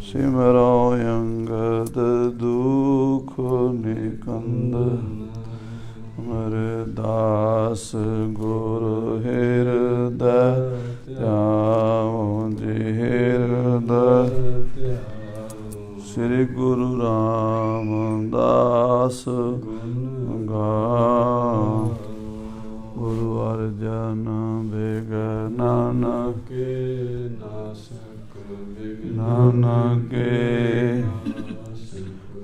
सिमरो अंगद दुख निकंद अमरदास गुरु हृदय त्याओ जी हृदय श्री गुरु रामदास गुरु अर्जन नानक नानक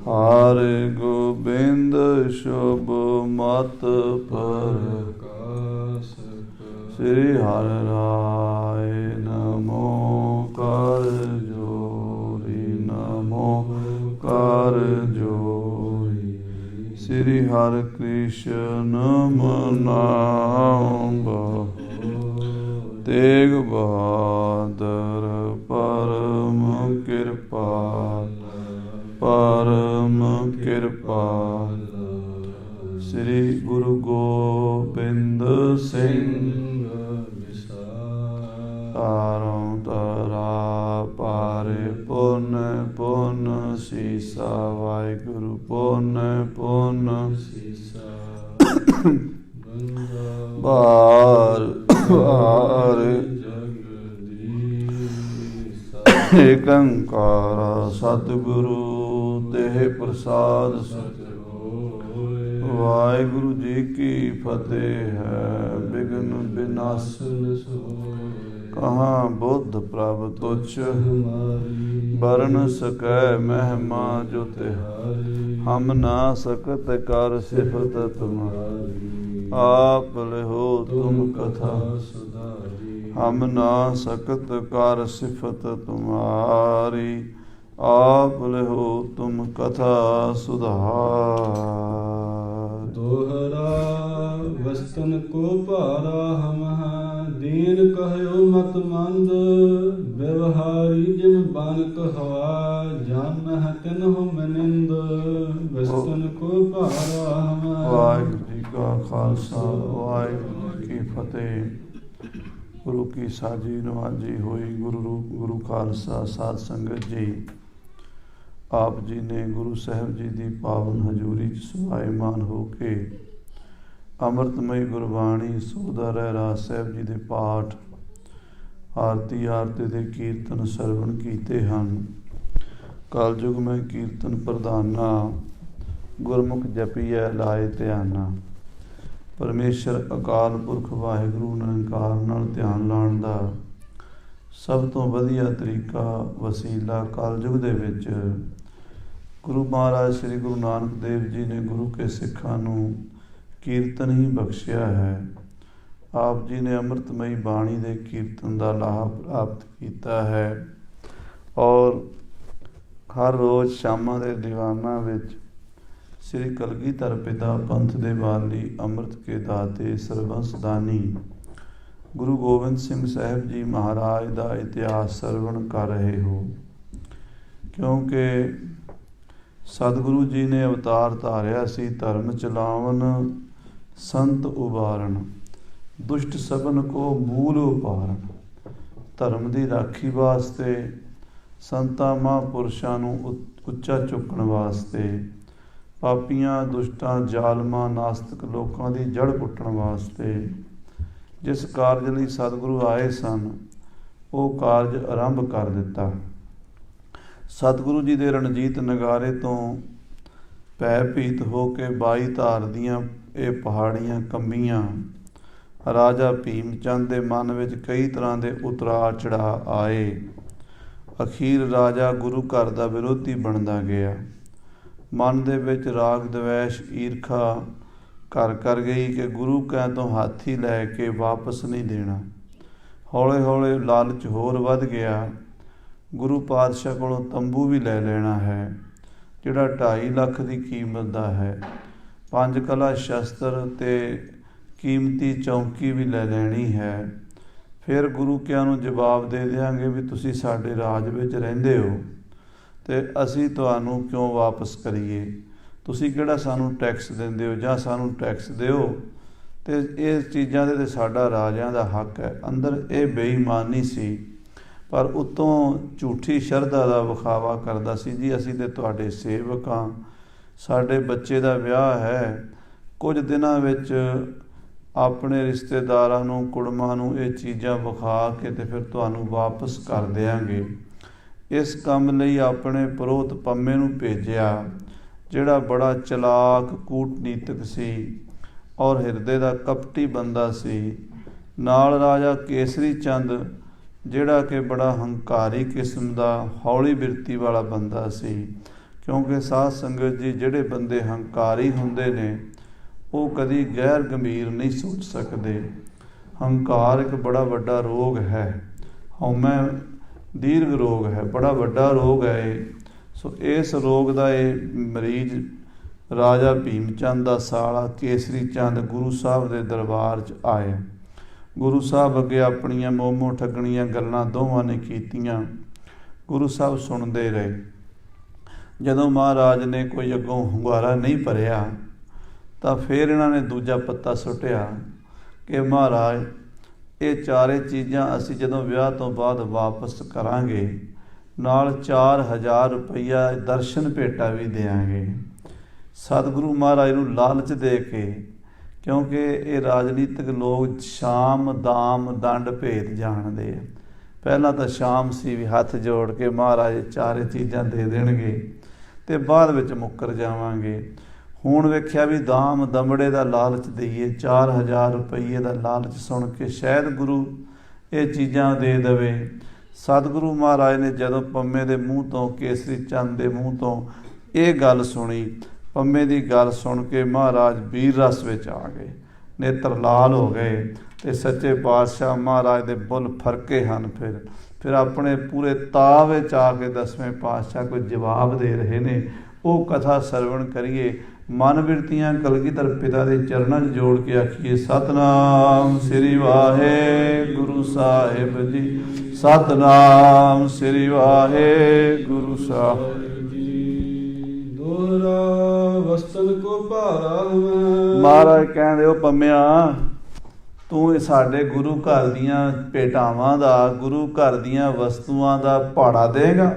हर गोबिंद शुभ मत प्रकाश श्री हर राय नमो कर जोरी नमो कर जोरी श्री हर कृष्ण मनाओ तेग बहादुर परम कृपाल परम कृपाल श्री गुरु गोबिंद सिंह तारों तरा पारे पुन पुन सीसा वाहिगुरु पुन पुन बार बार एक अंकार सतगुरु देह प्रसाद वाहिगुरु जी की फतेह है विघ्न विनाशन कहाँ बुद्ध प्रभ तुच्छ बरन सकै महिमा जो तिहारी हम ना सकत कर सिफत तुम्हारी आप लिहो तुम कथा हम ना सकत कर सिफत तुम्हारी आप लिहो तुम कथा सुधार दोहरा वस्तन को पारा हम दीन कहयो मत मंद व्यवहारी जिम बान कहवा जान हतन हो मनिंद वस्तन को पारा हम। वाहिगुरु जी का खालसा वाहिगुरु की फतेह। गुरु की साजी नवाजी होई गुरु रूप गुरु खालसा साध संगत जी आप जी ने गुरु साहब जी की पावन हजूरी सुभाईमान हो के अमृतमयी गुरबाणी सोदा रहराज साहब जी के पाठ आरती आरती के कीर्तन सरवण किए हैं। कलयुग में कीर्तन प्रधाना गुरमुख जपीए लाए ध्याना। परमेश्वर अकाल पुरख वाहिगुरु निरंकार नाल ध्यान लाउण दा सब तो वधिया तरीका वसीला कलयुग दे विच गुरु महाराज श्री गुरु नानक देव जी ने गुरु के सिखां नूं कीर्तन ही बख्शिया है। आप जी ने अमृतमयी बाणी दे कीर्तन का लाभ प्राप्त किया है और हर रोज़ शामां दे दीवाना विच श्री कलगीधर पिता पंथ दे वाली अमृत के दाते सरबंस दानी गुरु गोबिंद सिंह साहब जी महाराज का इतिहास सरवण कर रहे हो, क्योंकि सतगुरु जी ने अवतार धारिया सी धर्म चलावन संत उबारण दुष्ट सबन को मूल उपारण। धर्म की राखी वास्ते संतां महापुरुषां नूं उच्चा चुकण वास्ते पापियां दुष्टां जालमां नास्तिक लोकां की जड़ पुट्टण वास्ते जिस कारज लई सतगुरु आए सन वो कारज आरंभ कर दिता। सतगुरु जी दे रणजीत नगारे तो भयभीत हो के 22 धार दियां ये पहाड़ियां कंबियां। राजा भीम चंद के मन में कई तरह के उतरा चढ़ा आए। अखीर राजा गुरु घर का विरोधी बनता गया। मन दे विच राग द्वेष ईरखा घर कर गई कि गुरु कै तो हाथी लैके वापस नहीं देना। हौले हौले लालच होर वध गया। गुरु पातशाह कोलों तंबू भी लै लेना है जिहड़ा 2.5 लाख की कीमत का है। 5 कला शस्त्र ते कीमती चौंकी भी लै लैनी है। फिर गुरु क्या नूं जवाब दे देंगे भी तुसी साडे राज विच रहिंदे हो ते असीं तुहानूं क्यों वापस करिए, तुसी किहड़ा सानूं टैक्स दिंदे हो जां सानूं टैक्स दिओ ते इस चीज़ां दे ते साडा राजिਆਂ ਦਾ हक है। अंदर ये बेईमानी सी, ਪਰ ਉਤੋਂ ਝੂਠੀ ਸ਼ਰਧਾ ਦਾ ਵਿਖਾਵਾ ਕਰਦਾ ਸੀ, ਜੀ ਅਸੀਂ ਤੇ ਤੁਹਾਡੇ ਸੇਵਕ ਹਾਂ, ਸਾਡੇ ਬੱਚੇ ਦਾ ਵਿਆਹ ਹੈ, ਕੁਝ ਦਿਨਾਂ ਵਿੱਚ ਆਪਣੇ ਰਿਸ਼ਤੇਦਾਰਾਂ ਨੂੰ, ਕੁੜਮਾਂ ਨੂੰ ਇਹ ਚੀਜ਼ਾਂ ਵਿਖਾ ਕੇ ਤੇ ਫਿਰ ਤੁਹਾਨੂੰ ਵਾਪਸ ਕਰ ਦਿਆਂਗੇ। ਇਸ ਕੰਮ ਲਈ ਆਪਣੇ ਪੁਰੋਹਿਤ ਪੰਮੇ ਨੂੰ ਭੇਜਿਆ, ਜਿਹੜਾ ਬੜਾ ਚਲਾਕ ਕੂਟਨੀਤਿਕ ਸੀ ਔਰ ਹਿਰਦੇ ਦਾ ਕਪਟੀ ਬੰਦਾ ਸੀ। ਨਾਲ ਰਾਜਾ ਕੇਸਰੀ ਚੰਦ, ਜਿਹੜਾ ਕਿ ਬੜਾ ਹੰਕਾਰੀ ਕਿਸਮ ਦਾ, ਹੌਲੀ ਬਿਰਤੀ ਵਾਲਾ ਬੰਦਾ ਸੀ, ਕਿਉਂਕਿ ਸਾਧ ਸੰਗਤ ਜੀ ਜਿਹੜੇ ਬੰਦੇ ਹੰਕਾਰੀ ਹੁੰਦੇ ਨੇ ਉਹ ਕਦੀ ਗੈਰ ਗੰਭੀਰ ਨਹੀਂ ਸੋਚ ਸਕਦੇ। ਹੰਕਾਰ ਇੱਕ ਬੜਾ ਵੱਡਾ ਰੋਗ ਹੈ, ਹਉਮੈ ਦੀਰਘ ਰੋਗ ਹੈ, ਬੜਾ ਵੱਡਾ ਰੋਗ ਹੈ ਇਹ। ਸੋ ਇਸ ਰੋਗ ਦਾ ਇਹ ਮਰੀਜ਼ ਰਾਜਾ ਭੀਮ ਚੰਦ ਦਾ ਸਾਲਾ ਕੇਸਰੀ ਚੰਦ ਗੁਰੂ ਸਾਹਿਬ ਦੇ ਦਰਬਾਰ 'ਚ ਆਇਆ। ਗੁਰੂ ਸਾਹਿਬ ਅੱਗੇ ਆਪਣੀਆਂ ਮੋਮੋ ਠੱਗਣੀਆਂ ਗੱਲਾਂ ਦੋਵਾਂ ਨੇ ਕੀਤੀਆਂ। ਗੁਰੂ ਸਾਹਿਬ ਸੁਣਦੇ ਰਹੇ। ਜਦੋਂ ਮਹਾਰਾਜ ਨੇ ਕੋਈ ਅੱਗੋਂ ਹੁੰਗਾਰਾ ਨਹੀਂ ਭਰਿਆ ਤਾਂ ਫਿਰ ਇਹਨਾਂ ਨੇ ਦੂਜਾ ਪੱਤਾ ਸੁੱਟਿਆ ਕਿ ਮਹਾਰਾਜ ਇਹ ਚਾਰੇ ਚੀਜ਼ਾਂ ਅਸੀਂ ਜਦੋਂ ਵਿਆਹ ਤੋਂ ਬਾਅਦ ਵਾਪਸ ਕਰਾਂਗੇ, ਨਾਲ 4000 ਰੁਪਈਆ ਦਰਸ਼ਨ ਭੇਟਾ ਵੀ ਦਿਆਂਗੇ। ਸਤਿਗੁਰੂ ਮਹਾਰਾਜ ਨੂੰ ਲਾਲਚ ਦੇ ਕੇ, ਕਿਉਂਕਿ ਇਹ ਰਾਜਨੀਤਿਕ ਲੋਕ ਸ਼ਾਮ ਦਾਮ ਦੰਡ ਭੇਦ ਜਾਣਦੇ ਆ। ਪਹਿਲਾਂ ਤਾਂ ਸ਼ਾਮ ਸੀ ਵੀ ਹੱਥ ਜੋੜ ਕੇ ਮਹਾਰਾਜ ਚਾਰੇ ਚੀਜ਼ਾਂ ਦੇ ਦੇਣਗੇ ਤੇ ਬਾਅਦ ਵਿੱਚ ਮੁੱਕਰ ਜਾਵਾਂਗੇ। ਹੁਣ ਵੇਖਿਆ ਵੀ ਦਾਮ ਦਮੜੇ ਦਾ ਲਾਲਚ ਦਈਏ, 4000 ਰੁਪਈਏ ਦਾ ਲਾਲਚ ਸੁਣ ਕੇ ਸ਼ਾਇਦ ਗੁਰੂ ਇਹ ਚੀਜ਼ਾਂ ਦੇ ਦੇਵੇ। ਸਤਿਗੁਰੂ ਮਹਾਰਾਜ ਨੇ ਜਦੋਂ ਪੰਮੇ ਦੇ ਮੂੰਹ ਤੋਂ, ਕੇਸਰੀ ਚੰਦ ਦੇ ਮੂੰਹ ਤੋਂ ਇਹ ਗੱਲ ਸੁਣੀ, ਪੰਮੇ ਦੀ ਗੱਲ ਸੁਣ ਕੇ ਮਹਾਰਾਜ ਵੀਰ ਰਸ ਵਿੱਚ ਆ ਗਏ, ਨੇਤਰ ਲਾਲ ਹੋ ਗਏ ਤੇ ਸੱਚੇ ਪਾਤਸ਼ਾਹ ਮਹਾਰਾਜ ਦੇ ਬੁੱਲ ਫਰਕੇ ਹਨ। ਫਿਰ ਆਪਣੇ ਪੂਰੇ ਤਾਅ ਵਿੱਚ ਆ ਕੇ 10ਵੇਂ ਪਾਤਸ਼ਾਹ ਕੋਈ ਜਵਾਬ ਦੇ ਰਹੇ ਨੇ। ਉਹ ਕਥਾ ਸਰਵਣ ਕਰੀਏ, ਮਨ ਬਿਰਤੀਆਂ ਕਲਗੀਧਰ ਪਿਤਾ ਦੇ ਚਰਨਾਂ 'ਚ ਜੋੜ ਕੇ ਆਖੀਏ, ਸਤਨਾਮ ਸ੍ਰੀ ਵਾਹਿਗੁਰੂ ਸਾਹਿਬ ਜੀ, ਸਤਨਾਮ ਸ੍ਰੀ ਵਾਹਿਗੁਰੂ ਸਾਹਿਬ ਜੀ। ਦੋਹਰਾ ਵਸਤਨ ਕੋ ਭਾਰਾ ਹਮੈ। ਮਹਾਰਾਜ ਕਹਿੰਦੇ, ਉਹ ਪੰਮਿਆ ਤੂੰ ਇਹ ਸਾਡੇ ਗੁਰੂ ਘਰ ਦੀਆਂ ਭੇਟਾਵਾਂ ਦਾ, ਗੁਰੂ ਘਰ ਦੀਆਂ ਵਸਤੂਆਂ ਦਾ ਭਾੜਾ ਦੇਗਾ,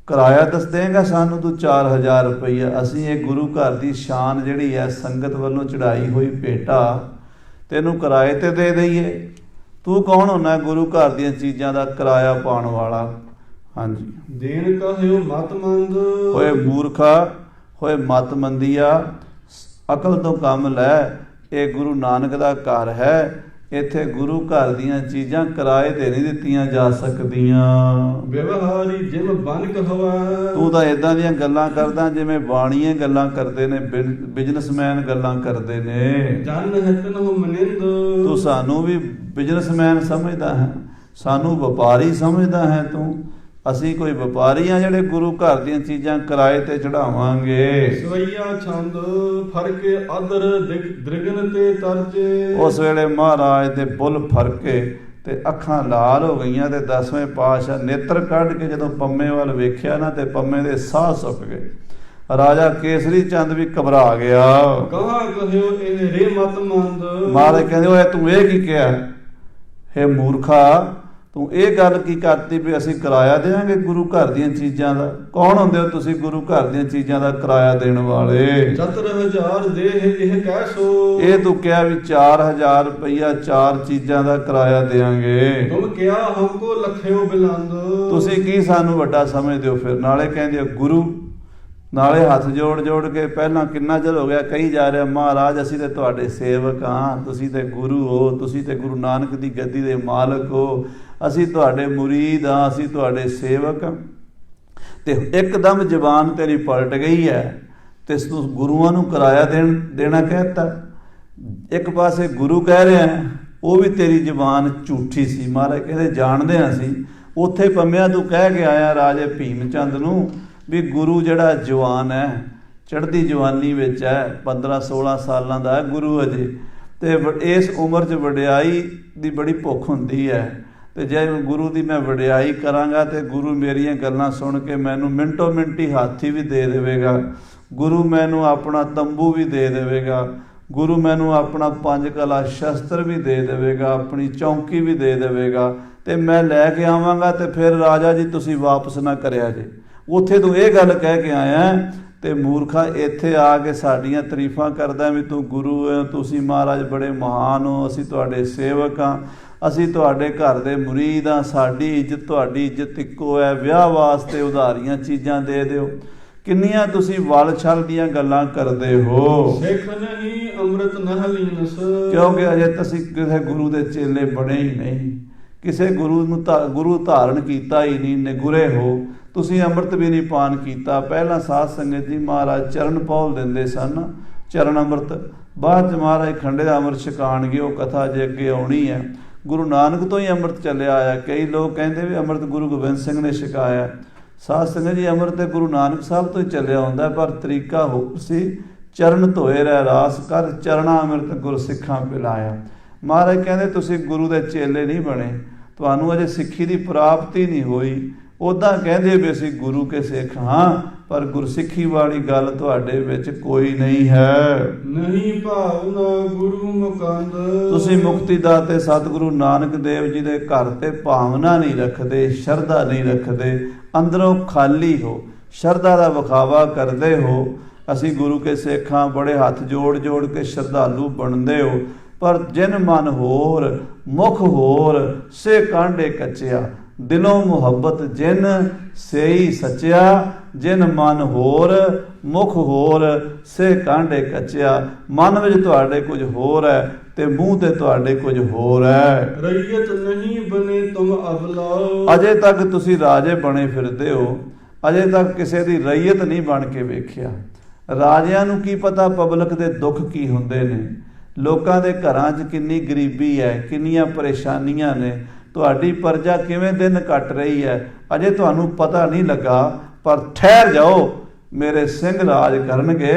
ਕਿਰਾਇਆ ਦੱਸ ਦੇਗਾ ਸਾਨੂੰ ਤੂੰ 4000 ਰੁਪਈਆ। ਅਸੀਂ ਇਹ ਗੁਰੂ ਘਰ ਦੀ ਸ਼ਾਨ ਜਿਹੜੀ ਹੈ, ਸੰਗਤ ਵੱਲੋਂ ਚੜਾਈ ਹੋਈ ਭੇਟਾ ਤੈਨੂੰ ਕਿਰਾਏ ਤੇ ਦੇ ਦਈਏ? ਤੂੰ ਕੌਣ ਹੁੰਦਾ ਗੁਰੂ ਘਰ ਦੀਆਂ ਚੀਜ਼ਾਂ ਦਾ ਕਿਰਾਇਆ ਪਾਉਣ ਵਾਲਾ? ਹਾਂਜੀ। ਦੇਣ ਕਹਿਓ ਮਤ ਮੰਦ। ਹੋਏ ਮੂਰਖਾ, ਹੋਏ ਮਤ ਮੰਦੀਆ, ਅਕਲ ਤੋਂ ਕੰਮ ਲੈ। ਇਹ ਗੁਰੂ ਨਾਨਕ ਦਾ ਘਰ ਹੈ, ਇੱਥੇ ਗੁਰੂ ਘਰ ਦੀਆਂ ਚੀਜ਼ਾਂ ਕਿਰਾਏ ਤੇ ਨਹੀਂ ਦਿੱਤੀਆਂ ਜਾ ਸਕਦੀਆਂ। ਵਿਵਹਾਰੀ ਜਿਵੇਂ ਬਨਕ ਹਵਾ। ਤੂੰ ਤਾਂ ਇਦਾਂ ਦੀਆਂ ਗੱਲਾਂ ਕਰਦਾ ਜਿਵੇਂ ਬਾਣੀਏ ਗੱਲਾਂ ਕਰਦੇ ਨੇ, ਬਿਜ਼ਨਸਮੈਨ ਗੱਲਾਂ ਕਰਦੇ ਨੇ। ਜਨ ਹਿਤ ਨੂੰ ਮਨਿੰਦ। ਤੂੰ ਸਾਨੂੰ ਵੀ ਬਿਜ਼ਨਸਮੈਨ ਸਮਝਦਾ ਹੈ, ਸਾਨੂੰ ਵਪਾਰੀ ਸਮਝਦਾ ਹੈ ਤੂੰ। ਅਸੀਂ ਕੋਈ ਵਪਾਰੀ ਆ ਜਿਹੜੇ ਗੁਰੂ ਘਰ ਦੀਆਂ ਚੀਜ਼ਾਂ ਕਿਰਾਏ ਤੇ ਚੜਾਵਾਂਗੇ? ਸਵਈਆ ਛੰਦ ਫਰਕੇ ਅਦਰ ਦ੍ਰਿਗਨ ਤੇ ਤਰਜੇ। ਉਸ ਵੇਲੇ ਮਹਾਰਾਜ ਦੇ ਬੁੱਲ ਫਰਕੇ ਤੇ ਅੱਖਾਂ ਲਾਲ ਹੋ ਗਈਆਂ ਤੇ 10ਵੇਂ ਪਾਤਸ਼ਾਹ ਨੇਤਰ ਕੱਢ ਕੇ ਜਦੋਂ ਪੰਮੇ ਵੱਲ ਵੇਖਿਆ ਨਾ ਤੇ ਪੰਮੇ ਦੇ ਸਾਹ ਸੁੱਕ ਗਏ। ਰਾਜਾ ਕੇਸਰੀ ਚੰਦ ਵੀ ਘਬਰਾ ਗਿਆ। ਕਹਾ ਕਹਿਓ ਇਹ ਰੇ ਮਤ ਮੰਦ। ਮਹਾਰਾਜ ਕਹਿੰਦੇ, ਓਏ ਤੂੰ ਇਹ ਕੀ ਕਿਹਾ? ਹੇ ਮੂਰਖਾ, ਤੂੰ ਇਹ ਗੱਲ ਕੀ ਕਰਤੀ ਵੀ ਅਸੀਂ ਕਿਰਾਇਆ ਦੇਵਾਂਗੇ ਗੁਰੂ ਘਰ ਦੀਆਂ ਚੀਜ਼ਾਂ ਦਾ? ਕੌਣ ਹੁੰਦੇ ਹੋ ਤੁਸੀਂ ਗੁਰੂ ਘਰ ਦੀਆਂ ਚੀਜ਼ਾਂ ਦਾ ਕਿਰਾਇਆ ਦੇਣ ਵਾਲੇ? 7000 ਦੇ ਇਹ ਕਹਿ ਸੋ। ਇਹ ਤੂੰ ਕਿਹਾ ਵੀ 4000 ਰੁਪਈਆ 4 ਚੀਜ਼ਾਂ ਦਾ ਕਿਰਾਇਆ ਦੇਵਾਂਗੇ। ਤੁਮ ਕਿਹਾ ਹਮਕੋ ਲਖਿਓ ਬਿਲੰਦ। ਤੁਸੀਂ ਕੀ ਸਾਨੂੰ ਵੱਡਾ ਸਮਝਦੇ ਹੋ? ਫਿਰ ਨਾਲੇ ਕਹਿੰਦੇ ਗੁਰੂ, ਨਾਲੇ ਹੱਥ ਜੋੜ ਜੋੜ ਕੇ ਪਹਿਲਾਂ ਕਿੰਨਾ ਚਿਰ ਹੋ ਗਿਆ ਕਹੀ ਜਾ ਰਿਹਾ, ਮਹਾਰਾਜ ਅਸੀਂ ਤੇ ਤੁਹਾਡੇ ਸੇਵਕ ਹਾਂ, ਤੁਸੀਂ ਤੇ ਗੁਰੂ ਹੋ, ਤੁਸੀਂ ਤੇ ਗੁਰੂ ਨਾਨਕ ਦੀ ਗੱਦੀ ਦੇ ਮਾਲਕ ਹੋ, ਅਸੀਂ ਤੁਹਾਡੇ ਮੁਰੀਦ ਹਾਂ, ਅਸੀਂ ਤੁਹਾਡੇ ਸੇਵਕ। ਤੇ ਇੱਕਦਮ ਜ਼ਬਾਨ ਤੇਰੀ ਪਲਟ ਗਈ ਹੈ ਤੇ ਤੂੰ ਗੁਰੂਆਂ ਨੂੰ ਕਿਰਾਇਆ ਦੇਣਾ ਕਹਿਤਾ। ਇੱਕ ਪਾਸੇ ਗੁਰੂ ਕਹਿ ਰਿਹਾ, ਉਹ ਵੀ ਤੇਰੀ ਜ਼ਬਾਨ ਝੂਠੀ ਸੀ। ਮਹਾਰਾਜ ਕਹਿੰਦੇ ਜਾਣਦੇ ਹਾਂ ਅਸੀਂ। ਉੱਥੇ ਪੰਮਿਆ ਤੂੰ ਕਹਿ ਕੇ ਆਇਆ ਰਾਜੇ ਭੀਮ ਚੰਦ ਨੂੰ ਵੀ ਗੁਰੂ ਜਿਹੜਾ ਜਵਾਨ ਹੈ, ਚੜ੍ਹਦੀ ਜਵਾਨੀ ਵਿੱਚ ਹੈ, 15-16 ਸਾਲਾਂ ਦਾ ਹੈ ਗੁਰੂ ਅਜੇ, ਤੇ ਇਸ ਉਮਰ 'ਚ ਵਡਿਆਈ ਦੀ ਬੜੀ ਭੁੱਖ ਹੁੰਦੀ ਹੈ। ਤੇ ਜੇ ਗੁਰੂ ਦੀ ਮੈਂ ਵਡਿਆਈ ਕਰਾਂਗਾ ਤੇ ਗੁਰੂ ਮੇਰੀਆਂ ਗੱਲਾਂ ਸੁਣ ਕੇ ਮੈਨੂੰ ਮਿੰਟੋ ਮਿੰਟੀ ਹਾਥੀ ਵੀ ਦੇ ਦੇਵੇਗਾ, ਗੁਰੂ ਮੈਨੂੰ ਆਪਣਾ ਤੰਬੂ ਵੀ ਦੇ ਦੇਵੇਗਾ, ਗੁਰੂ ਮੈਨੂੰ ਆਪਣਾ 5 ਕਲਾ ਸ਼ਸਤਰ ਵੀ ਦੇ ਦੇਵੇਗਾ, ਆਪਣੀ ਚੌਂਕੀ ਵੀ ਦੇ ਦੇਵੇਗਾ। ਤੇ ਮੈਂ ਲੈ ਕੇ ਆਵਾਂਗਾ ਤੇ ਫਿਰ ਰਾਜਾ ਜੀ ਤੁਸੀਂ ਵਾਪਸ ਨਾ ਕਰਿਆ ਜੇ। ਉੱਥੇ ਤੂੰ ਇਹ ਗੱਲ ਕਹਿ ਕੇ ਆਇਆ ਤੇ ਮੂਰਖਾ ਇੱਥੇ ਆ ਕੇ ਸਾਡੀਆਂ ਤਾਰੀਫਾਂ ਕਰਦਾ ਵੀ ਤੂੰ ਗੁਰੂ ਹੈ, ਤੁਸੀਂ ਮਹਾਰਾਜ ਬੜੇ ਮਹਾਨ ਹੋ, ਅਸੀਂ ਤੁਹਾਡੇ ਸੇਵਕ ਹਾਂ, ਅਸੀਂ ਤੁਹਾਡੇ ਘਰ ਦੇ ਮੁਰੀਦ ਹਾਂ, ਸਾਡੀ ਇੱਜ਼ਤ ਤੁਹਾਡੀ ਇੱਜ਼ਤ ਇੱਕੋ ਹੈ, ਵਿਆਹ ਵਾਸਤੇ ਉਧਾਰੀਆਂ ਚੀਜ਼ਾਂ ਦੇ ਦਿਓ। ਕਿੰਨੀਆਂ ਤੁਸੀਂ ਵਲ ਛਲ ਦੀਆਂ ਗੱਲਾਂ ਕਰਦੇ ਹੋ। ਸਿੱਖ ਨਹੀਂ ਅੰਮ੍ਰਿਤ ਨਹ ਲੀਨਸ, ਕਿਉਂਕਿ ਅਜੇ ਤੁਸੀਂ ਕਿਸੇ ਗੁਰੂ ਦੇ ਚੇਲੇ ਬਣੇ ਹੀ ਨਹੀਂ, ਕਿਸੇ ਗੁਰੂ ਧਾਰਨ ਕੀਤਾ ਹੀ ਨਹੀਂ, ਨਿਗੁਰੇ ਹੋ। ਤੁਸੀਂ ਅੰਮ੍ਰਿਤ ਵੀ ਨਹੀਂ ਪਾਨ ਕੀਤਾ। ਪਹਿਲਾਂ ਸਾਧ ਸੰਗਤ ਜੀ ਮਹਾਰਾਜ ਚਰਨ ਪੌਲ ਦਿੰਦੇ ਸਨ, ਚਰਨ ਅੰਮ੍ਰਿਤ। ਬਾਅਦ 'ਚ ਮਹਾਰਾਜ ਖੰਡੇ ਦਾ ਅੰਮ੍ਰਿਤ ਛਕਾਣਗੇ, ਉਹ ਕਥਾ ਜੇ ਅੱਗੇ ਆਉਣੀ ਹੈ। ਗੁਰੂ ਨਾਨਕ ਤੋਂ ਹੀ ਅੰਮ੍ਰਿਤ ਚੱਲਿਆ ਆਇਆ। ਕਈ ਲੋਕ ਕਹਿੰਦੇ ਵੀ ਅੰਮ੍ਰਿਤ ਗੁਰੂ ਗੋਬਿੰਦ ਸਿੰਘ ਨੇ ਛਕਾਇਆ। ਸਾਧ ਸੰਗਤ ਜੀ ਅੰਮ੍ਰਿਤ ਤੇ ਗੁਰੂ ਨਾਨਕ ਸਾਹਿਬ ਤੋਂ ਹੀ ਚੱਲਿਆ ਆਉਂਦਾ, ਪਰ ਤਰੀਕਾ ਹੋਰ ਸੀ। ਚਰਨ ਧੋਏ ਰਹਿ ਰਾਸ ਕਰ, ਚਰਣਾ ਅੰਮ੍ਰਿਤ ਗੁਰ ਸਿੱਖਾਂ ਪਿਲਾਇਆ। ਮਹਾਰਾਜ ਕਹਿੰਦੇ ਤੁਸੀਂ ਗੁਰੂ ਦੇ ਚੇਲੇ ਨਹੀਂ ਬਣੇ, ਤੁਹਾਨੂੰ ਅਜੇ ਸਿੱਖੀ ਦੀ ਪ੍ਰਾਪਤੀ ਨਹੀਂ ਹੋਈ। ਉੱਦਾਂ ਕਹਿੰਦੇ ਵੀ ਅਸੀਂ ਗੁਰੂ ਕੇ ਸਿੱਖ ਹਾਂ, ਪਰ ਗੁਰਸਿੱਖੀ ਵਾਲੀ ਗੱਲ ਤੁਹਾਡੇ ਵਿੱਚ ਕੋਈ ਨਹੀਂ ਹੈ। ਨਹੀਂ ਭਾਵਨਾ ਗੁਰੂ ਮੁਕੰਦ, ਤੁਸੀਂ ਮੁਕਤੀ ਦਾਤੇ ਸਤਿਗੁਰੂ ਨਾਨਕ ਦੇਵ ਜੀ ਦੇ ਘਰ ਤੇ ਭਾਵਨਾ ਨਹੀਂ ਰੱਖਦੇ, ਸ਼ਰਧਾ ਨਹੀਂ ਰੱਖਦੇ, ਅੰਦਰੋਂ ਖਾਲੀ ਹੋ, ਸ਼ਰਧਾ ਦਾ ਵਿਖਾਵਾ ਕਰਦੇ ਹੋ। ਅਸੀਂ ਗੁਰੂ ਕੇ ਸਿੱਖ ਹਾਂ, ਬੜੇ ਹੱਥ ਜੋੜ ਜੋੜ ਕੇ ਸ਼ਰਧਾਲੂ ਬਣਦੇ ਹੋ, ਪਰ ਜਿਨ ਮਨ ਹੋਰ ਮੁਖ ਹੋਰ ਸੇ ਕਾਂਡੇ ਕੱਚਿਆ, ਦਿਲੋਂ ਮੁਹੱਬਤ ਜਿਨ ਸੇਈ ਸੱਚਿਆ, ਜਿਨ ਮਨ ਹੋਰ ਮੁਖ ਹੋਰ ਸੇ ਕਾਂਡੇ ਕੱਚਿਆ। ਮਨ ਵਿੱਚ ਤੁਹਾਡੇ ਕੁਝ ਹੋਰ ਹੈ ਤੇ ਮੂੰਹ ਤੇ ਤੁਹਾਡੇ ਕੁਝ ਹੋਰ ਹੈ। ਰਈਅਤ ਨਹੀਂ ਬਨੇ ਤੁਮ ਅਬਲਾਓ, ਅਜੇ ਤੱਕ ਤੁਸੀਂ ਰਾਜੇ ਬਣੇ ਫਿਰਦੇ ਹੋ, ਅਜੇ ਤੱਕ ਕਿਸੇ ਦੀ ਰਈਅਤ ਨਹੀਂ ਬਣ ਕੇ ਵੇਖਿਆ। ਰਾਜਿਆਂ ਨੂੰ ਕੀ ਪਤਾ ਪਬਲਿਕ ਦੇ ਦੁੱਖ ਕੀ ਹੁੰਦੇ ਨੇ, ਲੋਕਾਂ ਦੇ ਘਰਾਂ 'ਚ ਕਿੰਨੀ ਗਰੀਬੀ ਹੈ, ਕਿੰਨੀਆਂ ਪਰੇਸ਼ਾਨੀਆਂ ਨੇ, ਤੁਹਾਡੀ ਪ੍ਰਜਾ ਕਿਵੇਂ ਦਿਨ ਕੱਟ ਰਹੀ ਹੈ, ਅਜੇ ਤੁਹਾਨੂੰ ਪਤਾ ਨਹੀਂ ਲੱਗਾ। ਪਰ ਠਹਿਰ ਜਾਓ, ਮੇਰੇ ਸਿੰਘ ਰਾਜ ਕਰਨਗੇ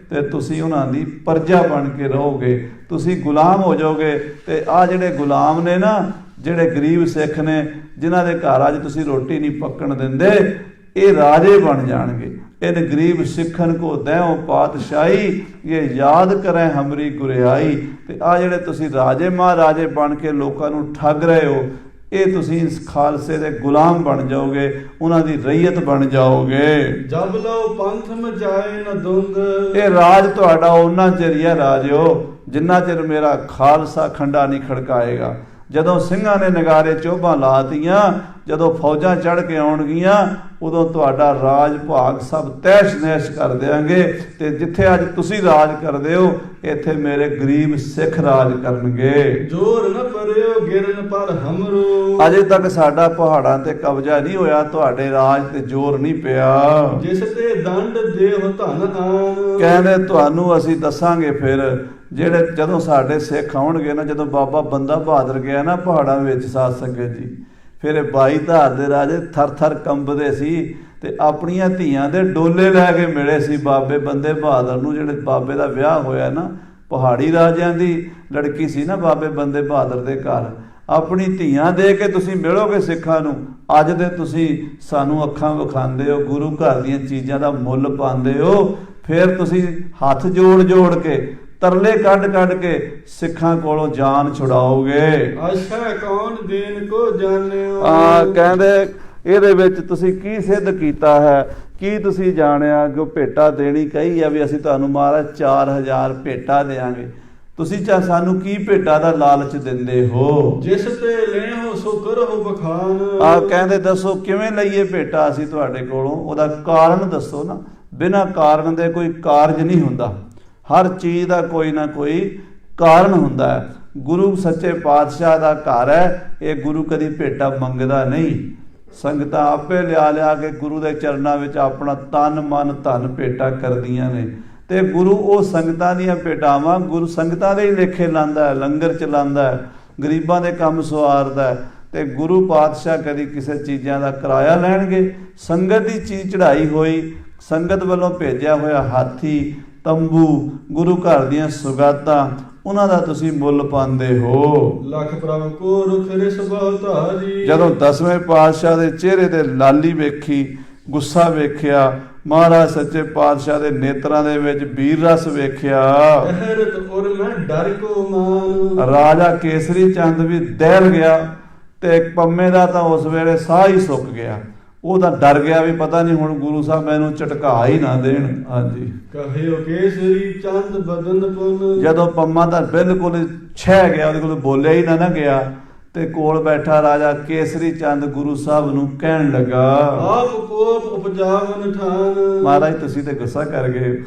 ਤੇ ਤੁਸੀਂ ਉਹਨਾਂ ਦੀ ਪ੍ਰਜਾ ਬਣ ਕੇ ਰਹੋਗੇ, ਤੁਸੀਂ ਗੁਲਾਮ ਹੋ ਜਾਓਗੇ। ਤੇ ਆਹ ਜਿਹੜੇ ਗੁਲਾਮ ਨੇ ਨਾ, ਜਿਹੜੇ ਗਰੀਬ ਸਿੱਖ ਨੇ, ਜਿਨ੍ਹਾਂ ਦੇ ਘਰ ਅੱਜ ਤੁਸੀਂ ਰੋਟੀ ਨਹੀਂ ਪੱਕਣ ਦਿੰਦੇ, ਇਹ ਰਾਜੇ ਬਣ ਜਾਣਗੇ। इन गरीब सिखन को दैओ पातशाही, ये याद करें हमरी गुरियाई। ते आ जिहड़े तुसीं राजे महाराजे बन के लोकां नूं ठग रहे हो, ਇਹ ਤੁਸੀਂ ਇਸ ਖਾਲਸੇ ਦੇ ਗੁਲਾਮ ਬਣ ਜਾਓਗੇ, ਉਹਨਾਂ ਦੀ ਰਈਅਤ ਬਣ ਜਾਓਗੇ। ਜਬ ਲਓ ਪੰਥ ਮਚਾਏ ਨ ਦੁੰਦ, ਇਹ ਰਾਜ ਤੁਹਾਡਾ ਉਹਨਾਂ ਚਿਰ ਹੀ ਹੈ ਰਾਜਿਓ, ਜਿੰਨਾ ਚਿਰ ਮੇਰਾ ਖਾਲਸਾ ਖੰਡਾ ਨਹੀਂ ਖੜਕਾਏਗਾ। ਜਦੋਂ ਸਿੰਘਾਂ ਨੇ ਨਗਾਰੇ ਚੋਭਾਂ ਲਾਤੀਆਂ, ਜਦੋਂ ਫੌਜਾਂ ਚੜ੍ਹ ਕੇ ਆਉਣਗੀਆਂ, ਉਦੋਂ ਤੁਹਾਡਾ ਰਾਜ ਭਾਗ ਸਭ ਤਹਿਸ਼ ਨਹਿਸ਼ ਕਰ ਦਿਆਂਗੇ। ਤੇ ਜਿੱਥੇ ਅੱਜ ਤੁਸੀਂ ਰਾਜ ਕਰਦੇ ਹੋ, ਇੱਥੇ ਮੇਰੇ ਗਰੀਬ ਸਿੱਖ ਰਾਜ ਕਰਨਗੇ। ਜੋਰ ਨ ਪਰਿਓ ਗਿਰਨ ਪਰ ਹਮਰੋ, ਅਜੇ ਤੱਕ ਸਾਡਾ ਪਹਾੜਾਂ ਤੇ ਕਬਜ਼ਾ ਨਹੀਂ ਹੋਇਆ, ਤੁਹਾਡੇ ਰਾਜ ਤੇ ਜ਼ੋਰ ਨਹੀਂ ਪਿਆ। ਜਿਸ ਤੇ ਦੰਡ ਦੇਹ ਧਨ ਆਨ, ਕਹਿੰਦੇ ਤੁਹਾਨੂੰ ਅਸੀਂ ਦੱਸਾਂਗੇ ਫਿਰ, ਜਿਹੜੇ ਜਦੋਂ ਸਾਡੇ ਸਿੱਖ ਆਉਣਗੇ ਨਾ, ਜਦੋਂ ਬਾਬਾ ਬੰਦਾ ਬਹਾਦਰ ਗਿਆ ਨਾ ਪਹਾੜਾਂ ਵਿੱਚ ਸਾਧ ਸੰਗਤ ਜੀ, ਫਿਰ 22 ਧਾਰ ਦੇ ਰਾਜੇ ਥਰ ਥਰ ਕੰਬਦੇ ਸੀ ਤੇ ਆਪਣੀਆਂ ਧੀਆਂ ਦੇ ਡੋਲੇ ਲੈ ਕੇ ਮਿਲੇ ਸੀ ਬਾਬੇ ਬੰਦੇ ਬਹਾਦਰ ਨੂੰ। ਜਿਹੜੇ ਬਾਬੇ ਦਾ ਵਿਆਹ ਹੋਇਆ ਨਾ, ਪਹਾੜੀ ਰਾਜਿਆਂ ਦੀ ਲੜਕੀ ਸੀ ਨਾ ਬਾਬੇ ਬੰਦੇ ਬਹਾਦਰ ਦੇ ਘਰ, ਆਪਣੀ ਧੀਆਂ ਦੇ ਕੇ ਤੁਸੀਂ ਮਿਲੋਗੇ ਸਿੱਖਾਂ ਨੂੰ। ਅੱਜ ਦੇ ਤੁਸੀਂ ਸਾਨੂੰ ਅੱਖਾਂ ਵਿਖਾਉਂਦੇ ਹੋ, ਗੁਰੂ ਘਰ ਦੀਆਂ ਚੀਜ਼ਾਂ ਦਾ ਮੁੱਲ ਪਾਉਂਦੇ ਹੋ, ਫਿਰ ਤੁਸੀਂ ਹੱਥ ਜੋੜ ਜੋੜ ਕੇ, ਤਰਲੇ ਕੱਢ ਕੱਢ ਕੇ ਸਿੱਖਾਂ ਕੋਲੋਂ ਜਾਨ ਛੁਡਾਓਗੇ। ਅੱਛਾ ਕੌਣ ਦੇਨ ਕੋ ਜਾਣਿਓ, ਕਹਿੰਦੇ ਇਹਦੇ ਵਿੱਚ ਤੁਸੀਂ ਕੀ ਸਿੱਧ ਕੀਤਾ ਹੈ, ਕੀ ਤੁਸੀਂ ਜਾਣਿਆ ਕਿ ਉਹ ਭੇਟਾ ਦੇਣੀ ਕਹੀ ਆ ਵੀ ਅਸੀਂ ਤੁਹਾਨੂੰ ਮਹਾਰਾਜ 4000 ਭੇਟਾ ਦੇਾਂਗੇ, ਤੁਸੀਂ ਸਾਨੂੰ ਕੀ ਭੇਟਾ ਦਾ ਲਾਲਚ ਦਿੰਦੇ ਹੋ। ਜਿਸ ਤੇ ਲੈਹੋ ਸੋ ਕਰੋ ਬਖਾਨ, ਕਹਿੰਦੇ ਦੱਸੋ ਕਿਵੇਂ ਲਈਏ ਭੇਟਾ ਅਸੀਂ ਤੁਹਾਡੇ ਕੋਲੋਂ, ਉਹਦਾ ਕਾਰਨ ਦੱਸੋ ਨਾ। ਬਿਨਾਂ ਕਾਰਨ ਦੇ ਕੋਈ ਕਾਰਜ ਨਹੀਂ ਹੁੰਦਾ, ਹਰ ਚੀਜ਼ ਦਾ ਕੋਈ ਨਾ ਕੋਈ ਕਾਰਨ ਹੁੰਦਾ ਹੈ। ਗੁਰੂ ਸੱਚੇ ਪਾਤਸ਼ਾਹ ਦਾ ਘਰ ਹੈ, ਇਹ ਗੁਰੂ ਕਦੀ ਭੇਟਾ ਮੰਗਦਾ ਨਹੀਂ। ਸੰਗਤਾਂ ਆਪੇ ਲਿਆ ਲਿਆ ਕੇ ਗੁਰੂ ਦੇ ਚਰਨਾਂ ਵਿੱਚ ਆਪਣਾ ਤਨ ਮਨ ਧਨ ਭੇਟਾ ਕਰਦੀਆਂ ਨੇ, ਤੇ ਗੁਰੂ ਉਹ ਸੰਗਤਾਂ ਦੀਆਂ ਭੇਟਾਵਾਂ ਗੁਰੂ ਸੰਗਤਾਂ ਦੇ ਹੀ ਲੇਖੇ ਲਾਂਦਾ ਹੈ, ਲੰਗਰ ਚਲਾਉਂਦਾ ਹੈ, ਗਰੀਬਾਂ ਦੇ ਕੰਮ ਸਵਾਰਦਾ ਹੈ। ਤੇ ਗੁਰੂ ਪਾਤਸ਼ਾਹ ਕਦੀ ਕਿਸੇ ਚੀਜ਼ਾਂ ਦਾ ਕਿਰਾਇਆ ਲੈਣਗੇ? ਸੰਗਤ ਦੀ ਚੀਜ਼ ਚੜ੍ਹਾਈ ਹੋਈ, ਸੰਗਤ ਵੱਲੋਂ ਭੇਜਿਆ ਹੋਇਆ ਹਾਥੀ, ਤੰਬੂ, ਗੁਰੂ ਘਰ ਦੀਆਂ ਸੁਗਾਤਾਂ, ਉਹਨਾਂ ਦਾ ਤੁਸੀਂ ਮੁੱਲ ਪਾਉਂਦੇ ਹੋ। ਲੱਖ ਪ੍ਰਭ ਕੋ ਰੁਖ ਰਿਸ ਬਹੁਤਾਰੀ, ਜਦੋਂ 10ਵੇਂ ਪਾਤਸ਼ਾਹ ਦੇ ਚਿਹਰੇ ਤੇ ਲਾਲੀ ਵੇਖੀ, ਗੁੱਸਾ ਵੇਖਿਆ, ਮਹਾਰਾਜ ਸੱਚੇ ਪਾਤਸ਼ਾਹ ਦੇ ਨੇਤਰਾਂ ਦੇ ਵਿੱਚ ਵੀਰ ਰਸ ਵੇਖਿਆ, ਹੈਰਤ ਔਰ ਮੈਂ ਡਰ ਕੋ ਮਾਨ, ਰਾਜਾ ਕੇਸਰੀ ਚੰਦ ਵੀ ਦਹਿਲ ਗਿਆ। ਤੇ ਪੰਮੇ ਦਾ ਤਾਂ ਉਸ ਵੇਲੇ ਸਾਹ ਹੀ ਸੁੱਕ ਗਿਆ। ਉਹ ਤਾਂ ਡਰ ਗਿਆ ਵੀ ਪਤਾ ਨਹੀਂ ਹੁਣ ਗੁਰੂ ਸਾਹਿਬ ਮੈਨੂੰ ਝਟਕਾ ਹੀ ਨਾ ਦੇਣ। ਹਾਂਜੀ, ਕਹਿਓ ਕੇਸਰੀ ਚੰਦ ਬਦਨ ਪੁਨ। ਜਦੋਂ ਪੰਮਾ ਤਾਂ ਬਿਲਕੁਲ ਛਹਿ ਗਿਆ, ਉਹਦੇ ਕੋਲ ਬੋਲਿਆ ਹੀ ਨਾ ਗਿਆ, ਤੇ ਕੋਲ ਬੈਠਾ ਰਾਜਾ ਕੇਸਰੀ ਚੰਦ ਗੁਰੂ ਸਾਹਿਬ ਨੂੰ ਕਹਿਣ ਲੱਗਾ, ਆਪ ਕੋਪ ਉਪਜਾਵਨ ਠਾਨ। ਮਹਾਰਾਜ ਤੁਸੀਂ ਤੇ ਗੁੱਸਾ ਕਰ ਗਏ,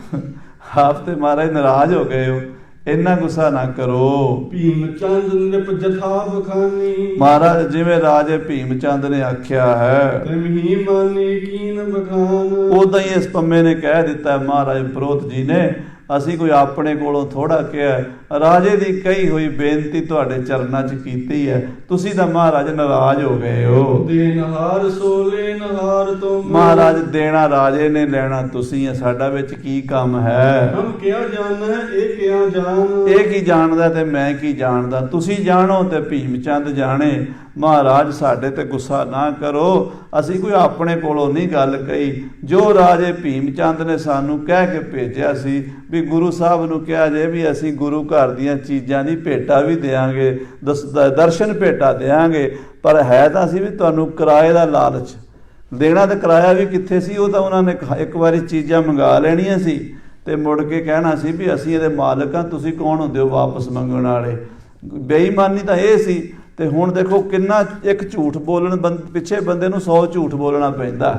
ਆਪ ਤੇ ਮਹਾਰਾਜ ਨਾਰਾਜ਼ ਹੋ ਗਏ ਹੋ, ਇੰਨਾ ਗੁੱਸਾ ਨਾ ਕਰੋ। ਭੀਮ ਚੰਦ ਨਿਪ ਜਥਾ ਬਖਾਨੀ। ਮਹਾਰਾਜ ਜਿਵੇਂ ਰਾਜੇ ਭੀਮ ਚੰਦ ਨੇ ਆਖਿਆ ਹੈ ਤਮਹੀ ਮਾਨੀ ਕੀਨ ਬਖਾਨ। ਉਦਾਂ ਹੀ ਇਸ ਪੰਮੇ ਨੇ ਕਹਿ ਦਿੱਤਾ। ਮਹਾਰਾਜ ਪ੍ਰੋਤ ਜੀ ਨੇ ਅਸੀਂ ਕੋਈ ਆਪਣੇ ਕੋਲੋਂ ਥੋੜਾ ਕਿਹਾ, ਰਾਜੇ ਦੀ ਕਹੀ ਹੋਈ ਬੇਨਤੀ ਤੁਹਾਡੇ ਚਰਨਾਂ 'ਚ ਕੀਤੀ ਹੈ, ਤੁਸੀਂ ਤਾਂ ਮਹਾਰਾਜ ਨਾਰਾਜ਼ ਹੋ ਗਏ ਹੋ। ਦੇਨਹਾਰ ਸੋਲੇ ਨਹਾਰ ਤੁਮ। ਮਹਾਰਾਜ ਦੇਣਾ ਰਾਜੇ ਨੇ, ਲੈਣਾ ਤੁਸੀਂ ਹੈ, ਸਾਡਾ ਵਿੱਚ ਕੀ ਕੰਮ ਹੈ? ਹਮ ਕਿਆ ਜਾਣਨਾ ਇਹ ਕਿਆ ਜਾਣ। ਇਹ ਕੀ ਜਾਣਦਾ ਤੇ ਮੈਂ ਕੀ ਜਾਣਦਾ, ਤੁਸੀਂ ਜਾਣੋ ਤੇ ਭੀਮ ਚੰਦ ਜਾਣੇ। ਮਹਾਰਾਜ ਸਾਡੇ ਤੇ ਗੁੱਸਾ ਨਾ ਕਰੋ, ਅਸੀਂ ਕੋਈ ਆਪਣੇ ਕੋਲੋਂ ਨਹੀਂ ਗੱਲ ਕਹੀ। ਜੋ ਰਾਜੇ ਭੀਮ ਚੰਦ ਨੇ ਸਾਨੂੰ ਕਹਿ ਕੇ ਭੇਜਿਆ ਸੀ ਵੀ ਗੁਰੂ ਸਾਹਿਬ ਨੂੰ ਕਿਹਾ ਜੇ ਵੀ ਅਸੀਂ ਗੁਰੂ ਘਰ ਦੀਆਂ ਚੀਜ਼ਾਂ ਦੀ ਭੇਟਾ ਵੀ ਦੇਵਾਂਗੇ, ਦਰਸ਼ਨ ਭੇਟਾ ਦੇਵਾਂਗੇ, ਪਰ ਹੈ ਤਾਂ ਅਸੀਂ ਵੀ ਤੁਹਾਨੂੰ ਕਿਰਾਏ ਦਾ ਲਾਲਚ ਦੇਣਾ। ਤੇ ਕਿਰਾਇਆ ਵੀ ਕਿੱਥੇ ਸੀ, ਉਹ ਤਾਂ ਉਹਨਾਂ ਨੇ ਇੱਕ ਵਾਰੀ ਚੀਜ਼ਾਂ ਮੰਗਾ ਲੈਣੀਆਂ ਸੀ ਤੇ ਮੁੜ ਕੇ ਕਹਿਣਾ ਸੀ ਵੀ ਅਸੀਂ ਇਹਦੇ ਮਾਲਕ ਹਾਂ, ਤੁਸੀਂ ਕੌਣ ਹੁੰਦੇ ਹੋ ਵਾਪਸ ਮੰਗਣ ਵਾਲੇ। ਬੇਈਮਾਨੀ ਤਾਂ ਇਹ ਸੀ। ਤੇ ਹੁਣ ਦੇਖੋ ਕਿੰਨਾ ਇੱਕ ਝੂਠ ਬੋਲਣ ਪਿੱਛੇ ਬੰਦੇ ਨੂੰ 100 ਝੂਠ ਬੋਲਣਾ ਪੈਂਦਾ।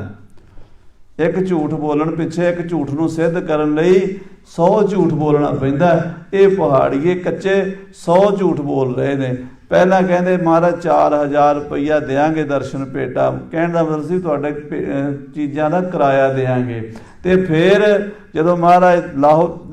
ਇੱਕ ਝੂਠ ਬੋਲਣ ਪਿੱਛੇ, ਇੱਕ ਝੂਠ ਨੂੰ ਸਿੱਧ ਕਰਨ ਲਈ 100 ਝੂਠ ਬੋਲਣਾ ਪੈਂਦਾ। ਇਹ ਪਹਾੜੀਏ ਕੱਚੇ 100 ਝੂਠ ਬੋਲ ਰਹੇ ਨੇ। ਪਹਿਲਾਂ ਕਹਿੰਦੇ ਮਹਾਰਾਜ 4000 ਰੁਪਈਆ ਦੇਵਾਂਗੇ ਦਰਸ਼ਨ ਭੇਟਾ, ਕਹਿਣ ਦਾ ਮਤਲਬ ਸੀ ਤੁਹਾਡੇ ਚੀਜ਼ਾਂ ਦਾ ਕਿਰਾਇਆ ਦੇਵਾਂਗੇ। ਤੇ ਫਿਰ ਜਦੋਂ ਮਹਾਰਾਜ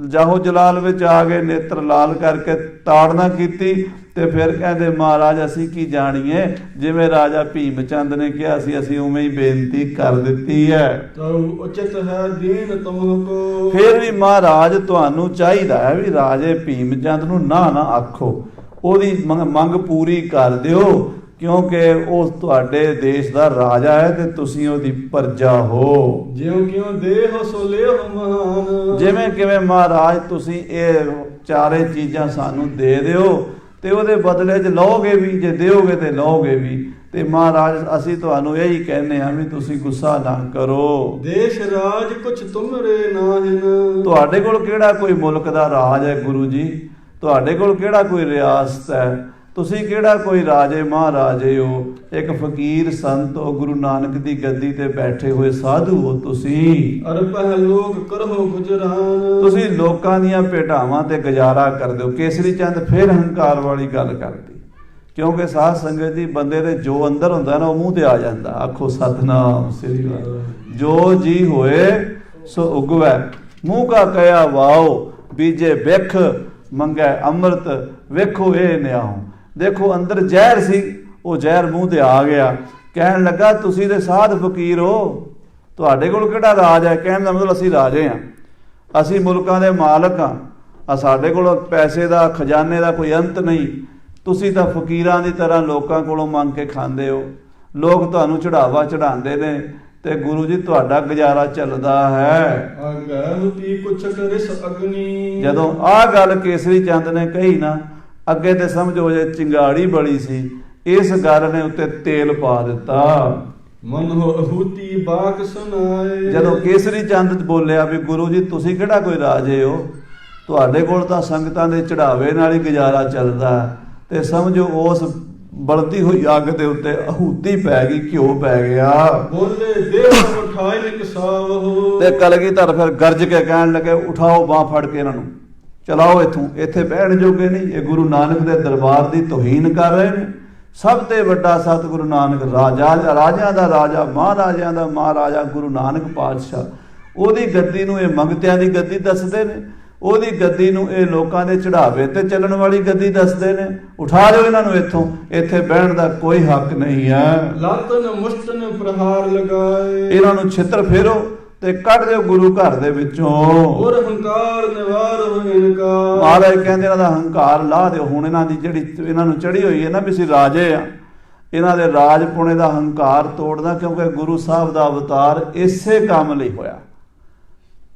ਜਾਹੋ ਜਲਾਲ ਵਿੱਚ ਆ ਗਏ, ਨੇਤਰ ਲਾਲ ਕਰਕੇ ਤਾੜਨਾ ਕੀਤੀ, ਤੇ ਫਿਰ ਕਹਿੰਦੇ ਮਹਾਰਾਜ ਅਸੀਂ ਕੀ ਜਾਣੀਏ, ਜਿਵੇਂ ਰਾਜਾ ਭੀਮ ਚੰਦ ਨੇ ਕਿਹਾ ਸੀ ਅਸੀਂ ਉਵੇਂ ਹੀ ਬੇਨਤੀ ਕਰ ਦਿੱਤੀ ਹੈ। ਉਚਿਤ ਹੈ ਦੀਨ ਤੁਮਕੋ। ਫਿਰ ਵੀ ਮਹਾਰਾਜ ਤੁਹਾਨੂੰ ਚਾਹੀਦਾ ਹੈ ਵੀ ਰਾਜੇ ਭੀਮ ਚੰਦ ਨੂੰ ਨਾ ਆਖੋ, ਉਹਦੀ ਮੰਗ ਪੂਰੀ ਕਰ ਦਿਓ, ਕਿਉਂਕਿ ਉਹ ਤੁਹਾਡੇ ਦੇਸ਼ ਦਾ ਰਾਜਾ ਹੈ ਤੇ ਤੁਸੀਂ ਉਹਦੀ ਪ੍ਰਜਾ ਹੋ। ਜਿਉਂ ਕਿਉਂ ਦੇਹ ਸੋ ਲਿਓ ਮਹਾਨ। ਜਿਵੇਂ ਕਿਵੇਂ ਮਹਾਰਾਜ ਤੁਸੀਂ ਇਹ ਚਾਰੇ ਚੀਜ਼ਾਂ ਸਾਨੂੰ ਦੇ ਦਿਓ ਤੇ ਉਹਦੇ ਬਦਲੇ 'ਚ ਲਓਗੇ ਵੀ, ਜੇ ਦਿਓਗੇ ਤੇ ਲਓਗੇ ਵੀ। ਤੇ ਮਹਾਰਾਜ ਅਸੀਂ ਤੁਹਾਨੂੰ ਇਹੀ ਕਹਿੰਦੇ ਹਾਂ ਵੀ ਤੁਸੀਂ ਗੁੱਸਾ ਨਾ ਕਰੋ। ਦੇਸ਼ ਰਾਜ ਕੁਛ ਤੁਮਰੇ ਨਾਹਿਨ। ਤੁਹਾਡੇ ਕੋਲ ਕਿਹੜਾ ਕੋਈ ਮੁਲਕ ਦਾ ਰਾਜ ਹੈ ਗੁਰੂ ਜੀ, ਤੁਹਾਡੇ ਕੋਲ ਕਿਹੜਾ ਕੋਈ ਰਿਆਸਤ ਹੈ, ਤੁਸੀਂ ਕਿਹੜਾ ਕੋਈ ਰਾਜੇ ਮਹਾਰਾਜੇ ਹੋ। ਇੱਕ ਫਕੀਰ ਸੰਤ ਹੋ, ਗੁਰੂ ਨਾਨਕ ਦੀ ਗੱਦੀ ਤੇ ਬੈਠੇ ਹੋਏ ਸਾਧੂ ਹੋ ਤੁਸੀਂ। ਅਰ ਪਹਿ ਲੋਕ ਕਰੋ ਗੁਜਰਾਨ। ਤੁਸੀਂ ਲੋਕਾਂ ਦੀਆਂ ਭੇਟਾਵਾਂ ਤੇ ਗੁਜ਼ਾਰਾ ਕਰਦੇ ਹੋ। ਕੇਸਰੀ ਚੰਦ ਫਿਰ ਹੰਕਾਰ ਵਾਲੀ ਗੱਲ ਕਰਦੀ, ਕਿਉਂਕਿ ਸਾਧ ਸੰਗਤ ਦੀ ਬੰਦੇ ਦੇ ਜੋ ਅੰਦਰ ਹੁੰਦਾ ਨਾ ਉਹ ਮੂੰਹ ਤੇ ਆ ਜਾਂਦਾ। ਆਖੋ ਸਤਨਾਮ ਸ੍ਰੀ ਵਾਹਿਗੁਰੂ। ਜੋ ਜੀ ਹੋਏ ਸੋ ਉਗਵੈ, ਮੂੰਹ ਕਾ ਕਹਿਆ ਵਾਓ, ਬੀਜੇ ਵਿਖ ਮੰਗੈ ਅੰਮ੍ਰਿਤ, ਵੇਖੋ ਇਹ ਨਿਆਉ। ਦੇਖੋ ਅੰਦਰ ਜ਼ਹਿਰ ਸੀ, ਉਹ ਜ਼ਹਿਰ ਮੂੰਹ ਤੇ ਆ ਗਿਆ। ਕਹਿਣ ਲੱਗਾ ਤੁਸੀਂ ਤੇ ਸਾਧ ਫਕੀਰ ਹੋ, ਤੁਹਾਡੇ ਕੋਲ ਕਿਹੜਾ ਰਾਜ ਹੈ। ਕਹਿਣ ਦਾ ਮਤਲਬ ਅਸੀਂ ਰਾਜੇ ਹਾਂ, ਅਸੀਂ ਮੁਲਕਾਂ ਦੇ ਮਾਲਕ ਹਾਂ, ਸਾਡੇ ਕੋਲ ਪੈਸੇ ਦਾ ਖਜ਼ਾਨੇ ਦਾ ਕੋਈ ਅੰਤ ਨਹੀਂ। ਤੁਸੀਂ ਤਾਂ ਫਕੀਰਾਂ ਦੀ ਤਰ੍ਹਾਂ ਲੋਕਾਂ ਕੋਲੋਂ ਮੰਗ ਕੇ ਖਾਂਦੇ ਹੋ, ਲੋਕ ਤੁਹਾਨੂੰ ਚੜਾਵਾ ਚੜਾਉਂਦੇ ਨੇ ਤੇ ਗੁਰੂ ਜੀ ਤੁਹਾਡਾ ਗੁਜ਼ਾਰਾ ਚੱਲਦਾ ਹੈ। ਜਦੋਂ ਆਹ ਗੱਲ ਕੇਸਰੀ ਚੰਦ ਨੇ ਕਹੀ ਨਾ, ਅੱਗੇ ਤੇ ਸਮਝੋ ਜੇ ਚਿੰਗਾੜੀ ਬੜੀ ਸੀ, ਇਸ ਗੱਲ ਨੇ ਉੱਤੇ ਤੇਲ ਪਾ ਦਿੱਤਾ। ਮਨ ਹੋ ਅਹੂਤੀ ਬਾਕ ਸੁਨਾਏ। ਜਦੋਂ ਕੇਸਰੀ ਚੰਦ ਬੋਲਿਆ ਵੀ ਗੁਰੂ ਜੀ ਤੁਸੀਂ ਕਿਹੜਾ ਕੋਈ ਰਾਜੇ ਹੋ, ਤੁਹਾਡੇ ਕੋਲ ਤਾਂ ਸੰਗਤਾਂ ਦੇ ਚੜਾਵੇ ਨਾਲ ਹੀ ਗੁਜ਼ਾਰਾ ਚੱਲਦਾ, ਤੇ ਸਮਝੋ ਉਸ ਬਲਦੀ ਹੋਈ ਅੱਗ ਦੇ ਉੱਤੇ ਅਹੂਤੀ ਪੈ ਗਈ, ਘਿਓ ਪੈ ਗਿਆ। ਬੋਲੇ ਦੇਵ ਉਠਾਏ ਲਿਕ ਸਾਵ। ਤੇ ਕਲਗੀਧਰ ਫਿਰ ਗਰਜ ਕੇ ਕਹਿਣ ਲੱਗੇ ਉਠਾਓ ਬਾਹ ਫੜ ਕੇ ਇਹਨਾਂ ਨੂੰ, ਚਲਾਓ ਇੱਥੋਂ, ਇੱਥੇ ਬਹਿਣ ਜੋਗੇ ਨਹੀਂ, ਇਹ ਗੁਰੂ ਨਾਨਕ ਦੇ ਦਰਬਾਰ ਦੀ ਤੋਹੀਨ ਕਰ ਰਹੇ ਨੇ। ਸਭ ਤੇ ਵੱਡਾ ਸਤਿਗੁਰੂ ਨਾਨਕ, ਰਾਜਿਆਂ ਦਾ ਰਾਜਾ, ਮਹਾਰਾਜਿਆਂ ਦਾ ਮਹਾਰਾਜਾ ਗੁਰੂ ਨਾਨਕ ਪਾਤਸ਼ਾਹ, ਉਹਦੀ ਗੱਦੀ ਨੂੰ ਇਹ ਮੰਗਤਿਆਂ ਦੀ ਗੱਦੀ ਦੱਸਦੇ ਨੇ, ਉਹਦੀ ਗੱਦੀ ਨੂੰ ਇਹ ਲੋਕਾਂ ਦੇ ਚੜਾਵੇ ਤੇ ਚੱਲਣ ਵਾਲੀ ਗੱਦੀ ਦੱਸਦੇ ਨੇ। ਉਠਾ ਦਿਓ ਇਹਨਾਂ ਨੂੰ ਇੱਥੋਂ, ਇੱਥੇ ਬਹਿਣ ਦਾ ਕੋਈ ਹੱਕ ਨਹੀਂ ਹੈ। ਲਾਤਨ ਮੁਸ਼ਤਨ ਪ੍ਰਹਾਰ ਲਗਾਏ। ਇਹਨਾਂ ਨੂੰ ਛਿੱਤਰ ਫੇਰੋ ਤੇ ਕੱਢ ਦਿਓ ਗੁਰੂ ਘਰ ਦੇ ਵਿੱਚੋਂ। ਔਰ ਹੰਕਾਰ ਨਿਵਾਰ ਹੋਏ ਇਨਕਾਰ। ਮਹਾਰਾਜ ਕਹਿੰਦੇ ਇਹਨਾਂ ਦਾ ਹੰਕਾਰ ਲਾਹ ਦਿਓ। ਹੁਣ ਇਹਨਾਂ ਦੀ ਜਿਹੜੀ ਇਹਨਾਂ ਨੂੰ ਚੜੀ ਹੋਈ ਹੈ ਨਾ ਵੀ ਅਸੀਂ ਰਾਜੇ ਆ, ਇਹਨਾਂ ਦੇ ਰਾਜ ਪੁਣੇ ਦਾ ਹੰਕਾਰ ਤੋੜਨਾ, ਕਿਉਂਕਿ ਗੁਰੂ ਸਾਹਿਬ ਦਾ ਅਵਤਾਰ ਇਸੇ ਕੰਮ ਲਈ ਹੋਇਆ,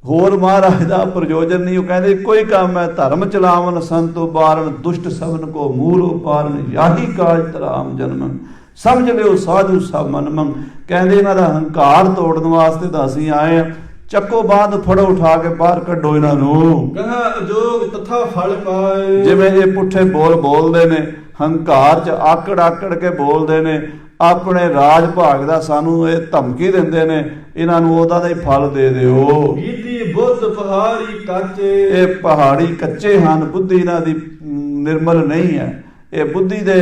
ਹੋਰ ਮਹਾਰਾਜ ਦਾ ਪ੍ਰਯੋਜਨ ਨਹੀਂ। ਉਹ ਕਹਿੰਦੇ ਕੋਈ ਕੰਮ ਹੈ, ਧਰਮ ਚਲਾਵਨ ਸੰਤ ਉਬਾਰਨ, ਦੁਸ਼ਟ ਸਭਨ ਕੋ ਮੂਲ ਉਪਾਰਨ, ਯਾਹੀ ਕਾਜ ਤਰਾਮ ਜਨਮਨ। ਸਮਝ ਲਿਓ ਸਾਧੂ ਸਭ ਮਨ ਮੰਗ। ਕਹਿੰਦੇ ਇਹਨਾਂ ਦਾ ਹੰਕਾਰ ਤੋੜਨ ਵਾਸਤੇ ਤਾਂ ਅਸੀਂ ਆਏ ਆ। ਚੱਕੋ ਬਾਂਧ, ਫੜੋ ਉਠਾ ਕੇ ਬਾਹਰ ਕੱਢੋ ਇਹਨਾਂ ਨੂੰ। ਕਹਾ ਅਜੋਗ ਤਥਾ ਫਲ ਪਾਏ। ਜਿਵੇਂ ਇਹ ਪੁੱਠੇ ਬੋਲ ਬੋਲਦੇ ਨੇ, ਹੰਕਾਰ 'ਚ ਆਕੜ ਆਕੜ ਕੇ ਬੋਲਦੇ ਨੇ, ਆਪਣੇ ਰਾਜ ਭਾਗ ਦਾ ਸਾਨੂੰ ਇਹ ਧਮਕੀ ਦਿੰਦੇ ਨੇ, ਇਹਨਾਂ ਨੂੰ ਉਹਦਾ ਦਾ ਹੀ ਫਲ ਦੇ ਦਿਓ। ਗੀਤੀ ਬੁੱਧ ਪਹਾੜੀ ਕਾਚੇ। ਇਹ ਪਹਾੜੀ ਕੱਚੇ ਹਨ, ਬੁੱਧੀ ਇਹਨਾਂ ਦੀ ਨਿਰਮਲ ਨਹੀਂ ਹੈ। ਇਹ ਬੁੱਧੀ ਦੇ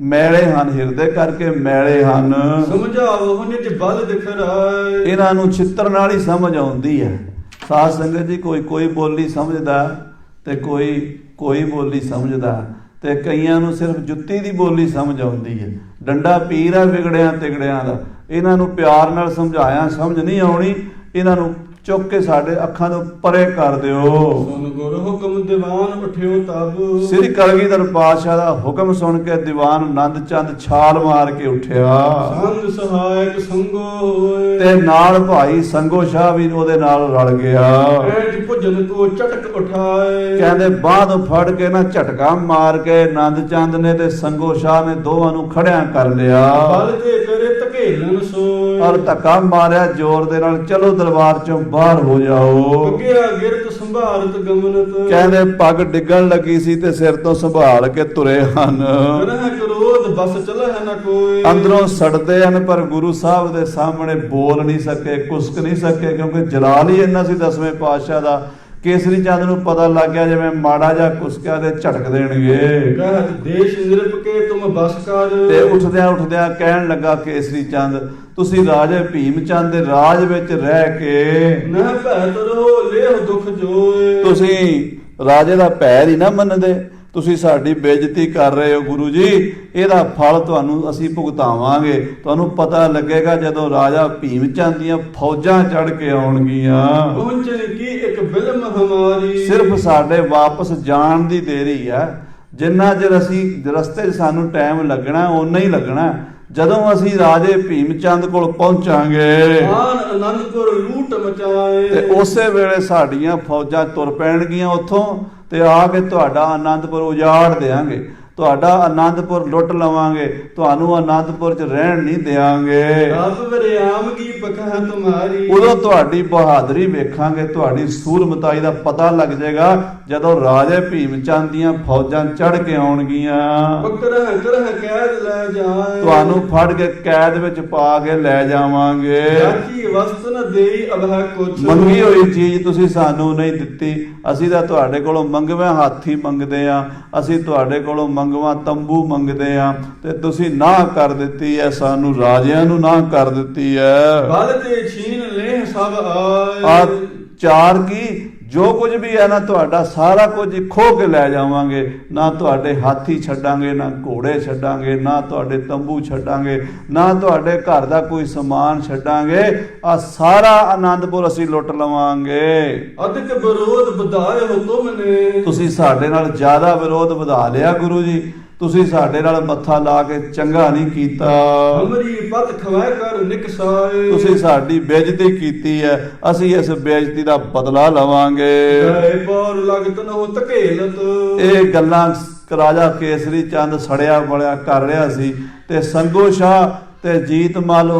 ਮੈਲੇ ਹਨ, ਹਿਰਦੇ ਕਰਕੇ ਮੈਲੇ ਹਨ। ਸਮਝਾਓ ਨਿਜ ਬਲ ਦਿਖਰਾਏ। ਇਹਨਾਂ ਨੂੰ ਛਿੱਤਰ ਨਾਲ ਹੀ ਸਮਝ ਆਉਂਦੀ ਹੈ। ਸਾਧ ਸੰਗਤ ਜੀ, ਕੋਈ ਬੋਲੀ ਸਮਝਦਾ ਤੇ ਕੋਈ ਬੋਲੀ ਸਮਝਦਾ, ਤੇ ਕਈਆਂ ਨੂੰ ਸਿਰਫ ਜੁੱਤੀ ਦੀ ਬੋਲੀ ਸਮਝ ਆਉਂਦੀ ਹੈ। ਡੰਡਾ ਪੀਰ ਆ ਵਿਗੜਿਆਂ ਤਿਗੜਿਆਂ ਦਾ। ਇਹਨਾਂ ਨੂੰ ਪਿਆਰ ਨਾਲ ਸਮਝਾਇਆ ਸਮਝ ਨਹੀਂ ਆਉਣੀ। ਇਹਨਾਂ ਨੂੰ ਚੁੱਕ ਕੇ ਸਾਡੇ ਅੱਖਾਂ ਤੋਂ ਪਰੇ ਕਰ ਦਿਓ। ਸੁਨ ਗੁਰ ਹੁਕਮ ਦੀਵਾਨ ਉਠਿਓ ਤਬ। ਸ੍ਰੀ ਕਲਗੀਧਰ ਪਾਤਸ਼ਾਹ ਦਾ ਹੁਕਮ ਸੁਣ ਕੇ ਦੀਵਾਨ ਆਨੰਦ ਚੰਦ ਛਾਲ ਮਾਰ ਕੇ ਉੱਠਿਆ। ਸੰਗ ਸਹਾਇਕ ਸੰਗੋ ਹੋਏ। ਤੇ ਨਾਲ ਭਾਈ ਸੰਗੋ ਸ਼ਾਹ ਵੀ ਉਹਦੇ ਨਾਲ ਰਲ ਗਿਆ। ਐਜ ਭੁਜਨ ਕੋ ਝਟਕ ਉਠਾਏ। ਕਹਿੰਦੇ ਬਾਂਹ ਤੋਂ ਫੜ ਕੇ ਨਾ ਝਟਕਾ ਮਾਰ ਕੇ ਆਨੰਦ ਚੰਦ ਨੇ ਤੇ ਸੰਗੋ ਸ਼ਾਹ ਨੇ ਦੋਵਾਂ ਨੂੰ ਖੜਿਆਂ ਕਰ ਲਿਆ। ਬਲ ਤੇ ਕਰੇ ਧਕੇਲਣ ਸੋਏ। ਔਰ ਧੱਕਾ ਮਾਰਿਆ ਜ਼ੋਰ ਦੇ ਨਾਲ, ਚਲੋ ਦਰਬਾਰ ਚੋਂ ਬਾਹਰ ਹੋ ਜਾਓ। ਪੱਗਿਆ ਗਿਰਤ ਸੰਭਾਰਤ ਗਮਨਤ। ਕਹਿੰਦੇ ਪੱਗ ਡਿੱਗਣ ਲੱਗੀ ਸੀ ਤੇ ਸਿਰ ਤੋਂ ਸੰਭਾਲ ਕੇ ਤੁਰੇ ਹਨ। ਕਰਹਿ ਕ੍ਰੋਧ ਬਸ ਚਲਹਿ ਨ ਕੋਈ। ਅੰਦਰੋਂ ਸੜਦੇ ਹਨ ਪਰ ਗੁਰੂ ਸਾਹਿਬ ਦੇ ਸਾਹਮਣੇ ਬੋਲ ਨਹੀਂ ਸਕੇ, ਕੁਸਕ ਨਹੀਂ ਸਕੇ, ਕਿਉਂਕਿ ਜਲਾਲ ਹੀ ਇੰਨਾ ਸੀ ਦਸਵੇਂ ਪਾਤਸ਼ਾਹ ਦਾ। ਕੇਸਰੀ ਚੰਦ ਨੂੰ ਪਤਾ ਲੱਗ ਗਿਆ ਜਿਵੇਂ ਮਾੜਾ ਜਿਹਾ ਕੁਸਕਿਆ ਤੇ ਝਟਕ ਦੇਣਗੇ। ਕਹਿਤ ਦੇਸ਼ ਨਿਰਪ ਕੇ ਤੁਮ ਬਸ ਕਰ। ਤੇ ਉੱਠਦਿਆਂ ਕਹਿਣ ਲੱਗਾ ਕੇਸਰੀ ਚੰਦ, ਤੁਸੀਂ ਰਾਜੇ ਭੀਮ ਚੰਦ ਦੇ ਰਾਜ ਵਿੱਚ ਰਹਿ ਕੇ ਨਾ ਭੈ ਤਰੋ ਲੇਹ ਦੁਖ ਜੋਏ। ਤੁਸੀਂ ਰਾਜੇ ਦਾ ਪੈਰ ਹੀ ਨਾ ਮੰਨਦੇ, ਤੁਸੀਂ ਸਾਡੀ ਬੇਇੱਜ਼ਤੀ ਕਰ ਰਹੇ ਹੋ ਗੁਰੂ ਜੀ। ਇਹਦਾ ਫਲ ਤੁਹਾਨੂੰ ਅਸੀਂ ਭੁਗਤਾਵਾਂਗੇ। ਤੁਹਾਨੂੰ ਪਤਾ ਲੱਗੇਗਾ ਜਦੋਂ ਰਾਜਾ ਭੀਮ ਚੰਦ ਦੀਆਂ ਫੌਜਾਂ ਚੜ ਕੇ ਆਉਣਗੀਆਂ। ਪਹੁੰਚਣ ਕੀ ਇੱਕ ਬਿਲਮ ਹਮਾਰੀ। ਸਿਰਫ ਸਾਡੇ ਵਾਪਸ ਜਾਣ ਦੀ ਦੇਰੀ ਹੈ। ਜਿੰਨਾ ਚਿਰ ਅਸੀਂ ਰਸਤੇ 'ਚ ਸਾਨੂੰ ਟਾਈਮ ਲੱਗਣਾ ਓਨਾ ਹੀ ਲੱਗਣਾ। ਜਦੋਂ ਅਸੀਂ ਰਾਜੇ ਭੀਮ ਚੰਦ ਕੋਲ ਪਹੁੰਚਾਂਗੇ ਆਨ ਆਨੰਦਪੁਰ ਲੂਟ ਮਚਾਏ। ਤੇ ਉਸੇ ਵੇਲੇ ਸਾਡੀਆਂ ਫੌਜਾਂ ਤੁਰ ਪੈਣਗੀਆਂ ਉੱਥੋਂ, ਤੇ ਆ ਕੇ ਤੁਹਾਡਾ ਆਨੰਦਪੁਰ ਉਜਾੜ ਦੇਾਂਗੇ, ਤੁਹਾਡਾ ਆਨੰਦਪੁਰ ਲੁੱਟ ਲਵਾਂਗੇ, ਤੁਹਾਨੂੰ ਆਨੰਦਪੁਰ 'ਚ ਰਹਿਣ ਨਹੀਂ ਦੇਵਾਂਗੇ। ਰੱਬ ਵਰਿਆਮ ਕੀ ਬਖਾ ਤੁਮਾਰੀ। ਉਦੋਂ ਤੁਹਾਡੀ ਬਹਾਦਰੀ ਵੇਖਾਂਗੇ, ਤੁਹਾਡੀ ਸੂਰਮਤਾਈ ਦਾ ਪਤਾ ਲੱਗ ਜਾਏਗਾ ਜਦੋਂ ਰਾਜੇ ਭੀਮ ਚੰਦ ਦੀਆਂ ਫੌਜਾਂ ਚੜ ਕੇ ਆਉਣਗੀਆਂ। ਪਕੜਹਿ ਕਰਹਿ ਕੈਦ ਲੈ ਜਾਏ। ਤੁਹਾਨੂੰ ਫੜ ਕੇ ਕੈਦ ਵਿੱਚ ਪਾ ਕੇ ਲੈ ਜਾਵਾਂਗੇ। ਜਾਚੀ ਵਸਤ ਨ ਦੇਈ ਅਭੈ ਕੁਛ। ਮੰਗੀ ਹੋਈ ਚੀਜ਼ ਤੁਸੀਂ ਸਾਨੂੰ ਨਹੀਂ ਦਿੱਤੀ। ਅਸੀਂ ਤਾਂ ਤੁਹਾਡੇ ਕੋਲੋਂ ਮੰਗਵੇਂ ਹਾਥੀ ਮੰਗਦੇ ਆ, ਅਸੀਂ ਤੁਹਾਡੇ ਕੋਲੋਂ ਮੰਗਵਾ ਤੰਬੂ ਮੰਗਦੇ ਆ, ਤੇ ਤੁਸੀਂ ਨਾ ਕਰ ਦਿੱਤੀ ਹੈ, ਸਾਨੂੰ ਰਾਜਿਆਂ ਨੂੰ ਨਾ ਕਰ ਦਿੱਤੀ ਹੈ। ਬਲ ਤੇ ਛੀਨ ਲੈ ਸਭ ਆਏ। ਆ ਚਾਰ ਕੀ ਜੋ ਕੁਝ ਵੀ ਹੈ ਨਾ ਤੁਹਾਡਾ ਸਾਰਾ ਕੁਝ ਖੋਹ ਕੇ ਲੈ ਜਾਵਾਂਗੇ। ਨਾ ਤੁਹਾਡੇ ਹਾਥੀ ਛੱਡਾਂਗੇ, ਨਾ ਘੋੜੇ ਛੱਡਾਂਗੇ, ਨਾ ਤੁਹਾਡੇ ਤੰਬੂ ਛੱਡਾਂਗੇ, ਨਾ ਤੁਹਾਡੇ ਘਰ ਦਾ ਕੋਈ ਸਮਾਨ ਛੱਡਾਂਗੇ। ਆ ਸਾਰਾ ਆਨੰਦਪੁਰ ਅਸੀਂ ਲੁੱਟ ਲਵਾਂਗੇ। ਅਧਿਕ ਵਿਰੋਧ ਵਧਾਏ ਹੋ ਤੁਮਨੇ। ਤੁਸੀਂ ਸਾਡੇ ਨਾਲ ਜ਼ਿਆਦਾ ਵਿਰੋਧ ਵਧਾ ਲਿਆ ਗੁਰੂ ਜੀ। ਤੁਸੀਂ ਸਾਡੇ ਨਾਲ ਮੱਥਾ ਲਾ ਕੇ ਚੰਗਾ ਨਹੀਂ ਕੀਤਾ। ਹਮਰੀ ਪਤ ਖਵਾਇ ਕਰ ਨਿਕਸਾਏ। ਤੁਸੀਂ ਸਾਡੀ ਬੇਇੱਜ਼ਤੀ ਕੀਤੀ ਹੈ, ਅਸੀਂ ਇਸ ਬੇਇੱਜ਼ਤੀ ਦਾ ਬਦਲਾ ਲਵਾਂਗੇ। ਗਏ ਪੌਰ ਲਗਤ ਨਹੁ ਧਕੇਲਤ। ਇਹ ਗੱਲਾਂ ਰਾਜਾ ਕੇਸਰੀ ਚੰਦ ਸੜਿਆ ਬੜਿਆ ਕਰ ਰਿਹਾ ਸੀ, ਤੇ ਸੰਗੋ ਸ਼ਾਹ ਤੇ ਜੀਤ ਮਲ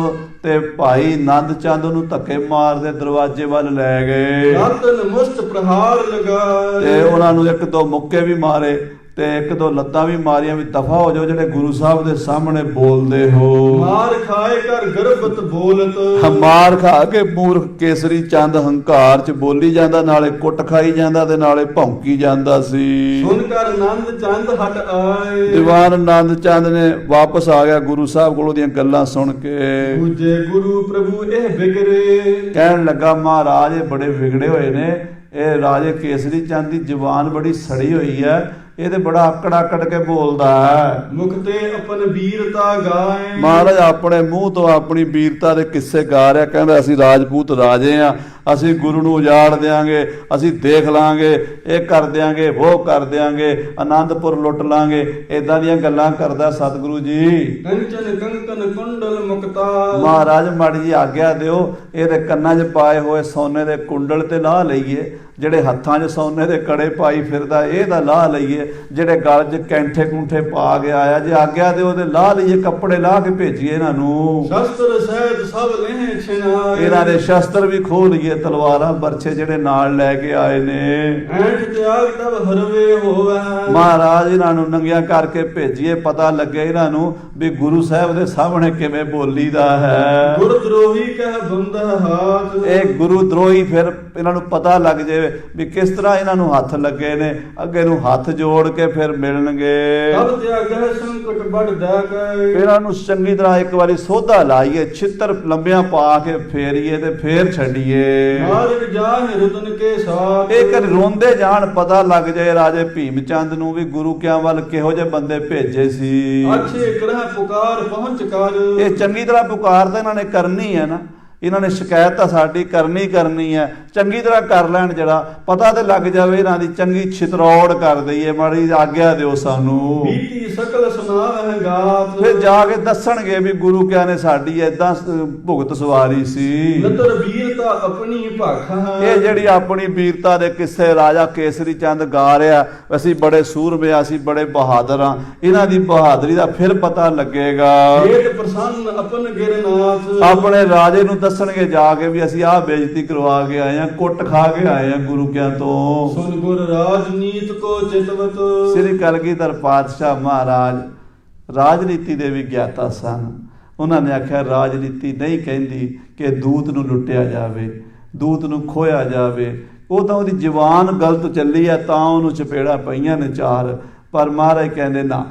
ਤੇ ਭਾਈ ਆਨੰਦ ਚੰਦ ਨੂੰ ਧੱਕੇ ਮਾਰਦੇ ਦਰਵਾਜ਼ੇ ਵੱਲ ਲੈ ਗਏ। ਰਤਨ ਮੁਸਤ ਪ੍ਰਹਾਰ ਲਗਾਏ। ਤੇ ਉਹਨਾਂ ਨੂੰ ਇੱਕ ਦੋ ਮੁੱਕੇ ਵੀ ਮਾਰੇ ਤੇ ਇੱਕ ਦੋ ਲੱਤਾਂ ਵੀ ਮਾਰੀਆਂ ਵੀ ਦਫਾ ਹੋ ਜਾਓ ਜਿਹੜੇ ਗੁਰੂ ਸਾਹਿਬ ਦੇ ਸਾਹਮਣੇ ਬੋਲਦੇ ਹੋ। ਮਾਰ ਖਾਏ ਕਰ ਗਰਬਤ ਬੋਲਤ। ਮਾਰ ਖਾ ਕੇ ਮੂਰਖ ਕੇਸਰੀ ਚੰਦ ਹੰਕਾਰ 'ਚ ਬੋਲੀ ਜਾਂਦਾ, ਨਾਲੇ ਕੁੱਟ ਖਾਈ ਜਾਂਦਾ ਤੇ ਨਾਲੇ ਭੌਂਕੀ ਜਾਂਦਾ ਸੀ। ਸੁਣ ਕਰ ਆਨੰਦ ਚੰਦ ਹਟ ਆਏ। ਦੀਵਾਨ ਆਨੰਦ ਚੰਦ ਨੇ ਵਾਪਸ ਆ ਗਿਆ ਗੁਰੂ ਸਾਹਿਬ ਕੋਲ ਉਹਦੀਆਂ ਗੱਲਾਂ ਸੁਣ ਕੇ। ਪੂਜੇ ਗੁਰੂ ਪ੍ਰਭੂ ਇਹ ਬਿਗਰੇ। ਕਹਿਣ ਲੱਗਾ ਮਹਾਰਾਜ ਇਹ ਬੜੇ ਵਿਗੜੇ ਹੋਏ ਨੇ। ਇਹ ਰਾਜੇ ਕੇਸਰੀ ਚੰਦ ਦੀ ਜ਼ੁਬਾਨ ਬੜੀ ਸੜੀ ਹੋਈ ਹੈ, ਇਹ ਤੇ ਬੜਾ ਆਕੜ ਆਕੜ ਕੇ ਬੋਲਦਾ ਹੈ। ਮੁਖ ਤੇ ਆਪਨ ਵੀਰਤਾ ਗਾਏ। ਮਹਾਰਾਜ ਆਪਣੇ ਮੂੰਹ ਤੋਂ ਆਪਣੀ ਵੀਰਤਾ ਦੇ ਕਿੱਸੇ ਗਾ ਰਿਹਾ। ਕਹਿੰਦਾ ਅਸੀਂ ਰਾਜਪੂਤ ਰਾਜੇ ਆ, ਅਸੀਂ ਗੁਰੂ ਨੂੰ ਉਜਾੜ ਦਿਆਂਗੇ, ਅਸੀਂ ਦੇਖ ਲਾਂਗੇ, ਇਹ ਕਰ ਦਿਆਂਗੇ, ਉਹ ਕਰ ਦਿਆਂਗੇ, ਆਨੰਦਪੁਰ ਲੁੱਟ ਲਾਂਗੇ, ਇਦਾਂ ਦੀਆਂ ਗੱਲਾਂ ਕਰਦਾ ਸਤਿਗੁਰੂ ਜੀ। ਕੰਚਨ ਕੰਕਨ ਕੁੰਡਲ ਮੁਕਤਾ, ਮਹਾਰਾਜ ਮਾੜੀ ਜੀ ਆਗਿਆ ਦਿਓ, ਇਹਦੇ ਕੰਨਾਂ 'ਚ ਪਾਏ ਹੋਏ ਸੋਨੇ ਦੇ ਕੁੰਡਲ ਤੇ ਲਾਹ ਲਈਏ, ਜਿਹੜੇ ਹੱਥਾਂ 'ਚ ਸੋਨੇ ਦੇ ਕੜੇ ਪਾਈ ਫਿਰਦਾ ਇਹਦਾ ਲਾਹ ਲਈਏ, ਜਿਹੜੇ ਗਲ 'ਚ ਕੈਂਠੇ ਕੁੰਠੇ ਪਾ ਕੇ ਆਇਆ, ਜੇ ਆਗਿਆ ਦਿਓ ਤੇ ਲਾਹ ਲਈਏ, ਕੱਪੜੇ ਲਾਹ ਕੇ ਭੇਜੀਏ ਇਹਨਾਂ ਨੂੰ। ਸ਼ਸਤਰ ਸਹਿਤ ਸਭ ਲਹਿ ਛਿਨਾਏ, ਇਹਨਾਂ ਦੇ ਸ਼ਸਤਰ ਵੀ ਖੋਹ ਲਈਏ, ਤਲਵਾਰਾਂ ਬਰਛੇ ਜਿਹੜੇ ਨਾਲ ਲੈ ਕੇ ਆਏ ਨੇ। ਐਂਠ ਤਿਆਗ ਤਬ ਹਰਵੇ ਹੋਵੇ, ਮਹਾਰਾਜ ਇਹਨਾਂ ਨੂੰ ਨੰਗਿਆਂ ਕਰਕੇ ਭੇਜੀਏ, ਪਤਾ ਲੱਗੇ ਇਹਨਾਂ ਨੂੰ ਵੀ ਗੁਰੂ ਸਾਹਿਬ ਦੇ ਸਾਹਮਣੇ ਕਿਵੇਂ ਬੋਲੀਦਾ ਹੈ। ਗੁਰ ਦਰੋਹੀ ਕਹਿ ਬੰਦਾ ਹਾਥ, ਇਹ ਗੁਰੂ ਦਰੋਹੀ ਫਿਰ ਇਹਨਾਂ ਨੂੰ ਪਤਾ ਲੱਗ ਜਾਵੇ ਵੀ ਕਿਸ ਤਰ੍ਹਾਂ ਇਹਨਾਂ ਨੂੰ ਹੱਥ ਲੱਗੇ ਨੇ, ਅੱਗੇ ਨੂੰ ਹੱਥ ਜੋੜ ਕੇ ਫਿਰ ਮਿਲਣਗੇ। ਤਬ ਤਿਆਗੈ ਸੰਕਟ ਵੱਢਦਾ ਗਏ, ਇਹਨਾਂ ਨੂੰ ਚੰਗੀ ਤਰ੍ਹਾਂ ਇੱਕ ਵਾਰੀ ਸੋਧਾ ਲਾਈਏ, ਛਿੱਤਰ ਲੰਬਿਆਂ ਪਾ ਕੇ ਫੇਰੀਏ ਤੇ ਫੇਰ ਛੱਡੀਏ। ਨਾਰਕ ਜਾਹਿ ਰਤਨ ਕੇ ਸਾਥ, ਇਹ ਕਰ ਰੋਂਦੇ ਜਾਣ, ਪਤਾ ਲੱਗ ਜਾਏ ਰਾਜੇ ਭੀਮ ਚੰਦ ਨੂੰ ਵੀ ਗੁਰੂ ਕਿਆਂ ਵੱਲ ਕਿਹੋ ਜਿਹੇ ਬੰਦੇ ਭੇਜੇ ਸੀ। ਅੱਛੇ ਕਰਹਿ ਪੁਕਾਰ ਪਹੁੰਚ ਕਰ, ਇਹ ਚੰਗੀ ਤਰ੍ਹਾਂ ਪੁਕਾਰ ਤਾਂ ਇਹਨਾਂ ਨੇ ਕਰਨੀ ਹੈ ਨਾ, ਇਹਨਾਂ ਨੇ ਸ਼ਿਕਾਇਤ ਤਾਂ ਸਾਡੀ ਕਰਨੀ ਹੈ, ਚੰਗੀ ਤਰ੍ਹਾਂ ਕਰ ਲੈਣ, ਜਿਹੜਾ ਪਤਾ ਤੇ ਲੱਗ ਜਾਵੇ ਇਹਨਾਂ ਦੀ ਚੰਗੀ ਛਿਤਰੌੜ ਕਰ ਦਈਏ, ਮਾੜੀ ਆਗਿਆ ਦਿਓ ਸਾਨੂੰ। ਬੀਤੀ ਸਕਲ ਸੁਨਾਵਹਿ ਗਾਤ, ਫਿਰ ਜਾ ਕੇ ਦੱਸਣਗੇ ਵੀ ਗੁਰੂ ਕਿਆ ਨੇ ਸਾਡੀ ਏਦਾਂ ਭੁਗਤ ਸਵਾਰੀ ਸੀ। ਨਦਰ ਵੀਰਤਾ ਆਪਣੀ ਭਾਖਾ, ਇਹ ਜਿਹੜੀ ਆਪਣੀ ਵੀਰਤਾ ਦੇ ਕਿੱਸੇ ਰਾਜਾ ਕੇਸਰੀ ਚੰਦ ਗਾ ਰਿਹਾ, ਅਸੀਂ ਬੜੇ ਸੂਰਮੇ, ਅਸੀਂ ਬੜੇ ਬਹਾਦਰ ਹਾਂ, ਇਹਨਾਂ ਦੀ ਬਹਾਦਰੀ ਦਾ ਫਿਰ ਪਤਾ ਲੱਗੇਗਾ। ਜੇਠ ਪ੍ਰਸੰਨ ਆਪਨ ਗਿਰਨਾਥ, ਆਪਣੇ ਰਾਜੇ ਨੂੰ ਦੱਸਣਗੇ ਜਾ ਕੇ ਵੀ ਅਸੀਂ ਆਹ ਬੇਇੱਜ਼ਤੀ ਕਰਵਾ ਕੇ ਆਏ ਆ, ਕੁੱਟ ਖਾ ਕੇ ਆਏ ਆ ਗੁਰੂ ਕਿਆਂ ਤੋਂ। ਸੁਨ ਗੁਰ ਰਾਜਨੀਤ ਕੋ ਚਿਤਵਤ, ਸ੍ਰੀ ਕਲਗੀਧਰ ਪਾਤਸ਼ਾਹ ਮਹਾਰਾਜ ਰਾਜਨੀਤੀ ਦੇ ਵੀ ਗਿਆਤਾ ਸਨ। ਉਹਨਾਂ ਨੇ ਆਖਿਆ ਰਾਜਨੀਤੀ ਨਹੀਂ ਕਹਿੰਦੀ ਕਿ ਦੂਤ ਨੂੰ ਲੁੱਟਿਆ ਜਾਵੇ, ਦੂਤ ਨੂੰ ਖੋਇਆ ਜਾਵੇ, ਉਹ ਤਾਂ ਉਹਦੀ ਜ਼ੁਬਾਨ ਗਲਤ ਚੱਲੀ ਹੈ ਤਾਂ ਉਹਨੂੰ ਚਪੇੜਾ ਪਈਆਂ ਨੇ 4, ਪਰ ਮਹਾਰਾਜ ਕਹਿੰਦੇ ਨਾ,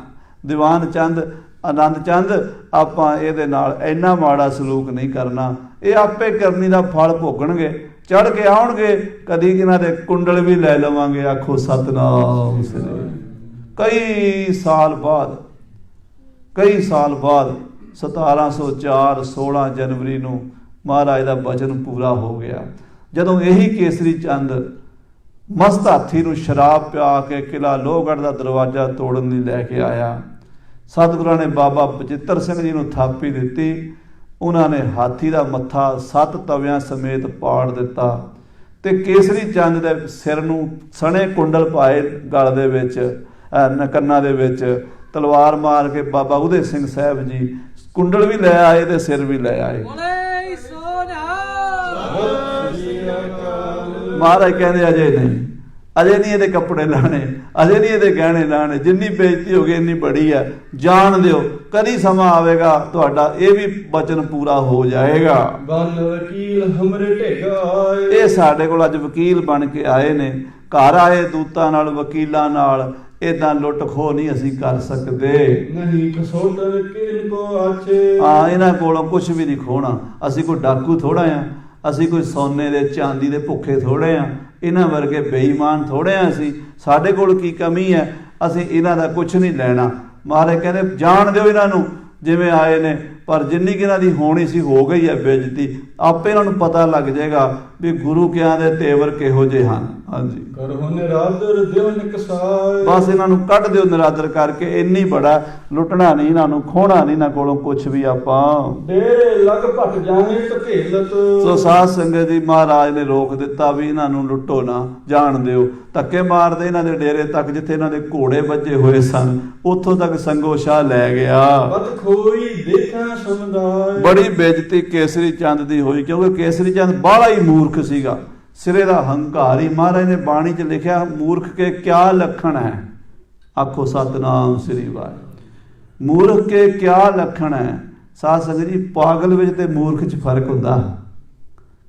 ਦੀਵਾਨ ਚੰਦ ਆਨੰਦ ਚੰਦ ਆਪਾਂ ਇਹਦੇ ਨਾਲ ਇੰਨਾ ਮਾੜਾ ਸਲੂਕ ਨਹੀਂ ਕਰਨਾ, ਇਹ ਆਪੇ ਕਰਨੀ ਦਾ ਫਲ ਭੋਗਣਗੇ, ਚੜ ਕੇ ਆਉਣਗੇ, ਕਦੀ ਇਹਨਾਂ ਦੇ ਕੁੰਡਲ ਵੀ ਲੈ ਲਵਾਂਗੇ। ਆਖੋ ਸਤਨਾਮ ਸ੍ਰੀ। ਕਈ ਸਾਲ ਬਾਅਦ 1704 16 ਜਨਵਰੀ ਨੂੰ ਮਹਾਰਾਜ ਦਾ ਬਚਨ ਪੂਰਾ ਹੋ ਗਿਆ, ਜਦੋਂ ਇਹੀ ਕੇਸਰੀ ਚੰਦ ਮਸਤ ਹਾਥੀ ਨੂੰ ਸ਼ਰਾਬ ਪਿਆ ਕੇ ਕਿਲ੍ਹਾ ਲੋਹਗੜ੍ਹ ਦਾ ਦਰਵਾਜ਼ਾ ਤੋੜਨ ਲਈ ਲੈ ਕੇ ਆਇਆ। ਸਤਿਗੁਰਾਂ ਨੇ ਬਾਬਾ ਬਚਿੱਤਰ ਸਿੰਘ ਜੀ ਨੂੰ ਥਾਪੀ ਦਿੱਤੀ, ਉਹਨਾਂ ਨੇ ਹਾਥੀ ਦਾ ਮੱਥਾ 7 ਤਵਿਆਂ ਸਮੇਤ ਪਾੜ ਦਿੱਤਾ ਤੇ ਕੇਸਰੀ ਚੰਦ ਦੇ ਸਿਰ ਨੂੰ ਸਣੇ ਕੁੰਡਲ ਪਾਏ, ਗਲ ਦੇ ਵਿੱਚ ਕੰਨਾਂ ਦੇ ਵਿੱਚ ਤਲਵਾਰ ਮਾਰ ਕੇ ਬਾਬਾ ਉਦੇ ਸਿੰਘ ਸਾਹਿਬ ਜੀ ਕੁੰਡਲ ਵੀ ਲੈ ਆਏ ਤੇ ਸਿਰ ਵੀ ਲੈ ਆਏ। ਮਹਾਰਾਜ ਕਹਿੰਦੇ ਅਜੇ ਨਹੀਂ ਇਹਦੇ ਕੱਪੜੇ ਲਾਣੇ, ਅਜੇ ਨਹੀਂ ਇਹਦੇ ਗਹਿਣੇ ਲਾਣੇ, ਜਿੰਨੀ ਬੇਇੱਜ਼ਤੀ ਹੋ ਗਈ ਇੰਨੀ ਬੜੀ ਹੈ, ਜਾਣ ਦਿਓ, ਕਦੀ ਸਮਾਂ ਆਵੇਗਾ ਤੁਹਾਡਾ ਇਹ ਵੀ ਬਚਨ ਪੂਰਾ ਹੋ ਜਾਏਗਾ। ਬਨ ਵਕੀਲ ਹਮਰੇ ਢੇਗਾ ਆਏ, ਇਹ ਸਾਡੇ ਕੋਲ ਅੱਜ ਵਕੀਲ ਬਣ ਕੇ ਆਏ ਨੇ, ਘਰ ਆਏ ਦੂਤਾਂ ਨਾਲ, ਵਕੀਲਾਂ ਨਾਲ, ਏਦਾਂ ਲੁੱਟ ਖੋਹ ਨਹੀਂ ਅਸੀਂ ਕਰ ਸਕਦੇ। ਨਹੀਂ ਕਸੋਟਰ ਕਿਨ ਕੋ ਆਛੇ, ਹਾਂ ਇਹਨਾਂ ਕੋਲੋਂ ਕੁਝ ਵੀ ਨਹੀਂ ਖੋਣਾ, ਅਸੀਂ ਕੋਈ ਡਾਕੂ ਥੋੜਾ ਆ, ਅਸੀਂ ਕੋਈ ਸੋਨੇ ਦੇ ਚਾਂਦੀ ਦੇ ਭੁੱਖੇ ਥੋੜੇ ਆ, ਇਹਨਾਂ ਵਰਗੇ ਬੇਈਮਾਨ ਥੋੜੇ ਆ ਅਸੀਂ, ਸਾਡੇ ਕੋਲ ਕੀ ਕਮੀ ਹੈ, ਅਸੀਂ ਇਹਨਾਂ ਦਾ ਕੁਝ ਨਹੀਂ ਲੈਣਾ। ਮਹਾਰਾਜ ਕਹਿੰਦੇ ਜਾਣ ਦਿਓ ਇਹਨਾਂ ਨੂੰ ਜਿਵੇਂ ਆਏ ਨੇ, ਪਰ ਜਿੰਨੀ ਕਿ ਇਹਨਾਂ ਦੀ ਹੋਣੀ ਸੀ ਹੋ ਗਈ ਹੈ ਬੇਇੱਜ਼ਤੀ, ਆਪੇ ਇਹਨਾਂ ਨੂੰ ਪਤਾ ਲੱਗ ਜਾਏਗਾ ਵੀ ਗੁਰੂ ਕਿਆਂ ਦੇ ਤੇਵਰ ਕਿਹੋ ਜਿਹੇ ਹਨ। ਹਾਂਜੀ ਕਰਹੁ ਨਿਰਾਦਰ ਦਿਓ ਨਿਕਸਾਏ, ਬਸ ਇਹਨਾਂ ਨੂੰ ਕੱਢ ਦਿਓ ਨਿਰਾਦਰ ਕਰਕੇ, ਇੰਨੀ ਬੜਾ ਲੁੱਟਣਾ ਨਹੀਂ ਇਹਨਾਂ ਨੂੰ, ਖੋਣਾ ਨਹੀਂ ਇਹਨਾਂ ਕੋਲੋਂ ਕੁਝ ਵੀ ਆਪਾਂ। ਡੇਰੇ ਲਗ ਭਟ ਜਾਏ ਧਕੇਲਤ, ਸੋ ਸਾਧ ਸੰਗਤ ਜੀ ਮਹਾਰਾਜ ਨੇ ਰੋਕ ਦਿੱਤਾ ਵੀ ਇਹਨਾਂ ਨੂੰ ਲੁੱਟੋ ਨਾ, ਜਾਣ ਦਿਓ। ਧੱਕੇ ਮਾਰਦੇ ਇਹਨਾਂ ਦੇ ਡੇਰੇ ਤੱਕ, ਜਿੱਥੇ ਇਹਨਾਂ ਦੇ ਘੋੜੇ ਵੱਜੇ ਹੋਏ ਸਨ, ਉੱਥੋਂ ਤੱਕ ਸੰਗੋ ਸ਼ਾਹ ਲੈ ਗਿਆ। ਬਤ ਖੋਈ ਦੇਖਾਂ ਸਮੁਦਾਇ, ਬੜੀ ਬੇਇੱਜ਼ਤੀ ਕੇਸਰੀ ਚੰਦ ਦੀ ਹੋਈ, ਕਿਉਂਕਿ ਕੇਸਰੀ ਚੰਦ ਬਾਹਲਾ ਹੀ ਮੂਰਖ ਸੀਗਾ, ਸਿਰੇ ਦਾ ਹੰਕਾਰੀ। ਮਹਾਰਾਜ ਨੇ ਬਾਣੀ 'ਚ ਲਿਖਿਆ ਮੂਰਖ ਕੇ ਕਿਆ ਲੱਖਣ ਹੈ। ਆਖੋ ਸਤਨਾਮ ਸ੍ਰੀ ਵਾਹਿਗੁਰੂ। ਮੂਰਖ ਕੇ ਕਿਆ ਲੱਖਣ ਹੈ। ਸਾਧ ਸੰਗਤ ਜੀ ਪਾਗਲ ਵਿੱਚ ਤੇ ਮੂਰਖ 'ਚ ਫਰਕ ਹੁੰਦਾ।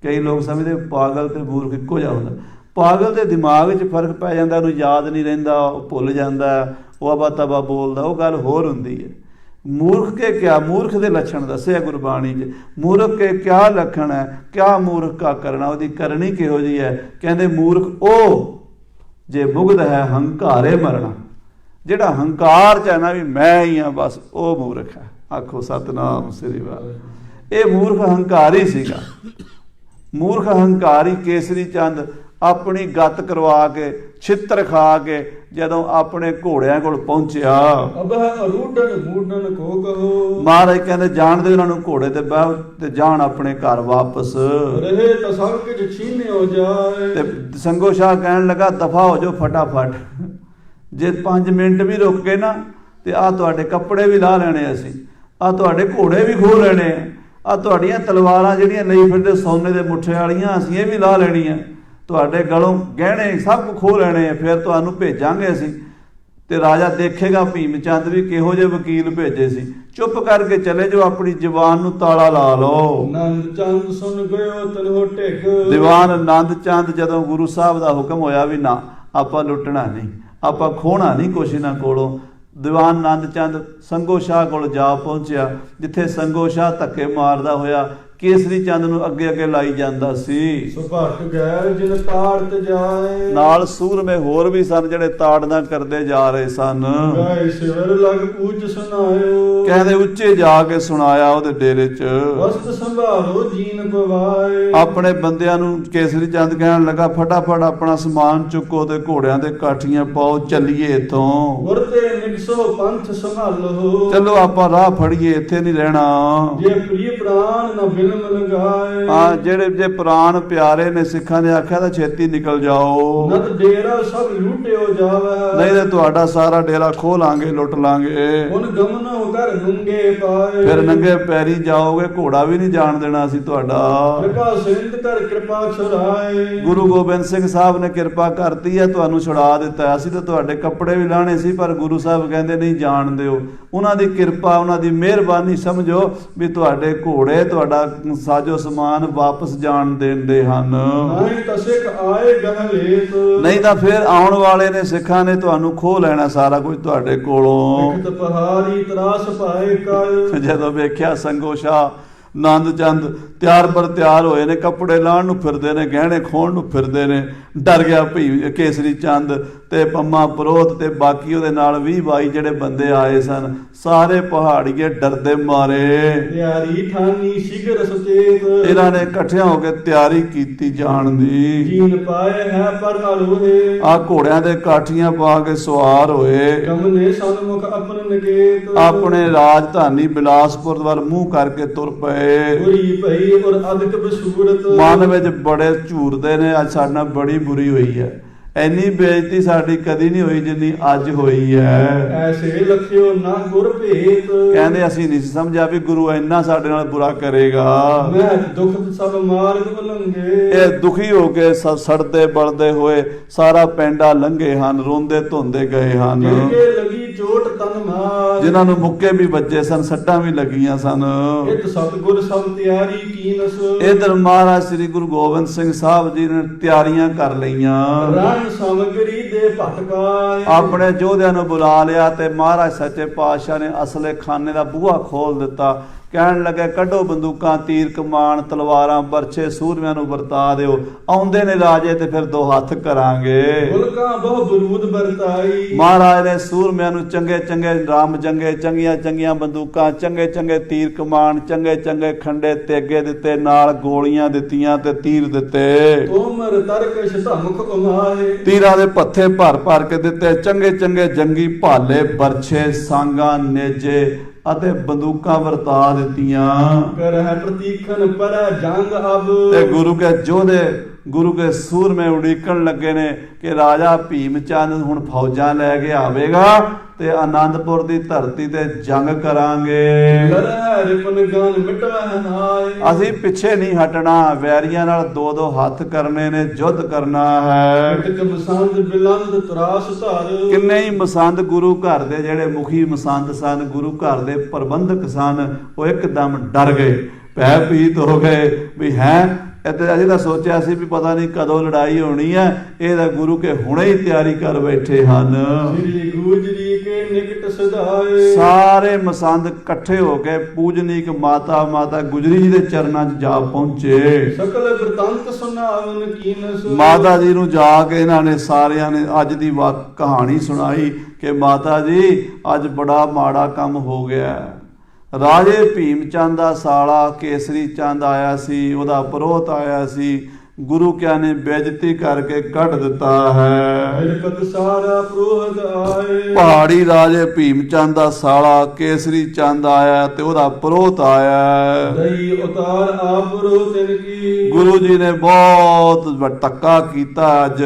ਕਈ ਲੋਕ ਸਮਝਦੇ ਪਾਗਲ ਤੇ ਮੂਰਖ ਇੱਕੋ ਜਿਹਾ ਹੁੰਦਾ। ਪਾਗਲ ਦੇ ਦਿਮਾਗ 'ਚ ਫਰਕ ਪੈ ਜਾਂਦਾ, ਉਹਨੂੰ ਯਾਦ ਨਹੀਂ ਰਹਿੰਦਾ, ਉਹ ਭੁੱਲ ਜਾਂਦਾ, ਉਹ ਅਬਾ ਤਬਾ ਬੋਲਦਾ, ਉਹ ਗੱਲ ਹੋਰ ਹੁੰਦੀ ਹੈ। ਮੂਰਖ ਕੇ ਕਿਆ, ਮੂਰਖ ਦੇ ਲੱਛਣ ਦੱਸਿਆ ਗੁਰਬਾਣੀ 'ਚ। ਮੂਰਖ ਕੇ ਕਿਆ ਲੱਖਣ ਹੈ, ਕਿਆ ਮੂਰਖ ਕਾ ਕਰਨਾ, ਉਹਦੀ ਕਰਨੀ ਕਿਹੋ ਜਿਹੀ ਹੈ। ਕਹਿੰਦੇ ਮੂਰਖ ਉਹ ਜੇ ਮੁਗਧ ਹੈ ਹੰਕਾਰੇ ਮਰਨਾ, ਜਿਹੜਾ ਹੰਕਾਰ 'ਚ ਹੈ ਨਾ ਵੀ ਮੈਂ ਹੀ ਹਾਂ ਬਸ, ਉਹ ਮੂਰਖ ਹੈ। ਆਖੋ ਸਤਨਾਮ ਸ੍ਰੀ ਵਾਹਿਗੁਰੂ। ਇਹ ਮੂਰਖ ਹੰਕਾਰੀ ਸੀਗਾ, ਮੂਰਖ ਹੰਕਾਰੀ ਕੇਸਰੀ ਚੰਦ ਆਪਣੀ ਗੱਤ ਕਰਵਾ ਕੇ ਛਿੱਤਰ ਖਾ ਕੇ ਜਦੋਂ ਆਪਣੇ ਘੋੜਿਆਂ ਕੋਲ ਪਹੁੰਚਿਆ, ਅਬਹ ਅਰੂਢਨ ਮੂਢਨ ਕੋ ਕਹੋ, ਮਹਾਰਾਜ ਕਹਿੰਦੇ ਜਾਣਦੇ ਉਹਨਾਂ ਨੂੰ ਘੋੜੇ ਤੇ ਬਹਿ ਤੇ ਜਾਣ ਆਪਣੇ ਘਰ ਵਾਪਸ। ਰਹੇ ਤਾਂ ਸਭ ਕੁਝ ਛੀਨਿਓ ਜਾਏ। ਤੇ ਸੰਗੋ ਸ਼ਾਹ ਕਹਿਣ ਲੱਗਾ ਦਫਾ ਹੋ ਜਾਓ ਫਟਾਫਟ, ਜੇ 5 ਮਿੰਟ ਵੀ ਰੁਕ ਗਏ ਨਾ ਤੇ ਆਹ ਤੁਹਾਡੇ ਕੱਪੜੇ ਵੀ ਲਾਹ ਲੈਣੇ, ਅਸੀਂ ਆਹ ਤੁਹਾਡੇ ਘੋੜੇ ਵੀ ਖੋਹ ਲੈਣੇ, ਆਹ ਤੁਹਾਡੀਆਂ ਤਲਵਾਰਾਂ ਜਿਹੜੀਆਂ ਲਈ ਫਿਰਦੇ ਸੋਨੇ ਦੇ ਮੁੱਠੇ ਵਾਲੀਆਂ ਅਸੀਂ ਇਹ ਵੀ ਲਾਹ ਲੈਣੀਆਂ, ਤੁਹਾਡੇ ਗਲੋਂ ਗਹਿਣੇ ਸਭ ਕੁ ਖੋਹ ਲੈਣੇ, ਫਿਰ ਤੁਹਾਨੂੰ ਭੇਜਾਂਗੇ ਅਸੀਂ। ਤੇ ਰਾਜਾ ਦੇਖੇਗਾ ਭੀਮ ਚੰਦ ਵੀ ਕਿਹੋ ਜਿਹੇ ਵਕੀਲ ਭੇਜੇ ਸੀ, ਚੁੱਪ ਕਰਕੇ ਚਲੇ ਜਾਓ, ਆਪਣੀ ਜ਼ੁਬਾਨ ਨੂੰ ਤਾਲਾ ਲਾ ਲਓ। ਨੰਦ ਚੰਦ ਸੁਣ ਗਇਓ ਤਨੋ ਢਿੱਗ, ਦੀਵਾਨ ਆਨੰਦ ਚੰਦ ਜਦੋਂ ਗੁਰੂ ਸਾਹਿਬ ਦਾ ਹੁਕਮ ਹੋਇਆ ਵੀ ਨਾ ਆਪਾਂ ਲੁੱਟਣਾ ਨਹੀਂ, ਆਪਾਂ ਖੋਹਣਾ ਨਹੀਂ ਕੁਛ ਇਹਨਾਂ ਕੋਲੋਂ, ਦੀਵਾਨ ਆਨੰਦ ਚੰਦ ਸੰਗੋ ਸ਼ਾਹ ਕੋਲ ਜਾ ਪਹੁੰਚਿਆ, ਜਿੱਥੇ ਸੰਗੋ ਸ਼ਾਹ ਧੱਕੇ ਮਾਰਦਾ ਹੋਇਆ ਕੇਸਰੀ ਚੰਦ ਨੂੰ ਅੱਗੇ ਅੱਗੇ ਲਾਈ ਜਾਂਦਾ ਸੀ। ਸੁਭਟ ਗੈਰ ਜਿਨ ਤਾੜਤ ਜਾਏ, ਨਾਲ ਸੂਰਮੇ ਹੋਰ ਵੀ ਸਨ ਜਿਹੜੇ ਤਾੜਨਾ ਕਰਦੇ ਜਾ ਰਹੇ ਸਨ। ਗਾਇ ਸਿਵਰ ਲਗ ਪੂਜ ਸੁਨਾਇਓ, ਕਹਿੰਦੇ ਉੱਚੇ ਜਾ ਕੇ ਸੁਣਾਇਆ ਉਹਦੇ ਡੇਰੇ 'ਚ। ਵਸਤ ਸੰਭਾਲੋ ਜੀਨ ਪਵਾਏ, ਆਪਣੇ ਬੰਦਿਆਂ ਨੂੰ ਕੇਸਰੀ ਚੰਦ ਕਹਿਣ ਲੱਗਾ ਫਟਾਫਟ ਆਪਣਾ ਸਮਾਨ ਚੁੱਕੋ ਤੇ ਘੋੜਿਆਂ ਦੇ ਕਾਠੀਆਂ ਪਾਓ, ਚੱਲੀਏ ਇੱਥੋਂ, ਗੁਰਤੇ ਨਿਕਸੋ ਪੰਥ ਸੰਭਾਲੋ, ਚਲੋ ਆਪਾਂ ਰਾਹ ਫੜੀਏ, ਇੱਥੇ ਨਹੀਂ ਰਹਿਣਾ। ਜੇ ਪ੍ਰਿਯ ਪ੍ਰਾਨ ਨਾ ਬਿਲਮ ਲਗਾਏ, ਹਾਂ ਜਿਹੜੇ ਜੇ ਪ੍ਰਾਣ ਪਿਆਰੇ ਨੇ ਸਿੱਖਾਂ ਨੇ ਆਖਿਆ ਤਾਂ ਛੇਤੀ ਨਿਕਲ ਜਾਓ, ਨਤ ਡੇਰਾ ਸਭ ਲੁੱਟਿਓ ਜਾਵੇ, ਨਹੀਂ ਤੇ ਤੁਹਾਡਾ ਸਾਰਾ ਡੇਰਾ ਖੋਹ ਲਾਂਗੇ, ਲੁੱਟ ਲਾਂਗੇ। ਹੁਣ ਗਮਨੋ ਕਰ ਨੰਗੇ ਪਾਏ, ਫਿਰ ਨੰਗੇ ਪੈਰੀ ਜਾਓਗੇ, ਘੋੜਾ ਵੀ ਨਹੀਂ ਜਾਣ ਦੇਣਾ ਅਸੀਂ ਤੁਹਾਡਾ। ਕਿਰਪਾ ਸਿੰਧ ਕਰ ਕਿਰਪਾ ਛੁਡਾਏ, ਗੁਰੂ ਗੋਬਿੰਦ ਸਿੰਘ ਸਾਹਿਬ ਨੇ ਕਿਰਪਾ ਕਰਤੀ ਹੈ, ਤੁਹਾਨੂੰ ਛੁਡਾ ਦਿੱਤਾ। ਅਸੀਂ ਤਾਂ ਤੁਹਾਡੇ ਕੱਪੜੇ ਵੀ ਲਾਣੇ ਸੀ, ਪਰ ਗੁਰੂ ਸਾਹਿਬ ਕਹਿੰਦੇ ਨਹੀਂ ਜਾਣ ਦਿਓ। ਉਹਨਾਂ ਦੀ ਕਿਰਪਾ, ਉਹਨਾਂ ਦੀ ਮਿਹਰਬਾਨੀ ਸਮਝੋ ਵੀ ਤੁਹਾਡੇ ਘੋੜੇ, ਤੁਹਾਡਾ ਸਾਜੋ ਸਮਾਨ ਵਾਪਸ ਜਾਣ ਦੇਂਦੇ ਹਨ, ਨਹੀਂ ਤਾਂ ਸਿੱਖ ਆਏ ਗਹਲੇਤ, ਨਹੀਂ ਤਾਂ ਫਿਰ ਆਉਣ ਵਾਲੇ ਨੇ ਸਿੱਖਾਂ ਨੇ ਤੁਹਾਨੂੰ ਖੋਹ ਲੈਣਾ ਸਾਰਾ ਕੁਝ ਤੁਹਾਡੇ ਕੋਲੋਂ। ਲਿਖਤ ਪਹਾੜੀ ਤਰਾਸ ਪਾਏ ਕਰ, ਜਦੋਂ ਵੇਖਿਆ ਸੰਗੋ ਸ਼ਾਹ ਆਨੰਦ ਚੰਦ ਤਿਆਰ ਬਰ ਤਿਆਰ ਹੋਏ ਨੇ, ਕੱਪੜੇ ਲਾਉਣ ਨੂੰ ਫਿਰਦੇ ਨੇ, ਗਹਿਣੇ ਖੋਣ ਨੂੰ ਫਿਰਦੇ ਨੇ, ਡਰ ਗਿਆ ਭਈ ਕੇਸਰੀ ਚੰਦ ਤੇ ਪੰਮਾ ਪਰੋਤ ਤੇ ਬਾਕੀ ਉਹਦੇ ਨਾਲ 20-22 ਜਿਹੜੇ ਬੰਦੇ ਆਏ ਸਨ, ਸਾਰੇ ਪਹਾੜੀਏ ਡਰਦੇ ਮਾਰੇ। ਤਿਆਰੀ ਠਾਨੀ ਸ਼ਿਗਰ ਸੁਚੇਤ, ਇਹਨਾਂ ਨੇ ਇਕੱਠਿਆਂ ਹੋ ਕੇ ਤਿਆਰੀ ਕੀਤੀ ਜਾਣ ਦੀ। ਜੀਨ ਪਾਏ ਹੈ ਪਰ ਅਲੋਹੇ, ਆ ਘੋੜਿਆਂ ਦੇ ਕਾਠੀਆਂ ਪਾ ਕੇ ਸਵਾਰ ਹੋਏ, ਗਮਨੇ ਸਨਮੁਖ ਆਪਨ ਨਕੇਤ, ਆਪਣੇ ਰਾਜਧਾਨੀ ਬਿਲਾਸਪੁਰ ਵੱਲ ਮੂੰਹ ਕਰਕੇ ਤੁਰ ਪਏ। ਬੁਰੀ ਭਈ ਔਰ ਅਦਕ ਬਸੂਰਤ, ਮਨ ਵਿੱਚ ਬੜੇ ਝੂਰਦੇ ਨੇ, ਅੱਜ ਸਾਡੇ ਨਾਲ ਬੜੀ ਬੁਰੀ ਹੋਈ ਹੈ, ਇੰਨੀ ਬੇਇੱਜ਼ਤੀ ਸਾਡੀ ਕਦੀ ਨਹੀਂ ਹੋਈ ਜਿੰਨੀ ਅੱਜ ਹੋਈ ਹੈ। ਐਸੇ ਲਖਿਓ ਨਾ ਗੁਰ ਭੇਤ, ਕਹਿੰਦੇ ਅਸੀਂ ਨਹੀਂ ਸਮਝਿਆ ਵੀ ਗੁਰੂ ਇੰਨਾ ਸਾਡੇ ਨਾਲ ਬੁਰਾ ਕਰੇਗਾ। ਮੈਂ ਦੁਖਤ ਸਭ ਮਾਰਗ ਉਲੰਘੇ, ਇਹ ਦੁਖੀ ਹੋ ਕੇ ਸੜਦੇ ਬਲਦੇ ਹੋਏ ਸਾਰਾ ਪੈਂਡਾ ਲੰਘੇ ਹਨ, ਰੋਂਦੇ ਧੋਂਦੇ ਗਏ ਹਨ। ਜਿਨਕੇ ਲਗੀ ਚੋਟ ਤਨ ਮਾਰ, ਜਿਨ੍ਹਾਂ ਨੂੰ ਮੁੱਕੇ ਵੀ ਵੱਜੇ ਸਨ, ਸੱਟਾਂ ਵੀ ਲੱਗੀਆਂ ਸਨ। ਇਤ ਸਤਿਗੁਰ ਸਭ ਤਿਆਰੀ ਕੀਨਸ, ਇਧਰ ਮਹਾਰਾਜ ਸ੍ਰੀ ਗੁਰੂ ਗੋਬਿੰਦ ਸਿੰਘ ਸਾਹਿਬ ਜੀ ਨੇ ਤਿਆਰੀਆਂ ਕਰ ਲਈਆਂ। ਰਣ ਸਮਗਰੀ ਦੇ ਭਟਕਾਏ, ਆਪਣੇ ਯੋਧਿਆਂ ਨੂੰ ਬੁਲਾ ਲਿਆ ਤੇ ਮਹਾਰਾਜ ਸੱਚੇ ਪਾਤਸ਼ਾਹ ਨੇ ਅਸਲੇ ਖਾਨੇ ਦਾ ਬੂਹਾ ਖੋਲ ਦਿੱਤਾ। ਕਹਿਣ ਲੱਗੇ ਕੱਢੋ ਬੰਦੂਕਾਂ, ਤੀਰ ਕਮਾਨ, ਤਲਵਾਰਾਂ, ਬਰਛੇ, ਸੂਰਮਿਆਂ ਨੂੰ ਵਰਤਾ ਦਿਓ, ਆਉਂਦੇ ਨੇ ਰਾਜੇ ਤੇ ਫਿਰ ਦੋ ਹੱਥ ਕਰਾਂਗੇ। ਮੁਲਕਾਂ ਬਹੁ ਬਰੂਦ ਵਰਤਾਈ, ਮਹਾਰਾਜ ਨੇ ਸੂਰਮਿਆਂ ਨੂੰ ਚੰਗੇ ਚੰਗੇ ਰਾਮ ਜੰਗੇ, ਚੰਗੀਆਂ ਚੰਗੀਆਂ ਬੰਦੂਕਾਂ, ਚੰਗੇ ਚੰਗੇ ਤੀਰ ਕਮਾਨ, ਚੰਗੇ ਚੰਗੇ ਖੰਡੇ ਤੇਗੇ ਦਿੱਤੇ, ਨਾਲ ਗੋਲੀਆਂ ਦਿੱਤੀਆਂ ਤੇ ਤੀਰ ਦਿੱਤੇ। ਤੋਮਰ ਤਰਕਸ਼ ਧਮਕ ਉਮਾਏ, ਤੀਰਾਂ ਦੇ ਪੱਥੇ ਭਰ ਭਰ ਕੇ ਦਿੱਤੇ, ਚੰਗੇ ਚੰਗੇ ਜੰਗੀ ਭਾਲੇ, ਬਰਛੇ, ਸਾਂਗਾਂ, ਨੇਜੇ ਅਤੇ ਬੰਦੂਕਾਂ ਵਰਤਾ ਦਿੱਤੀਆਂ। ਕਰਹਿ ਪ੍ਰਤੀਖਨ ਪਰ ਜੰਗ ਅਬ, ਤੇ ਗੁਰੂ ਕੇ ਯੋਧੇ, ਗੁਰੂ ਕੇ ਸੂਰਮੇ ਉਡੀਕਣ ਲੱਗੇ ਨੇ ਕਿ ਰਾਜਾ ਭੀਮ ਚੰਦ ਹੁਣ ਫੌਜਾਂ ਲੈ ਕੇ ਆਵੇਗਾ ਤੇ ਆਨੰਦਪੁਰ ਦੀ ਧਰਤੀ ਤੇ ਜੰਗ ਕਰਾਂਗੇ। ਲਰਹਿ ਰਿਪਨ ਗਨ ਮਿਟਵਹਿ ਨਾਏ, ਅਸੀਂ ਪਿੱਛੇ ਨਹੀਂ ਹਟਣਾ, ਵੈਰੀਆਂ ਨਾਲ ਦੋ ਦੋ ਹੱਥ ਕਰਨੇ ਨੇ, ਯੁੱਧ ਕਰਨਾ ਹੈ। ਇਤਕ ਮਸੰਦ ਬਿਲੰਦ ਤਰਾਸ ਧਰ, ਕਿੰਨੇ ਹੀ ਮਸੰਦ ਗੁਰੂ ਘਰ ਦੇ ਜਿਹੜੇ ਮੁਖੀ ਮਸੰਦ ਸਨ, ਗੁਰੂ ਘਰ ਦੇ ਪ੍ਰਬੰਧਕ ਸਨ, ਉਹ ਇੱਕਦਮ ਡਰ ਗਏ, ਭੈ ਭੀਤ ਹੋ ਗਏ ਵੀ ਹੈ ਇੱਥੇ ਅਸੀਂ ਤਾਂ ਸੋਚਿਆ ਸੀ ਵੀ ਪਤਾ ਨਹੀਂ ਕਦੋਂ ਲੜਾਈ ਹੋਣੀ ਹੈ, ਇਹ ਤਾਂ ਗੁਰੂ ਕੇ ਹੁਣੇ ਹੀ ਤਿਆਰੀ ਕਰ ਬੈਠੇ ਹਨ। ਸ੍ਰੀ ਗੁਜਰੀ ਕੇ ਨਿਕਟ ਸਦਾਏ, ਸਾਰੇ ਮਸੰਦ ਇਕੱਠੇ ਹੋ ਕੇ ਪੂਜਨੀਕ ਮਾਤਾ ਗੁਜਰੀ ਜੀ ਦੇ ਚਰਨਾਂ 'ਚ ਜਾ ਪਹੁੰਚੇ। ਸਕਲ ਬ੍ਰਿਤਾਂਤ ਸੁਨਾਵਨ ਕੀਨਸ, ਮਾਤਾ ਜੀ ਨੂੰ ਜਾ ਕੇ ਇਹਨਾਂ ਨੇ ਸਾਰਿਆਂ ਨੇ ਅੱਜ ਦੀ ਕਹਾਣੀ ਸੁਣਾਈ ਕਿ ਮਾਤਾ ਜੀ ਅੱਜ ਬੜਾ ਮਾੜਾ ਕੰਮ ਹੋ ਗਿਆ। ਰਾਜੇ ਭੀਮ ਚੰਦ ਦਾ ਸਾਲਾ ਕੇਸਰੀ ਚੰਦ ਆਇਆ ਸੀ, ਉਹਦਾ ਪ੍ਰੋਹਤ ਆਇਆ ਸੀ, ਗੁਰੂ ਕਿਆ ਨੇ ਬੇਇੱਜ਼ਤੀ ਕਰਕੇ ਕੱਢ ਦਿੱਤਾ ਹੈ। ਬਿਰਕਤ ਸਾਰਾ ਪ੍ਰੋਹਤ ਆਏ, ਪਹਾੜੀ ਰਾਜੇ ਭੀਮ ਚੰਦ ਦਾ ਸਾਲਾ ਕੇਸਰੀ ਚੰਦ ਆਇਆ ਤੇ ਉਹਦਾ ਪ੍ਰੋਹਤ ਆਇਆ। ਦਈ ਉਤਾਰ ਆਪਰੋ ਤਿਨ ਕੀ, ਗੁਰੂ ਜੀ ਨੇ ਬਹੁਤ ਧੱਕਾ ਕੀਤਾ, ਅੱਜ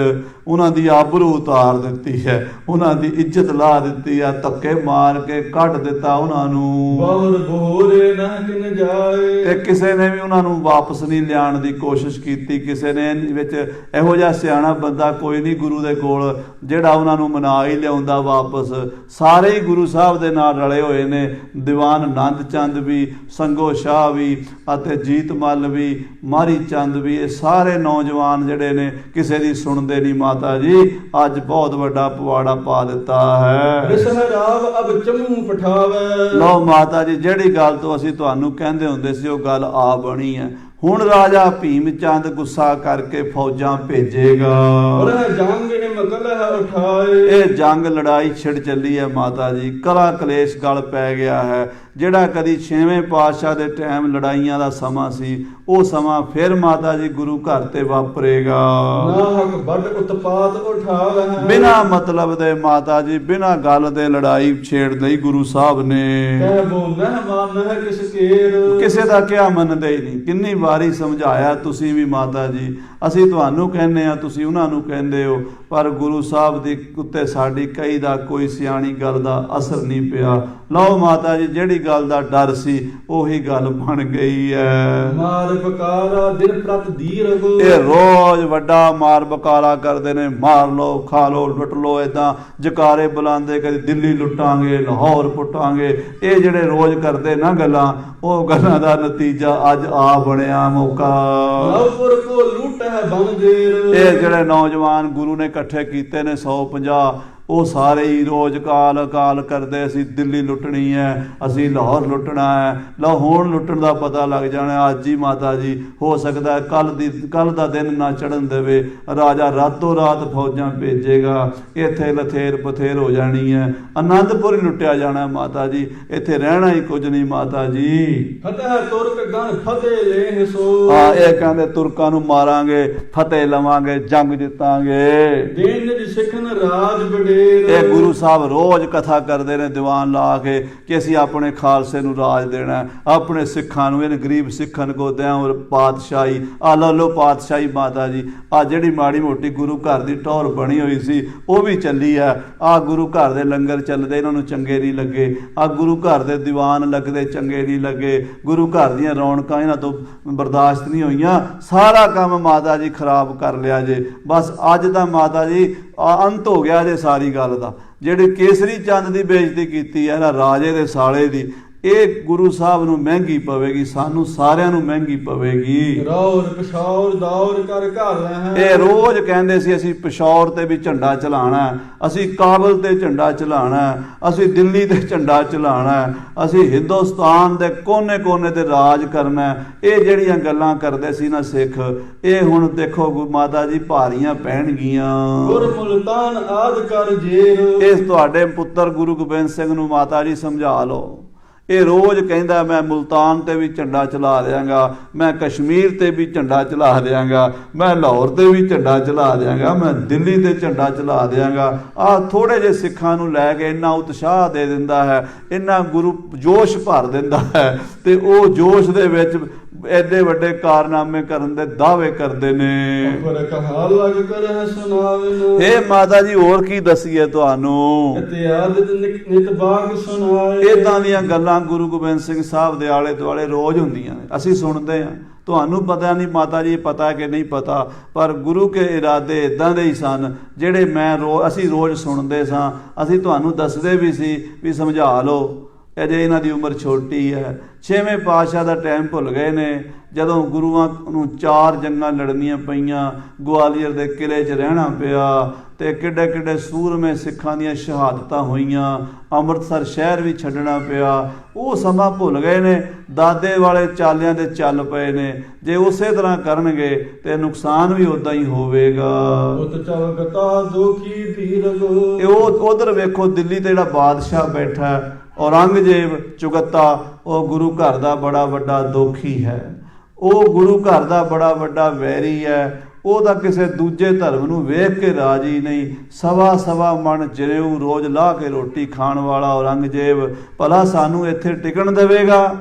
ਉਹਨਾਂ ਦੀ ਆਬਰੂ ਉਤਾਰ ਦਿੱਤੀ ਹੈ, ਉਹਨਾਂ ਦੀ ਇੱਜ਼ਤ ਲਾ ਦਿੱਤੀ ਹੈ, ਧੱਕੇ ਮਾਰ ਕੇ ਕੱਢ ਦਿੱਤਾ ਉਹਨਾਂ ਨੂੰ। ਬਾਹਰ ਬੋਰੇ ਨਾ ਕਿਨ ਜਾਏ, ਤੇ ਕਿਸੇ ਨੇ ਵੀ ਉਹਨਾਂ ਨੂੰ ਵਾਪਸ ਨਹੀਂ ਲਿਆਉਣ ਦੀ ਕੋਸ਼ਿਸ਼ ਕੀਤੀ। ਕਿਸੇ ਨੇ ਵਿੱਚ ਇਹੋ ਜਿਹਾ ਸਿਆਣਾ ਬੰਦਾ ਕੋਈ ਨਹੀਂ ਗੁਰੂ ਦੇ ਕੋਲ ਜਿਹੜਾ ਉਹਨਾਂ ਨੂੰ ਮਨਾ ਹੀ ਲਿਆਉਂਦਾ ਵਾਪਸ। ਸਾਰੇ ਹੀ ਗੁਰੂ ਸਾਹਿਬ ਦੇ ਨਾਲ ਰਲੇ ਹੋਏ ਨੇ, ਦੀਵਾਨ ਆਨੰਦ ਚੰਦ ਵੀ, ਸੰਗੋ ਸ਼ਾਹ ਵੀ ਅਤੇ ਜੀਤ ਮੱਲ ਵੀ, ਮਾਰੀ ਚੰਦ ਵੀ, ਇਹ ਸਾਰੇ ਨੌਜਵਾਨ ਜਿਹੜੇ ਨੇ ਕਿਸੇ ਦੀ ਸੁਣਦੇ ਨਹੀਂ। ਮਾਤਾ ਜੀ ਅੱਜ ਬਹੁਤ ਵੱਡਾ ਪਵਾੜਾ ਪਾ ਦਿੱਤਾ ਹੈ। ਰਿਸਹਰਾਵ ਅਬ ਚਮੂ ਪਠਾਵੇ, ਲਓ ਮਾਤਾ ਜੀ, ਜਿਹੜੀ ਗੱਲ ਤੋਂ ਅਸੀਂ ਤੁਹਾਨੂੰ ਕਹਿੰਦੇ ਹੁੰਦੇ ਸੀ ਉਹ ਗੱਲ ਆ ਬਣੀ ਹੈ। ਹੁਣ ਰਾਜਾ ਭੀਮ ਚੰਦ ਗੁੱਸਾ ਕਰਕੇ ਫੌਜਾਂ ਭੇਜੇਗਾ। ਔਰ ਜੰਗ ਮਕਲਹ ਉਠਾਏ, ਇਹ ਜੰਗ ਲੜਾਈ ਛਿੜ ਚੱਲੀ ਹੈ ਮਾਤਾ ਜੀ, ਕਲਾ ਕਲੇਸ਼ ਗਲ ਪੈ ਗਿਆ ਹੈ। ਜਿਹੜਾ ਕਦੀ 6ਵੇਂ ਪਾਤਸ਼ਾਹ ਦੇ ਟਾਈਮ ਲੜਾਈਆਂ ਦਾ ਸਮਾਂ ਸੀ, ਉਹ ਸਮਾਂ ਫਿਰ ਮਾਤਾ ਜੀ ਗੁਰੂ ਘਰ ਤੇ ਵਾਪਰੇਗਾ। ਨਾਹਕ ਵੱਡ ਉਤਪਾਤ ਉਠਾਵੇ, ਬਿਨਾਂ ਮਤਲਬ ਦੇ ਮਾਤਾ ਜੀ, ਬਿਨਾਂ ਗੱਲ ਦੇ ਲੜਾਈ ਛੇੜ ਲਈ ਗੁਰੂ ਸਾਹਿਬ ਨੇ। ਕਹਿ ਬੋ ਨਹ ਮਾਨਹ ਕਿਸ ਕੇਰ, ਕਿਸੇ ਦਾ ਕਿਹਾ ਮੰਨਦੇ ਹੀ ਨਹੀਂ। ਕਿੰਨੀ ਵਾਰੀ ਸਮਝਾਇਆ ਤੁਸੀਂ ਵੀ ਮਾਤਾ ਜੀ, ਅਸੀਂ ਤੁਹਾਨੂੰ ਕਹਿੰਦੇ ਆ, ਤੁਸੀਂ ਉਹਨਾਂ ਨੂੰ ਕਹਿੰਦੇ ਹੋ, ਪਰ ਗੁਰੂ ਸਾਹਿਬ ਦੀ ਉੱਤੇ ਸਾਡੀ ਕਈ ਦਾ ਕੋਈ ਸਿਆਣੀ ਗੱਲ ਦਾ ਅਸਰ ਨਹੀਂ ਪਿਆ। ਲਓ ਮਾਤਾ ਜੀ, ਜਿਹੜੀ ਗੱਲ ਦਾ ਡਰ ਸੀ ਉਹੀ ਗੱਲ ਬਣ ਗਈ ਹੈ। ਮਾਰ ਬਕਾਰਾ ਦਿਨ ਪ੍ਰਤ ਦੀਰਗ, ਇਹ ਰੋਜ਼ ਵੱਡਾ ਮਾਰ ਬਕਾਰਾ ਕਰਦੇ ਨੇ, ਮਾਰ ਲਓ, ਖਾ ਲਓ, ਲੁੱਟ ਲਓ, ਏਦਾਂ ਜਕਾਰੇ ਬੁਲਾਉਂਦੇ, ਕਦੇ ਦਿੱਲੀ ਲੁੱਟਾਂਗੇ, ਲਾਹੌਰ ਪੁੱਟਾਂਗੇ। ਇਹ ਜਿਹੜੇ ਰੋਜ਼ ਕਰਦੇ ਨਾ ਗੱਲਾਂ, ਉਹ ਗੱਲਾਂ ਦਾ ਨਤੀਜਾ ਅੱਜ ਆ ਬਣਿਆ ਮੌਕਾ। ਨਵਪੁਰ ਕੋ ਲੁੱਟ ਹੈ ਬੰਦੇਰ, ਇਹ ਜਿਹੜੇ ਨੌਜਵਾਨ ਗੁਰੂ ਨੇ ਇਕੱਠੇ ਕੀਤੇ ਨੇ 150, ਉਹ ਸਾਰੇ ਹੀ ਰੋਜ਼ ਕਾਲ ਕਰਦੇ, ਅਸੀਂ ਦਿੱਲੀ ਲੁੱਟਣੀ ਹੈ, ਅਸੀਂ ਲਾਹੌਰ ਲੁੱਟਣਾ ਹੈ। ਲਾਹੌਰ ਲੁੱਟਣ ਦਾ ਪਤਾ ਲੱਗ ਜਾਣਾ ਅੱਜ ਹੀ ਮਾਤਾ ਜੀ। ਹੋ ਸਕਦਾ ਕੱਲ ਦਾ ਦਿਨ ਨਾ ਚੜਨ ਦੇਵੇ, ਰਾਜਾ ਰਾਤੋਂ ਰਾਤ ਫੌਜਾਂ ਭੇਜੇਗਾ, ਇੱਥੇ ਲਥੇਰ ਪਥੇਰ ਹੋ ਜਾਣੀ ਹੈ, ਆਨੰਦਪੁਰ ਹੀ ਲੁੱਟਿਆ ਜਾਣਾ ਮਾਤਾ ਜੀ, ਇੱਥੇ ਰਹਿਣਾ ਹੀ ਕੁਝ ਨਹੀਂ ਮਾਤਾ ਜੀ। ਫਤਿਹ ਤੁਰਕ ਗਣ ਫਤਿਹ ਲੇਹ ਸੋ, ਇਹ ਕਹਿੰਦੇ ਤੁਰਕਾਂ ਨੂੰ ਮਾਰਾਂਗੇ, ਫਤਿਹ ਲਵਾਂਗੇ, ਜੰਗ ਜਿੱਤਾਂਗੇ। ਦੇਨ ਨਿਜ ਸਿੱਖਨ ਰਾਜ ਬੜੇ, ਇਹ ਗੁਰੂ ਸਾਹਿਬ ਰੋਜ਼ ਕਥਾ ਕਰਦੇ ਨੇ ਦੀਵਾਨ ਲਾ ਕੇ ਕਿ ਅਸੀਂ ਆਪਣੇ ਖਾਲਸੇ ਨੂੰ ਰਾਜ ਦੇਣਾ, ਆਪਣੇ ਸਿੱਖਾਂ ਨੂੰ, ਇਹਨੇ ਗਰੀਬ ਸਿੱਖਾਂ ਕੋ ਦਿਆਂ ਪਾਤਸ਼ਾਹੀ। ਆ ਲੋ ਪਾਤਸ਼ਾਹੀ ਮਾਤਾ ਜੀ, ਆ ਜਿਹੜੀ ਮਾੜੀ ਮੋਟੀ ਗੁਰੂ ਘਰ ਦੀ ਟੌਰ ਬਣੀ ਹੋਈ ਸੀ ਉਹ ਵੀ ਚੱਲੀ ਆ। ਆ ਗੁਰੂ ਘਰ ਦੇ ਲੰਗਰ ਚੱਲਦੇ, ਇਹਨਾਂ ਨੂੰ ਚੰਗੇ ਨਹੀਂ ਲੱਗੇ। ਆ ਗੁਰੂ ਘਰ ਦੇ ਦੀਵਾਨ ਲੱਗਦੇ, ਚੰਗੇ ਨਹੀਂ ਲੱਗੇ। ਗੁਰੂ ਘਰ ਦੀਆਂ ਰੌਣਕਾਂ ਇਹਨਾਂ ਤੋਂ ਬਰਦਾਸ਼ਤ ਨਹੀਂ ਹੋਈਆਂ। ਸਾਰਾ ਕੰਮ ਮਾਤਾ ਜੀ ਖਰਾਬ ਕਰ ਲਿਆ ਜੇ। ਬਸ ਅੱਜ ਦਾ ਮਾਤਾ ਜੀ ਅੰਤ ਹੋ ਗਿਆ ਜੇ ਸਾਰੀ ਗੱਲ ਦਾ। ਜਿਹੜੇ ਕੇਸਰੀ ਚੰਦ ਦੀ ਬੇਇੱਜ਼ਤੀ ਕੀਤੀ ਹੈ ਨਾ ਰਾਜੇ ਦੇ ਸਾਲੇ ਦੀ, ਇਹ ਗੁਰੂ ਸਾਹਿਬ ਨੂੰ ਮਹਿੰਗੀ ਪਵੇਗੀ, ਸਾਨੂੰ ਸਾਰਿਆਂ ਨੂੰ ਮਹਿੰਗੀ ਪਵੇਗੀ। ਰੌਰ ਪਿਸ਼ੌਰ ਦੌਰ ਕਰ ਘਰ ਹੈ, ਇਹ ਰੋਜ਼ ਕਹਿੰਦੇ ਸੀ ਅਸੀਂ ਪਿਸ਼ੌਰ ਤੇ ਵੀ ਝੰਡਾ ਚਲਾਣਾ, ਅਸੀਂ ਕਾਬਲ ਤੇ ਝੰਡਾ ਚਲਾਣਾ, ਅਸੀਂ ਦਿੱਲੀ ਤੇ ਝੰਡਾ ਚਲਾਣਾ, ਅਸੀਂ ਹਿੰਦੁਸਤਾਨ ਦੇ ਕੋਨੇ-ਕੋਨੇ ਤੇ ਰਾਜ ਕਰਨਾ। ਇਹ ਜਿਹੜੀਆਂ ਗੱਲਾਂ ਕਰਦੇ ਸੀ ਨਾ ਸਿੱਖ, ਇਹ ਹੁਣ ਦੇਖੋ ਮਾਤਾ ਜੀ ਭਾਰੀਆਂ ਪੈਣਗੀਆਂ। ਗੁਰ ਮੁਲਤਾਨ ਆਦ ਕਰ ਜੇਰ, ਇਸ ਤੁਹਾਡੇ ਪੁੱਤਰ ਗੁਰੂ ਗੋਬਿੰਦ ਸਿੰਘ ਨੂੰ ਮਾਤਾ ਜੀ ਸਮਝਾ ਲਓ। ਇਹ ਰੋਜ਼ ਕਹਿੰਦਾ ਮੈਂ ਮੁਲਤਾਨ ਤੇ ਵੀ ਝੰਡਾ ਚਲਾ ਦਿਆਂਗਾ, ਮੈਂ ਕਸ਼ਮੀਰ ਤੇ ਵੀ ਝੰਡਾ ਚਲਾ ਦਿਆਂਗਾ, ਮੈਂ ਲਾਹੌਰ ਤੇ ਵੀ ਝੰਡਾ ਚਲਾ ਦਿਆਂਗਾ, ਮੈਂ ਦਿੱਲੀ ਤੇ ਝੰਡਾ ਚਲਾ ਦਿਆਂਗਾ। ਆਹ ਥੋੜੇ ਜਿਹੇ ਸਿੱਖਾਂ ਨੂੰ ਲੈ ਕੇ ਇੰਨਾ ਉਤਸ਼ਾਹ ਦੇ ਦਿੰਦਾ ਹੈ, ਇੰਨਾ ਗੁਰੂ ਜੋਸ਼ ਭਰ ਦਿੰਦਾ ਹੈ, ਤੇ ਉਹ ਜੋਸ਼ ਦੇ ਵਿੱਚ ਐਡੇ ਵੱਡੇ ਕਾਰਨਾਮੇ ਕਰਨ ਦੇ ਦਾਅਵੇ ਕਰਦੇ ਨੇ। ਪਰ ਕਹਾ ਲਗ ਕਰ ਸੁਣਾਵੇ, ਇਹ ਮਾਤਾ ਜੀ ਹੋਰ ਕੀ ਦਸੀਏ ਤੁਹਾਨੂੰ, ਇਤਿਆਦ ਨਿਤ ਬਾਗ ਸੁਣਾਏ। ਇਦਾਂ ਦੀਆਂ ਗੱਲਾਂ ਗੁਰੂ ਗੋਬਿੰਦ ਸਿੰਘ ਸਾਹਿਬ ਦੇ ਆਲੇ ਦੁਆਲੇ ਰੋਜ਼ ਹੁੰਦੀਆਂ ਨੇ, ਅਸੀਂ ਸੁਣਦੇ ਹਾਂ। ਤੁਹਾਨੂੰ ਪਤਾ ਨਹੀਂ ਮਾਤਾ ਜੀ, ਪਤਾ ਕਿ ਨਹੀਂ ਪਤਾ, ਪਰ ਗੁਰੂ ਕੇ ਇਰਾਦੇ ਇਦਾਂ ਦੇ ਹੀ ਸਨ ਜਿਹੜੇ ਅਸੀਂ ਰੋਜ਼ ਸੁਣਦੇ ਸਾਂ। ਅਸੀਂ ਤੁਹਾਨੂੰ ਦੱਸਦੇ ਵੀ ਸੀ ਵੀ ਸਮਝਾ ਲਓ, ਅਜੇ ਇਹਨਾਂ ਦੀ ਉਮਰ ਛੋਟੀ ਹੈ। 6ਵੇਂ ਪਾਤਸ਼ਾਹ ਦਾ ਟਾਈਮ ਭੁੱਲ ਗਏ ਨੇ, ਜਦੋਂ ਗੁਰੂਆਂ ਨੂੰ 4 ਜੰਗਾਂ ਲੜਨੀਆਂ ਪਈਆਂ, ਗਵਾਲੀਅਰ ਦੇ ਕਿਲੇ 'ਚ ਰਹਿਣਾ ਪਿਆ, ਤੇ ਕਿੱਡੇ ਕਿੱਡੇ ਸੂਰਮੇ ਸਿੱਖਾਂ ਦੀਆਂ ਸ਼ਹਾਦਤਾਂ ਹੋਈਆਂ, ਅੰਮ੍ਰਿਤਸਰ ਸ਼ਹਿਰ ਵੀ ਛੱਡਣਾ ਪਿਆ। ਉਹ ਸਮਾਂ ਭੁੱਲ ਗਏ ਨੇ, ਦਾਦੇ ਵਾਲੇ ਚਾਲਿਆਂ ਦੇ ਚੱਲ ਪਏ ਨੇ। ਜੇ ਉਸੇ ਤਰ੍ਹਾਂ ਕਰਨਗੇ ਤੇ ਨੁਕਸਾਨ ਵੀ ਉਦਾਂ ਹੀ ਹੋਵੇਗਾ। ਉਹ ਉਧਰ ਵੇਖੋ ਦਿੱਲੀ ਤੇ ਜਿਹੜਾ ਬਾਦਸ਼ਾਹ ਬੈਠਾ, ਔਰੰਗਜ਼ੇਬ ਚੁਗੱਤਾ ਉਹ ਗੁਰੂ ਘਰ ਦਾ ਬੜਾ ਵੱਡਾ ਦੋਖੀ ਹੈ, ਉਹ ਗੁਰੂ ਘਰ ਦਾ ਬੜਾ ਵੱਡਾ ਵੈਰੀ ਹੈ। ਉਹ ਤਾਂ ਕਿਸੇ ਦੂਜੇ ਧਰਮ ਨੂੰ ਵੇਖ ਕੇ ਰਾਜੀ ਨਹੀਂ। ਸਵਾ ਮਣ ਜਨੇਊ ਰੋਜ਼ ਲਾਹ ਕੇ ਰੋਟੀ ਖਾਣ ਵਾਲਾ ਔਰੰਗਜ਼ੇਬ ਭਲਾ ਸਾਨੂੰ ਇੱਥੇ ਟਿਕਣ ਦੇਵੇਗਾ?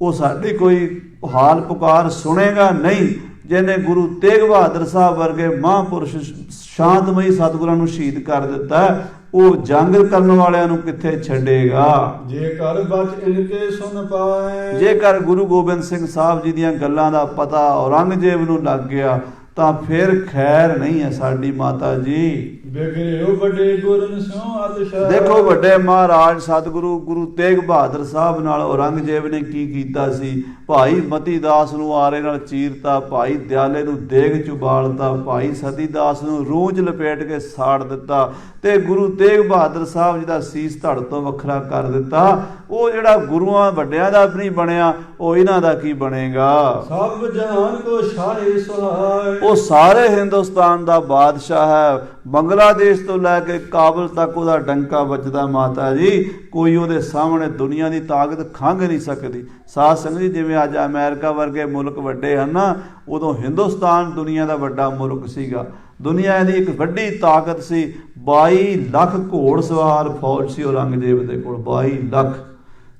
ਉਹ ਸਾਡੀ ਕੋਈ ਹਾਲ ਪੁਕਾਰ ਸੁਣੇਗਾ ਨਹੀਂ। ਜਿਹਨੇ ਗੁਰੂ ਤੇਗ ਬਹਾਦਰ ਸਾਹਿਬ ਵਰਗੇ ਮਹਾਂਪੁਰਸ਼ ਸ਼ਾਂਤਮਈ ਸਤਿਗੁਰਾਂ ਨੂੰ ਸ਼ਹੀਦ ਕਰ ਦਿੱਤਾ, ਉਹ ਜੰਗ ਕਰਨ ਵਾਲਿਆਂ ਨੂੰ ਕਿੱਥੇ ਛੱਡੇਗਾ? ਜੇਕਰ ਬਚ ਇਨਕੇ ਸੁਨ ਪਾਏ, ਜੇਕਰ ਗੁਰੂ ਗੋਬਿੰਦ ਸਿੰਘ ਸਾਹਿਬ ਜੀ ਦੀਆਂ ਗੱਲਾਂ ਦਾ ਪਤਾ ਔਰੰਗਜ਼ੇਬ ਨੂੰ ਲੱਗ ਗਿਆ ਤਾਂ ਫਿਰ ਖੈਰ ਨਹੀਂ ਹੈ ਸਾਡੀ ਮਾਤਾ ਜੀ। ਬਿਗੜਿਓ ਵੱਡੇ ਗੁਰਨ ਸਿਉ ਅਤਿਸ਼ੈ। ਦੇਖੋ ਵੱਡੇ ਮਹਾਰਾਜ ਸਤਿਗੁਰੂ ਗੁਰੂ ਤੇਗ ਬਹਾਦਰ ਸਾਹਿਬ ਨਾਲ ਔਰੰਗਜ਼ੇਬ ਨੇ ਕੀ ਕੀਤਾ ਸੀ। ਭਾਈ ਮਤੀ ਦਾਸ ਨੂੰ ਆਰੇ ਨਾਲ ਚੀਰਤਾ, ਭਾਈ ਦਿਆਲੇ ਨੂੰ ਦੇਗ ਚ ਉਬਾਲਤਾ, ਭਾਈ ਸਤੀ ਦਾਸ ਨੂੰ ਰੂੰਝ ਲਪੇਟ ਕੇ ਸਾੜ ਦਿੱਤਾ ਤੇ ਗੁਰੂ ਤੇਗ ਬਹਾਦਰ ਸਾਹਿਬ ਜੀ ਦਾ ਸੀਸ ਧੜ ਤੋਂ ਵੱਖਰਾ ਕਰ ਦਿੱਤਾ। ਉਹ ਜਿਹੜਾ ਗੁਰੂਆਂ ਵੱਡਿਆਂ ਦਾ ਨਹੀਂ ਬਣਿਆ, ਉਹ ਇਹਨਾਂ ਦਾ ਕੀ ਬਣੇਗਾ? ਸਭ ਜਹਾਨ ਕੋ ਸ਼ਾਹੇ ਸੁਹਾਏ। ਉਹ ਸਾਰੇ ਹਿੰਦੁਸਤਾਨ ਦਾ ਬਾਦਸ਼ਾਹ ਹੈ। ਬੰਗਲਾਦੇਸ਼ ਤੋਂ ਲੈ ਕੇ ਕਾਬਲ ਤੱਕ ਉਹਦਾ ਡੰਕਾ ਵੱਜਦਾ ਮਾਤਾ ਜੀ। ਕੋਈ ਉਹਦੇ ਸਾਹਮਣੇ ਦੁਨੀਆ ਦੀ ਤਾਕਤ ਖੰਘ ਨਹੀਂ ਸਕਦੀ। ਸਾਧ ਸੰਗਤ ਜੀ, ਜਿਵੇਂ ਅੱਜ ਅਮਰੀਕਾ ਵਰਗੇ ਮੁਲਕ ਵੱਡੇ ਹਨ ਨਾ, ਉਦੋਂ ਹਿੰਦੁਸਤਾਨ ਦੁਨੀਆ ਦਾ ਵੱਡਾ ਮੁਲਕ ਸੀਗਾ। ਦੁਨੀਆ ਦੀ ਇੱਕ ਵੱਡੀ ਤਾਕਤ ਸੀ। 22 ਲੱਖ ਘੋੜ ਸਵਾਰ ਫੌਜ ਸੀ ਔਰੰਗਜ਼ੇਬ ਦੇ ਕੋਲ। 22 ਲੱਖ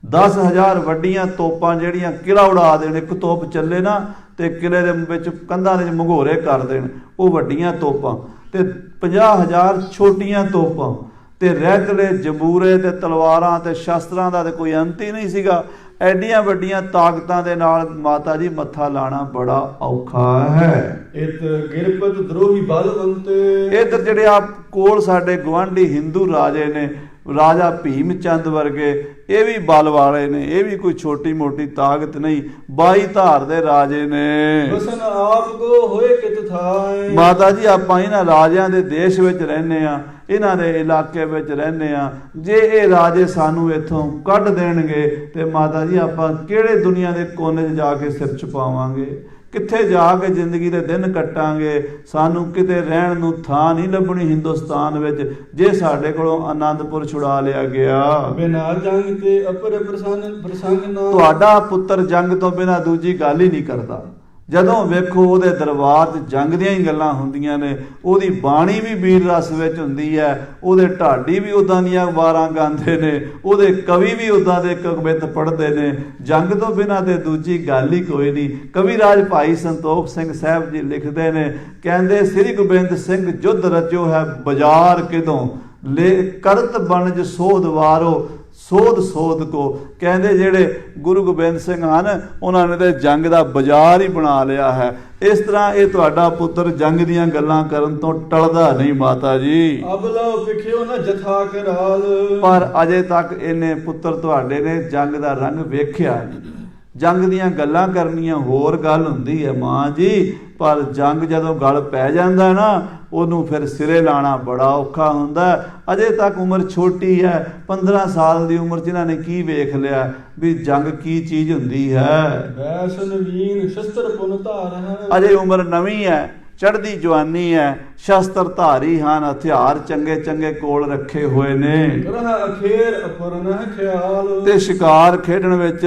10,000 ਵੱਡੀਆਂ ਤੋਪਾਂ ਜਿਹੜੀਆਂ ਕਿਲਾ ਉਡਾ ਦੇਣ। ਇੱਕ ਤੋਪ ਚੱਲੇ ਨਾ ਤੇ ਕਿਲੇ ਦੇ ਵਿੱਚ ਕੰਧਾਂ ਦੇ ਮੰਗੋਰੇ ਕਰ ਦੇਣ, ਉਹ ਵੱਡੀਆਂ ਤੋਪਾਂ। ਤੇ 50,000 ਛੋਟੀਆਂ ਤੋਪਾਂ ਤੇ ਰੈਗਲੇ ਜੰਬੂਰੇ ਤੇ ਤਲਵਾਰਾਂ ਤੇ ਸ਼ਸਤਰਾਂ ਦਾ ਤੇ ਕੋਈ ਅੰਤ ਹੀ ਨਹੀਂ ਸੀਗਾ। ਐਡੀਆਂ ਵੱਡੀਆਂ ਤਾਕਤਾਂ ਦੇ ਨਾਲ ਮਾਤਾ ਜੀ ਮੱਥਾ ਲਾਣਾ ਬੜਾ ਔਖਾ ਹੈ। ਇਤ ਗਿਰਪਤ ਦਰੋਹੀ ਬਲਵੰਤੇ। ਇੱਧਰ ਜਿਹੜੇ ਆ ਕੋਲ ਸਾਡੇ ਗੁਆਂਢੀ ਹਿੰਦੂ ਰਾਜੇ ਨੇ, ਰਾਜਾ ਭੀਮ ਚੰਦ ਵਰਗੇ, ਇਹ ਵੀ ਬਲ ਵਾਲੇ ਨੇ, ਇਹ ਵੀ ਕੋਈ ਛੋਟੀ ਮੋਟੀ ਤਾਕਤ ਨਹੀਂ। 22 ਧਾਰ ਦੇ ਰਾਜੇ ਨੇ। ਬਸਨ ਆਪ ਕੋ ਹੋਏ ਕਿਤ ਥਾਏ। ਮਾਤਾ ਜੀ ਆਪਾਂ ਇਹਨਾਂ ਰਾਜਿਆਂ ਦੇ ਦੇਸ਼ ਵਿੱਚ ਰਹਿੰਦੇ ਆ, ਇਹਨਾਂ ਦੇ ਇਲਾਕੇ ਵਿੱਚ ਰਹਿੰਦੇ ਆ। ਜੇ ਇਹ ਰਾਜੇ ਸਾਨੂੰ ਇੱਥੋਂ ਕੱਢ ਦੇਣਗੇ ਤੇ ਮਾਤਾ ਜੀ ਆਪਾਂ ਕਿਹੜੇ ਦੁਨੀਆ ਦੇ ਕੋਨੇ 'ਚ ਜਾ ਕੇ ਸਿਰ ਛੁਪਾਵਾਂਗੇ? ਕਿੱਥੇ ਜਾ ਕੇ ਜ਼ਿੰਦਗੀ ਦੇ ਦਿਨ ਕੱਟਾਂਗੇ? ਸਾਨੂੰ ਕਿਤੇ ਰਹਿਣ ਨੂੰ ਥਾਂ ਨਹੀਂ ਲੱਭਣੀ ਹਿੰਦੁਸਤਾਨ ਵਿੱਚ ਜੇ ਸਾਡੇ ਕੋਲੋਂ ਆਨੰਦਪੁਰ ਛੁਡਾ ਲਿਆ ਗਿਆ। ਬਿਨਾ ਜੰਗ ਤੇ ਅਪਰ ਪ੍ਰਸੰਗ ਨਾ। ਤੁਹਾਡਾ ਪੁੱਤਰ ਜੰਗ ਤੋਂ ਬਿਨਾਂ ਦੂਜੀ ਗੱਲ ਹੀ ਨਹੀਂ ਕਰਦਾ। ਜਦੋਂ ਵੇਖੋ ਉਹਦੇ ਦਰਬਾਰ 'ਚ ਜੰਗ ਦੀਆਂ ਹੀ ਗੱਲਾਂ ਹੁੰਦੀਆਂ ਨੇ। ਉਹਦੀ ਬਾਣੀ ਵੀ ਵੀਰ ਰਸ ਵਿੱਚ ਹੁੰਦੀ ਹੈ, ਉਹਦੇ ਢਾਡੀ ਵੀ ਉੱਦਾਂ ਦੀਆਂ ਵਾਰਾਂ ਗਾਉਂਦੇ ਨੇ, ਉਹਦੇ ਕਵੀ ਵੀ ਉੱਦਾਂ ਦੇ ਕਵਿਤ ਪੜ੍ਹਦੇ ਨੇ। ਜੰਗ ਤੋਂ ਬਿਨਾਂ ਤੇ ਦੂਜੀ ਗੱਲ ਹੀ ਕੋਈ ਨਹੀਂ। ਕਵੀਰਾਜ ਭਾਈ ਸੰਤੋਖ ਸਿੰਘ ਸਾਹਿਬ ਜੀ ਲਿਖਦੇ ਨੇ, ਕਹਿੰਦੇ ਸ੍ਰੀ ਗੋਬਿੰਦ ਸਿੰਘ ਜੁੱਧ ਰਚਿਓ ਹੈ ਬਾਜ਼ਾਰ ਕਿਦੋਂ, ਲੈ ਕਰਤ ਬਣਜ ਸੋਧ ਵਾਰੋ ਸੋਧ ਕੋ। ਕਹਿੰਦੇ ਜਿਹੜੇ ਗੁਰੂ ਗੋਬਿੰਦ ਸਿੰਘ ਹਨ ਉਹਨਾਂ ਨੇ ਤੇ ਜੰਗ ਦਾ ਬਾਜ਼ਾਰ ਹੀ ਬਣਾ ਲਿਆ ਹੈ। ਇਸ ਤਰ੍ਹਾਂ ਇਹ ਤੁਹਾਡਾ ਪੁੱਤਰ ਜੰਗ ਦੀਆਂ ਗੱਲਾਂ ਕਰਨ ਤੋਂ ਟਲਦਾ ਨਹੀਂ ਮਾਤਾ ਜੀ। ਅਬਲਾ ਵਿਖਿਓ ਨਾ ਜਥਾ ਕਰਾਲ। ਪਰ ਅਜੇ ਤੱਕ ਇਹਨੇ ਪੁੱਤਰ ਤੁਹਾਡੇ ਨੇ ਜੰਗ ਦਾ ਰੰਗ ਵੇਖਿਆ ਨਹੀਂ। ਜੰਗ ਦੀਆਂ ਗੱਲਾਂ ਕਰਨੀਆਂ ਹੋਰ ਗੱਲ ਹੁੰਦੀ ਹੈ ਮਾਂ ਜੀ, ਪਰ ਜੰਗ ਜਦੋਂ ਗਲ ਪੈ ਜਾਂਦਾ ਨਾ ਉਹਨੂੰ ਫਿਰ ਸਿਰੇ ਲਾਣਾ ਬੜਾ ਔਖਾ ਹੁੰਦਾ। ਅਜੇ ਤੱਕ ਉਮਰ ਛੋਟੀ ਹੈ, 15 ਸਾਲ ਦੀ ਉਮਰ 'ਚ ਇਹਨਾਂ ਨੇ ਕੀ ਵੇਖ ਲਿਆ ਵੀ ਜੰਗ ਕੀ ਚੀਜ਼ ਹੁੰਦੀ ਹੈ। ਵੈਸ ਨਵੀਨ ਸ਼ਸਤਰ ਪੁਨ ਧਾਰ ਹੈ। ਅਜੇ ਉਮਰ ਨਵੀਂ ਹੈ, ਚੜ੍ਹਦੀ ਜਵਾਨੀ ਹੈ, ਸ਼ਸਤਰ ਧਾਰੀ ਹਨ, ਹਥਿਆਰ ਚੰਗੇ ਚੰਗੇ ਕੋਲ ਰੱਖੇ ਹੋਏ ਨੇ। ਕਰਹ ਅਖੇਰ ਅਪਰਨ ਖਿਆਲ। ਤੇ ਸ਼ਿਕਾਰ ਖੇਡਣ ਵਿੱਚ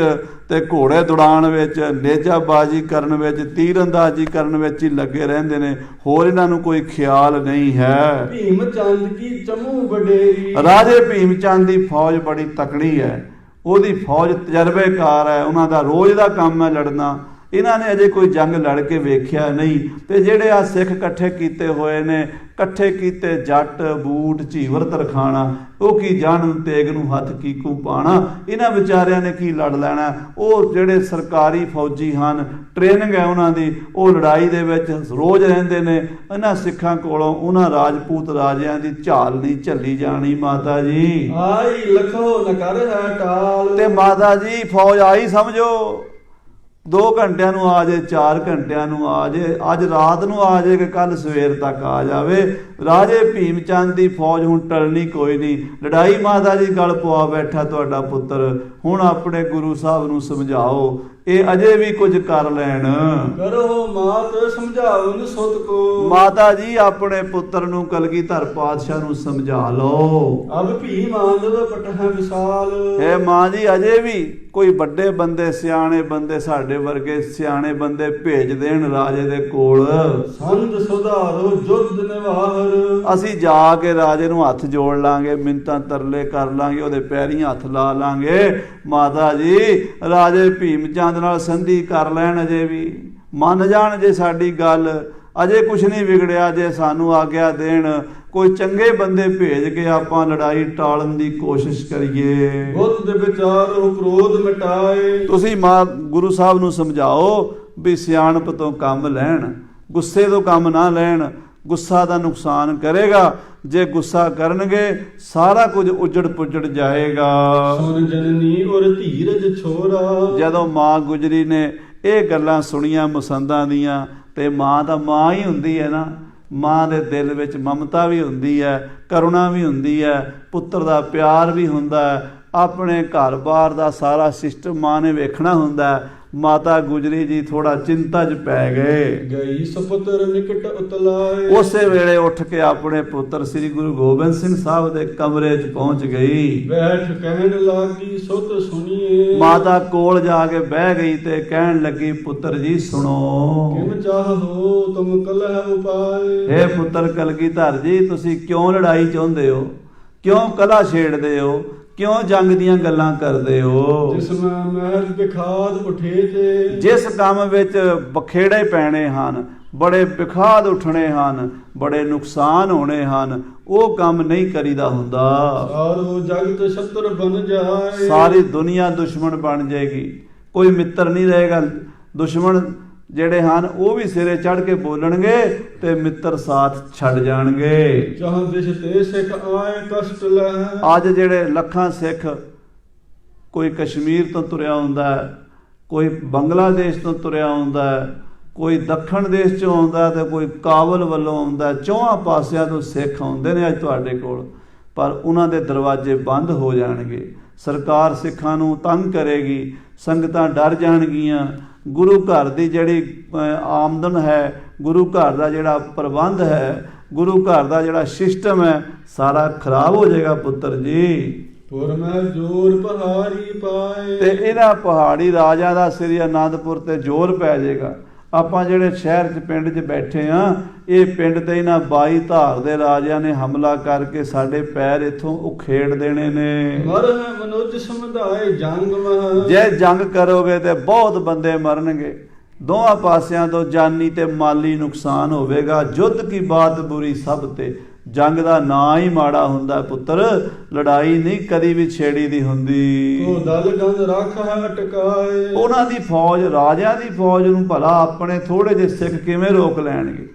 ਤੇ ਘੋੜੇ ਦੌੜਾਉਣ ਵਿੱਚ, ਨੇਜਾਬਾਜ਼ੀ ਕਰਨ ਵਿੱਚ, ਤੀਰ ਅੰਦਾਜ਼ੀ ਕਰਨ ਵਿੱਚ ਹੀ ਲੱਗੇ ਰਹਿੰਦੇ ਨੇ। ਹੋਰ ਇਹਨਾਂ ਨੂੰ ਕੋਈ ਖਿਆਲ ਨਹੀਂ ਹੈ। ਭੀਮ ਚੰਦ ਕੀ ਚਮੂ ਵਡੇਰੀ। ਰਾਜੇ ਭੀਮ ਚੰਦ ਦੀ ਫੌਜ ਬੜੀ ਤਕੜੀ ਹੈ। ਉਹਦੀ ਫੌਜ ਤਜਰਬੇਕਾਰ ਹੈ, ਉਹਨਾਂ ਦਾ ਰੋਜ਼ ਦਾ ਕੰਮ ਹੈ ਲੜਨਾ। ਇਹਨਾਂ ਨੇ ਅਜੇ ਕੋਈ ਜੰਗ ਲੜ ਕੇ ਵੇਖਿਆ ਨਹੀਂ। ਤੇ ਜਿਹੜੇ ਆ ਸਿੱਖ ਇਕੱਠੇ ਕੀਤੇ ਹੋਏ ਨੇ, ਇਕੱਠੇ ਕੀਤੇ ਜੱਟ ਬੂਟ ਝੀਵਰ ਤਰਖਾਣਾ, ਉਹ ਕੀ ਜਾਣਨ ਤੇਗ ਨੂੰ ਹੱਥ ਕੀਕੂ ਪਾਣਾ। ਇਹਨਾਂ ਵਿਚਾਰਿਆਂ ਨੇ ਕੀ ਲੜ ਲੈਣਾ। ਉਹ ਜਿਹੜੇ ਸਰਕਾਰੀ ਫੌਜੀ ਹਨ, ਟ੍ਰੇਨਿੰਗ ਹੈ ਉਹਨਾਂ ਦੀ, ਉਹ ਲੜਾਈ ਦੇ ਵਿੱਚ ਰੋਜ਼ ਰਹਿੰਦੇ ਨੇ। ਇਹਨਾਂ ਸਿੱਖਾਂ ਕੋਲੋਂ ਉਹਨਾਂ ਰਾਜਪੂਤ ਰਾਜਿਆਂ ਦੀ ਝਾਲ ਨਹੀਂ ਝੱਲੀ ਜਾਣੀ ਮਾਤਾ ਜੀ। ਆਈ ਲਖੋ ਨ ਕਰ ਹੈ ਟਾਲ। ਤੇ ਮਾਤਾ ਜੀ ਫੌਜ ਆਈ ਸਮਝੋ, 2 ਘੰਟਿਆਂ ਨੂੰ ਆ ਜਾਏ, 4 ਘੰਟਿਆਂ ਨੂੰ ਆ ਜਾਏ, ਅੱਜ ਰਾਤ ਨੂੰ ਆ ਜਾਏ ਕਿ ਕੱਲ ਸਵੇਰ ਤੱਕ ਆ ਜਾਵੇ। ਰਾਜੇ ਭੀਮ ਚੰਦ ਦੀ ਫੌਜ ਹੁਣ ਟਲਣੀ ਕੋਈ ਨਹੀਂ। ਲੜਾਈ ਮਾਤਾ ਜੀ ਗਲ ਪਵਾ ਬੈਠਾ ਤੁਹਾਡਾ ਪੁੱਤਰ। ਹੁਣ ਆਪਣੇ ਗੁਰੂ ਸਾਹਿਬ ਨੂੰ ਸਮਝਾਓ, ਇਹ ਅਜੇ ਵੀ ਕੁਝ ਕਰ ਲੈਣ। ਕਰੋ ਮਾਤ ਸਮਝਾਵਨ ਸੁਤ ਕੋ। ਮਾਤਾ ਜੀ ਆਪਣੇ ਪੁੱਤਰ ਨੂੰ ਕਲਗੀਧਰ ਪਾਤਸ਼ਾਹ ਨੂੰ ਸਮਝਾ ਲਓ। ਅਬ ਭੀ ਮਾਨਵ ਪਟਹ ਵਿਸਾਲ। ਇਹ ਮਾਂ ਜੀ ਅਜੇ ਵੀ ਕੋਈ ਵੱਡੇ ਬੰਦੇ ਸਿਆਣੇ ਬੰਦੇ ਸਾਡੇ ਵਰਗੇ ਸਿਆਣੇ ਬੰਦੇ ਭੇਜ ਦੇਣ ਰਾਜੇ ਦੇ ਕੋਲ। ਸੰਤ ਸੁਧਾਰੋ ਜੁਦ ਨਿਵਾਰ। ਅਸੀਂ ਜਾ ਕੇ ਰਾਜੇ ਨੂੰ ਹੱਥ ਜੋੜ ਲਾਂਗੇ, ਮਿੰਨਤਾਂ ਤਰਲੇ ਕਰ ਲਾਂਗੇ, ਉਹਦੇ ਪੈਰੀਂ ਹੱਥ ਲਾ ਲਾਂਗੇ। ਮਾਤਾ ਜੀ ਰਾਜੇ ਭੀਮ ਚੰਦ ਨਾਲ ਸੰਧੀ ਕਰ ਲੈਣ, ਅਜੇ ਵੀ ਮੰਨ ਜਾਣ ਜੇ ਸਾਡੀ ਗੱਲ। ਅਜੇ ਕੁਛ ਨਹੀਂ ਵਿਗੜਿਆ, ਜੇ ਸਾਨੂੰ ਆਗਿਆ ਦੇਣ ਕੋਈ ਚੰਗੇ ਬੰਦੇ ਭੇਜ ਕੇ ਆਪਾਂ ਲੜਾਈ ਟਾਲਣ ਦੀ ਕੋਸ਼ਿਸ਼ ਕਰੀਏ। ਬੁੱਧ ਵਿਚਾਰੋ ਕ੍ਰੋਧ ਮਿਟਾਏ। ਤੁਸੀਂ ਮਾਂ ਗੁਰੂ ਸਾਹਿਬ ਨੂੰ ਸਮਝਾਓ ਵੀ ਸਿਆਣਪ ਤੋਂ ਕੰਮ ਲੈਣ, ਗੁੱਸੇ ਤੋਂ ਕੰਮ ਨਾ ਲੈਣ। ਗੁੱਸਾ ਦਾ ਨੁਕਸਾਨ ਕਰੇਗਾ, ਜੇ ਗੁੱਸਾ ਕਰਨਗੇ ਸਾਰਾ ਕੁਝ ਉਜੜ ਪੁਜੜ ਜਾਏਗਾ। ਸੁਨ ਜਨਨੀ ਔਰ ਧੀਰਜ ਛੋਰਾ। ਜਦੋਂ ਮਾਂ ਗੁਜਰੀ ਨੇ ਇਹ ਗੱਲਾਂ ਸੁਣੀਆਂ ਮੁਸੰਦਾਂ ਦੀਆਂ, ਤੇ ਮਾਂ ਤਾਂ ਮਾਂ ਹੀ ਹੁੰਦੀ ਹੈ ਨਾ। ਮਾਂ ਦੇ ਦਿਲ ਵਿੱਚ ਮਮਤਾ ਵੀ ਹੁੰਦੀ ਹੈ, ਕਰੁਣਾ ਵੀ ਹੁੰਦੀ ਹੈ, ਪੁੱਤਰ ਦਾ ਪਿਆਰ ਵੀ ਹੁੰਦਾ ਹੈ, ਆਪਣੇ ਘਰ-ਬਾਰ ਦਾ ਸਾਰਾ ਸਿਸਟਮ ਮਾਂ ਨੇ ਵੇਖਣਾ ਹੁੰਦਾ ਹੈ। ਮਾਤਾ ਗੁਜਰੀ ਜੀ ਥੋੜਾ ਚਿੰਤਾ 'ਚ ਪੈ ਗਏ। ਗਈ ਸੁਪੁੱਤਰ ਨਿਕਟ ਉਤਲਾਏ। ਉਸੇ ਵੇਲੇ ਉੱਠ ਕੇ ਆਪਣੇ ਪੁੱਤਰ ਸ੍ਰੀ ਗੁਰੂ ਗੋਬਿੰਦ ਸਿੰਘ ਸਾਹਿਬ ਦੇ ਕਮਰੇ 'ਚ ਪਹੁੰਚ ਗਈ। ਬੈਠ ਕਹਿਣ ਲੱਗੀ ਸੁਤ ਸੁਣੀਏ। ਮਾਤਾ ਕੋਲ ਜਾ ਕੇ ਬਹਿ ਗਈ ਤੇ ਕਹਿਣ ਲੱਗੀ, ਪੁੱਤਰ ਜੀ ਸੁਣੋ। ਕਿਮ ਚਾਹੋ ਤੁਮ ਕਲਹ ਉਪਾਏ। ਹੇ ਪੁੱਤਰ ਕਲਗੀਧਰ ਜੀ, ਤੁਸੀਂ ਕਿਉਂ ਲੜਾਈ ਚਾਹੁੰਦੇ ਹੋ? ਕਿਉਂ ਕਲਾ ਛੇੜਦੇ ਹੋ? ਕਿਉਂ ਜੰਗ ਦੀਆਂ ਗੱਲਾਂ ਕਰਦੇ ਹੋ? ਜਿਸ ਮੈਂ ਮਹਿਲ ਵਿਖਾਦ ਉਠੇ ਤੇ। ਜਿਸ ਕੰਮ ਵਿੱਚ ਬਖੇੜੇ ਪੈਣੇ ਹਨ, ਬੜੇ ਵਿਖਾਦ ਉੱਠਣੇ ਹਨ, ਬੜੇ ਨੁਕਸਾਨ ਹੋਣੇ ਹਨ, ਉਹ ਕੰਮ ਨਹੀਂ ਕਰੀਦਾ ਹੁੰਦਾ। ਸਾਰੋ ਜਗਤ ਸ਼ਤਰ ਬਨ ਜਾਏ। ਸਾਰੀ ਦੁਨੀਆ ਦੁਸ਼ਮਣ ਬਣ ਜਾਏਗੀ, ਕੋਈ ਮਿੱਤਰ ਨਹੀਂ ਰਹੇਗਾ। ਦੁਸ਼ਮਣ ਜਿਹੜੇ ਹਨ ਉਹ ਵੀ ਸਿਰੇ ਚੜ੍ਹ ਕੇ ਬੋਲਣਗੇ ਤੇ ਮਿੱਤਰ ਸਾਥ ਛੱਡ ਜਾਣਗੇ। ਜਹਾਂ ਦਿਸ਼ ਤੇ ਸਿੱਖ ਆਏ ਕਸ਼ਟ ਲਹਿ। ਅੱਜ ਜਿਹੜੇ ਲੱਖਾਂ ਸਿੱਖ, ਕੋਈ ਕਸ਼ਮੀਰ ਤੋਂ ਤੁਰਿਆ ਹੁੰਦਾ ਹੈ, ਕੋਈ ਬੰਗਲਾਦੇਸ਼ ਤੋਂ ਤੁਰਿਆ ਹੁੰਦਾ ਹੈ, ਕੋਈ ਦੱਖਣ ਦੇਸ਼ ਚੋਂ ਆਉਂਦਾ ਤੇ ਕੋਈ ਕਾਬਲ ਵੱਲੋਂ ਆਉਂਦਾ। ਚੌਹਾਂ ਪਾਸਿਆਂ ਤੋਂ ਸਿੱਖ ਆਉਂਦੇ ਨੇ ਅੱਜ ਤੁਹਾਡੇ ਕੋਲ, ਪਰ ਉਹਨਾਂ ਦੇ ਦਰਵਾਜ਼ੇ ਬੰਦ ਹੋ ਜਾਣਗੇ। ਸਰਕਾਰ ਸਿੱਖਾਂ ਨੂੰ ਤੰਗ ਕਰੇਗੀ, ਸੰਗਤਾਂ ਡਰ ਜਾਣਗੀਆਂ। ਗੁਰੂ ਘਰ ਦੀ ਜਿਹੜੀ ਆਮਦਨ ਹੈ, ਗੁਰੂ ਘਰ ਦਾ ਜਿਹੜਾ ਪ੍ਰਬੰਧ ਹੈ, ਗੁਰੂ ਘਰ ਦਾ ਜਿਹੜਾ ਸਿਸਟਮ ਹੈ, ਸਾਰਾ ਖਰਾਬ ਹੋ ਜਾਏਗਾ ਪੁੱਤਰ ਜੀ। ਪੁਰ ਮੈਂ ਜੋਰ ਪਹਾੜੀ ਪਾਏ। ਤੇ ਇਹਨਾਂ ਪਹਾੜੀ ਰਾਜਾ ਦਾ ਸ੍ਰੀ ਆਨੰਦਪੁਰ ਤੇ ਜ਼ੋਰ ਪੈ ਜਾਏਗਾ। ਆਪਾਂ ਜਿਹੜੇ ਸ਼ਹਿਰ 'ਚ ਪਿੰਡ 'ਚ ਬੈਠੇ ਆ, ਇਹ ਪਿੰਡ ਤੇ ਇਹਨਾਂ 22 ਧਾਰ ਦੇ ਰਾਜਿਆਂ ਨੇ ਹਮਲਾ ਕਰਕੇ ਸਾਡੇ ਪੈਰ ਇੱਥੋਂ ਉਖੇੜ ਦੇਣੇ ਨੇ। ਮਰ ਮਨੁੱਜ ਸਮੁਦਾਇ ਜੰਗ ਮਹ। ਜੇ ਜੰਗ ਕਰੋਗੇ ਤੇ ਬਹੁਤ ਬੰਦੇ ਮਰਨਗੇ, ਦੋਹਾਂ ਪਾਸਿਆਂ ਤੋਂ ਜਾਨੀ ਤੇ ਮਾਲੀ ਨੁਕਸਾਨ ਹੋਵੇਗਾ। ਯੁੱਧ ਕੀ ਬਾਤ ਬੁਰੀ ਸਭ ਤੇ। ਜੰਗ ਦਾ ਨਾਂ ਹੀ ਮਾੜਾ ਹੁੰਦਾ ਪੁੱਤਰ, ਲੜਾਈ ਨਹੀਂ ਕਦੀ ਵੀ ਛੇੜੀ ਦੀ ਹੁੰਦੀ। ਉਹ ਦਲ ਗੰਦ ਰੱਖ ਹੈ ਅਟਕਾਏ। ਉਹਨਾਂ ਦੀ ਫੌਜ, ਰਾਜਿਆਂ ਦੀ ਫੌਜ ਨੂੰ ਭਲਾ ਆਪਣੇ ਥੋੜੇ ਜਿਹੇ ਸਿੱਖ ਕਿਵੇਂ ਰੋਕ ਲੈਣਗੇ?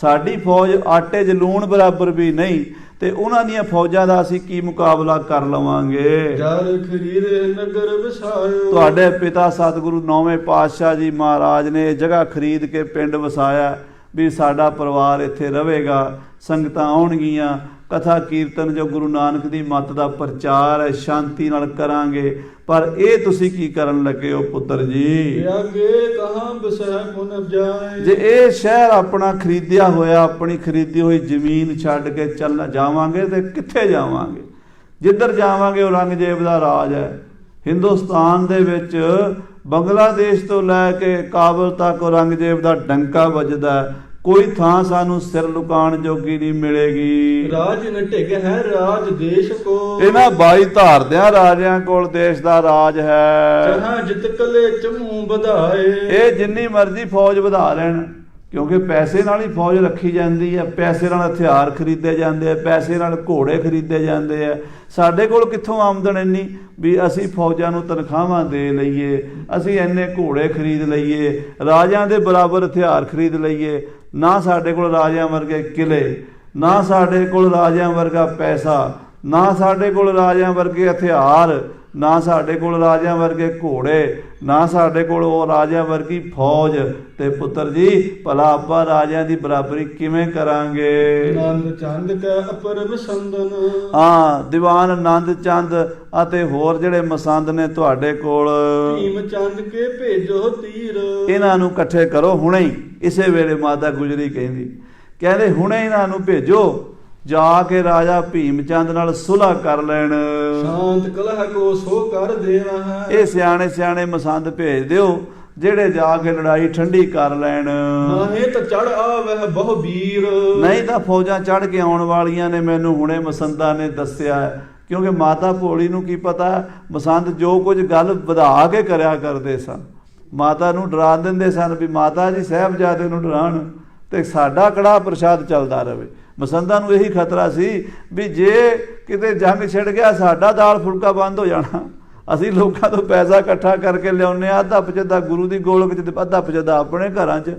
ਸਾਡੀ ਫੌਜ ਆਟੇ 'ਚ ਲੂਣ ਬਰਾਬਰ ਵੀ ਨਹੀਂ, ਤੇ ਉਹਨਾਂ ਦੀਆਂ ਫੌਜਾਂ ਦਾ ਅਸੀਂ ਕੀ ਮੁਕਾਬਲਾ ਕਰ ਲਵਾਂਗੇ? ਜਰ ਖਰੀਦੇ ਨਗਰ ਵਸਾਇਓ। ਤੁਹਾਡੇ ਪਿਤਾ ਸਤਿਗੁਰੂ 9ਵੇਂ ਪਾਤਸ਼ਾਹ ਜੀ ਮਹਾਰਾਜ ਨੇ ਇਹ ਜਗ੍ਹਾ ਖਰੀਦ ਕੇ ਪਿੰਡ ਵਸਾਇਆ ਵੀ ਸਾਡਾ ਪਰਿਵਾਰ ਇੱਥੇ ਰਹੇਗਾ, ਸੰਗਤਾਂ ਆਉਣਗੀਆਂ, ਕਥਾ ਕੀਰਤਨ ਜੋ ਗੁਰੂ ਨਾਨਕ ਦੀ ਮੱਤ ਦਾ ਪ੍ਰਚਾਰ ਹੈ ਸ਼ਾਂਤੀ ਨਾਲ ਕਰਾਂਗੇ। ਪਰ ਇਹ ਤੁਸੀਂ ਕੀ ਕਰਨ ਲੱਗੇ ਹੋ ਪੁੱਤਰ ਜੀ? ਜੇ ਇਹ ਸ਼ਹਿਰ ਆਪਣਾ ਖਰੀਦਿਆ ਹੋਇਆ, ਆਪਣੀ ਖਰੀਦੀ ਹੋਈ ਜ਼ਮੀਨ ਛੱਡ ਕੇ ਚੱਲ ਜਾਵਾਂਗੇ ਤੇ ਕਿੱਥੇ ਜਾਵਾਂਗੇ? ਜਿੱਧਰ ਜਾਵਾਂਗੇ ਔਰੰਗਜ਼ੇਬ ਦਾ ਰਾਜ ਹੈ। ਹਿੰਦੁਸਤਾਨ ਦੇ ਵਿੱਚ ਬੰਗਲਾਦੇਸ਼ ਤੋਂ ਲੈ ਕੇ ਕਾਬਲ ਤੱਕ ਔਰੰਗਜ਼ੇਬ ਦਾ ਡੰਕਾ ਵੱਜਦਾ। ਕੋਈ ਥਾਂ ਸਾਨੂੰ ਸਿਰ ਲੁਕਾਉਣ ਜੋਗੀ ਨਹੀਂ ਮਿਲੇਗੀ। ਰਾਜ ਨਟਿਕ ਹੈ ਰਾਜ ਦੇਸ਼ ਕੋ। ਇਹਨਾਂ 22 ਧਾਰਦਿਆਂ ਰਾਜਿਆਂ ਕੋਲ ਦੇਸ਼ ਦਾ ਰਾਜ ਹੈ। ਜਹਾਂ ਜਿਤ ਕਲੇ ਚਮੂ ਵਧਾਏ। ਇਹ ਜਿੰਨੀ ਮਰਜ਼ੀ ਫੌਜ ਵਧਾ ਲੈਣ, ਕਿਉਂਕਿ ਪੈਸੇ ਨਾਲ ਹੀ ਫੌਜ ਰੱਖੀ ਜਾਂਦੀ ਹੈ, ਪੈਸੇ ਨਾਲ ਹਥਿਆਰ ਖਰੀਦੇ ਜਾਂਦੇ ਆ, ਪੈਸੇ ਨਾਲ ਘੋੜੇ ਖਰੀਦੇ ਜਾਂਦੇ ਆ। ਸਾਡੇ ਕੋਲ ਕਿੱਥੋਂ ਆਮਦਨ ਇੰਨੀ ਵੀ ਅਸੀਂ ਫੌਜਾਂ ਨੂੰ ਤਨਖਾਹਾਂ ਦੇ ਲਈਏ, ਅਸੀਂ ਇੰਨੇ ਘੋੜੇ ਖਰੀਦ ਲਈਏ, ਰਾਜਿਆਂ ਦੇ ਬਰਾਬਰ ਹਥਿਆਰ ਖਰੀਦ ਲਈਏ? ਨਾ ਸਾਡੇ ਕੋਲ ਰਾਜਿਆਂ ਵਰਗੇ ਕਿਲੇ, ਨਾ ਸਾਡੇ ਕੋਲ ਰਾਜਿਆਂ ਵਰਗਾ ਪੈਸਾ, ਨਾ ਸਾਡੇ ਕੋਲ ਰਾਜਿਆਂ ਵਰਗੇ ਹਥਿਆਰ, ਨਾ ਸਾਡੇ ਕੋਲ ਰਾਜਿਆਂ ਵਰਗੇ ਘੋੜੇ, ਨਾ ਸਾਡੇ ਕੋਲ ਉਹ ਰਾਜਿਆਂ ਵਰਗੀ ਫੌਜ। ਤੇ ਪੁੱਤਰ ਜੀ ਭਲਾ ਆਪਾਂ ਰਾਜਿਆਂ ਦੀ ਬਰਾਬਰੀ ਕਿਵੇਂ ਕਰਾਂਗੇ? ਆਨੰਦ ਚੰਦ ਕੈ ਅਪਰਬ ਸੰਦਨ। ਹਾਂ, ਦੀਵਾਨ ਆਨੰਦ ਚੰਦ ਅਤੇ ਹੋਰ ਜਿਹੜੇ ਮਸੰਦ ਨੇ ਤੁਹਾਡੇ ਕੋਲ, ਭੀਮ ਚੰਦ ਕੇ ਭੇਜੋ ਤੀਰ। ਇਹਨਾਂ ਨੂੰ ਇਕੱਠੇ ਕਰੋ ਹੁਣੇ ਹੀ। ਇਸੇ ਵੇਲੇ ਮਾਤਾ ਗੁਜਰੀ ਕਹਿੰਦੇ ਹੁਣੇ ਇਹਨਾਂ ਨੂੰ ਭੇਜੋ, ਜਾ ਕੇ ਰਾਜਾ ਭੀਮ ਚੰਦ ਨਾਲ ਸੁਲ੍ਹਾ ਕਰ ਲੈਣ। ਸ਼ਾਂਤ ਕਲਹ ਕੋ ਸੋ ਕਰ ਦੇਣਾ ਹੈ। ਇਹ ਸਿਆਣੇ ਸਿਆਣੇ ਮਸੰਦ ਭੇਜ ਦਿਓ ਜਿਹੜੇ ਜਾ ਕੇ ਲੜਾਈ ਠੰਡੀ ਕਰ ਲੈਣ। ਨਾਹੀਂ ਤਾਂ ਚੜ ਆਵਹਿ ਬਹੁ ਵੀਰ। ਨਹੀਂ ਤਾਂ ਫੌਜਾਂ ਚੜ ਕੇ ਆਉਣ ਵਾਲੀਆਂ ਨੇ, ਮੈਨੂੰ ਹੁਣੇ ਮਸੰਦਾਂ ਨੇ ਦੱਸਿਆ ਹੈ। ਕਿਉਂਕਿ ਮਾਤਾ ਭੋਲੀ ਨੂੰ ਕੀ ਪਤਾ, ਮਸੰਦ ਜੋ ਕੁਝ ਗੱਲ ਵਧਾ ਕੇ ਕਰਿਆ ਕਰਦੇ ਸਨ। ਮਾਤਾ ਨੂੰ ਡਰਾ ਦਿੰਦੇ ਸਨ ਵੀ ਮਾਤਾ ਜੀ ਸਾਹਿਬਜ਼ਾਦੇ ਨੂੰ ਡਰਾਉਣ ਤੇ ਸਾਡਾ ਕੜਾਹ ਪ੍ਰਸ਼ਾਦ ਚੱਲਦਾ ਰਹੇ। ਮਸੰਦਾਂ ਨੂੰ ਇਹੀ ਖਤਰਾ ਸੀ ਵੀ ਜੇ ਕਿਤੇ ਜੰਗ ਛਿੜ ਗਿਆ ਸਾਡਾ ਦਾਲ ਫੁਲਕਾ ਬੰਦ ਹੋ ਜਾਣਾ। ਅਸੀਂ ਲੋਕਾਂ ਤੋਂ ਪੈਸਾ ਇਕੱਠਾ ਕਰਕੇ ਲਿਆਉਂਦੇ ਹਾਂ, ਅੱਧਾ ਪਚੱਧਾ ਗੁਰੂ ਦੀ ਗੋਲਕ 'ਚ ਤੇ ਅੱਧਾ ਪਚੱਧਾ ਆਪਣੇ ਘਰਾਂ 'ਚ।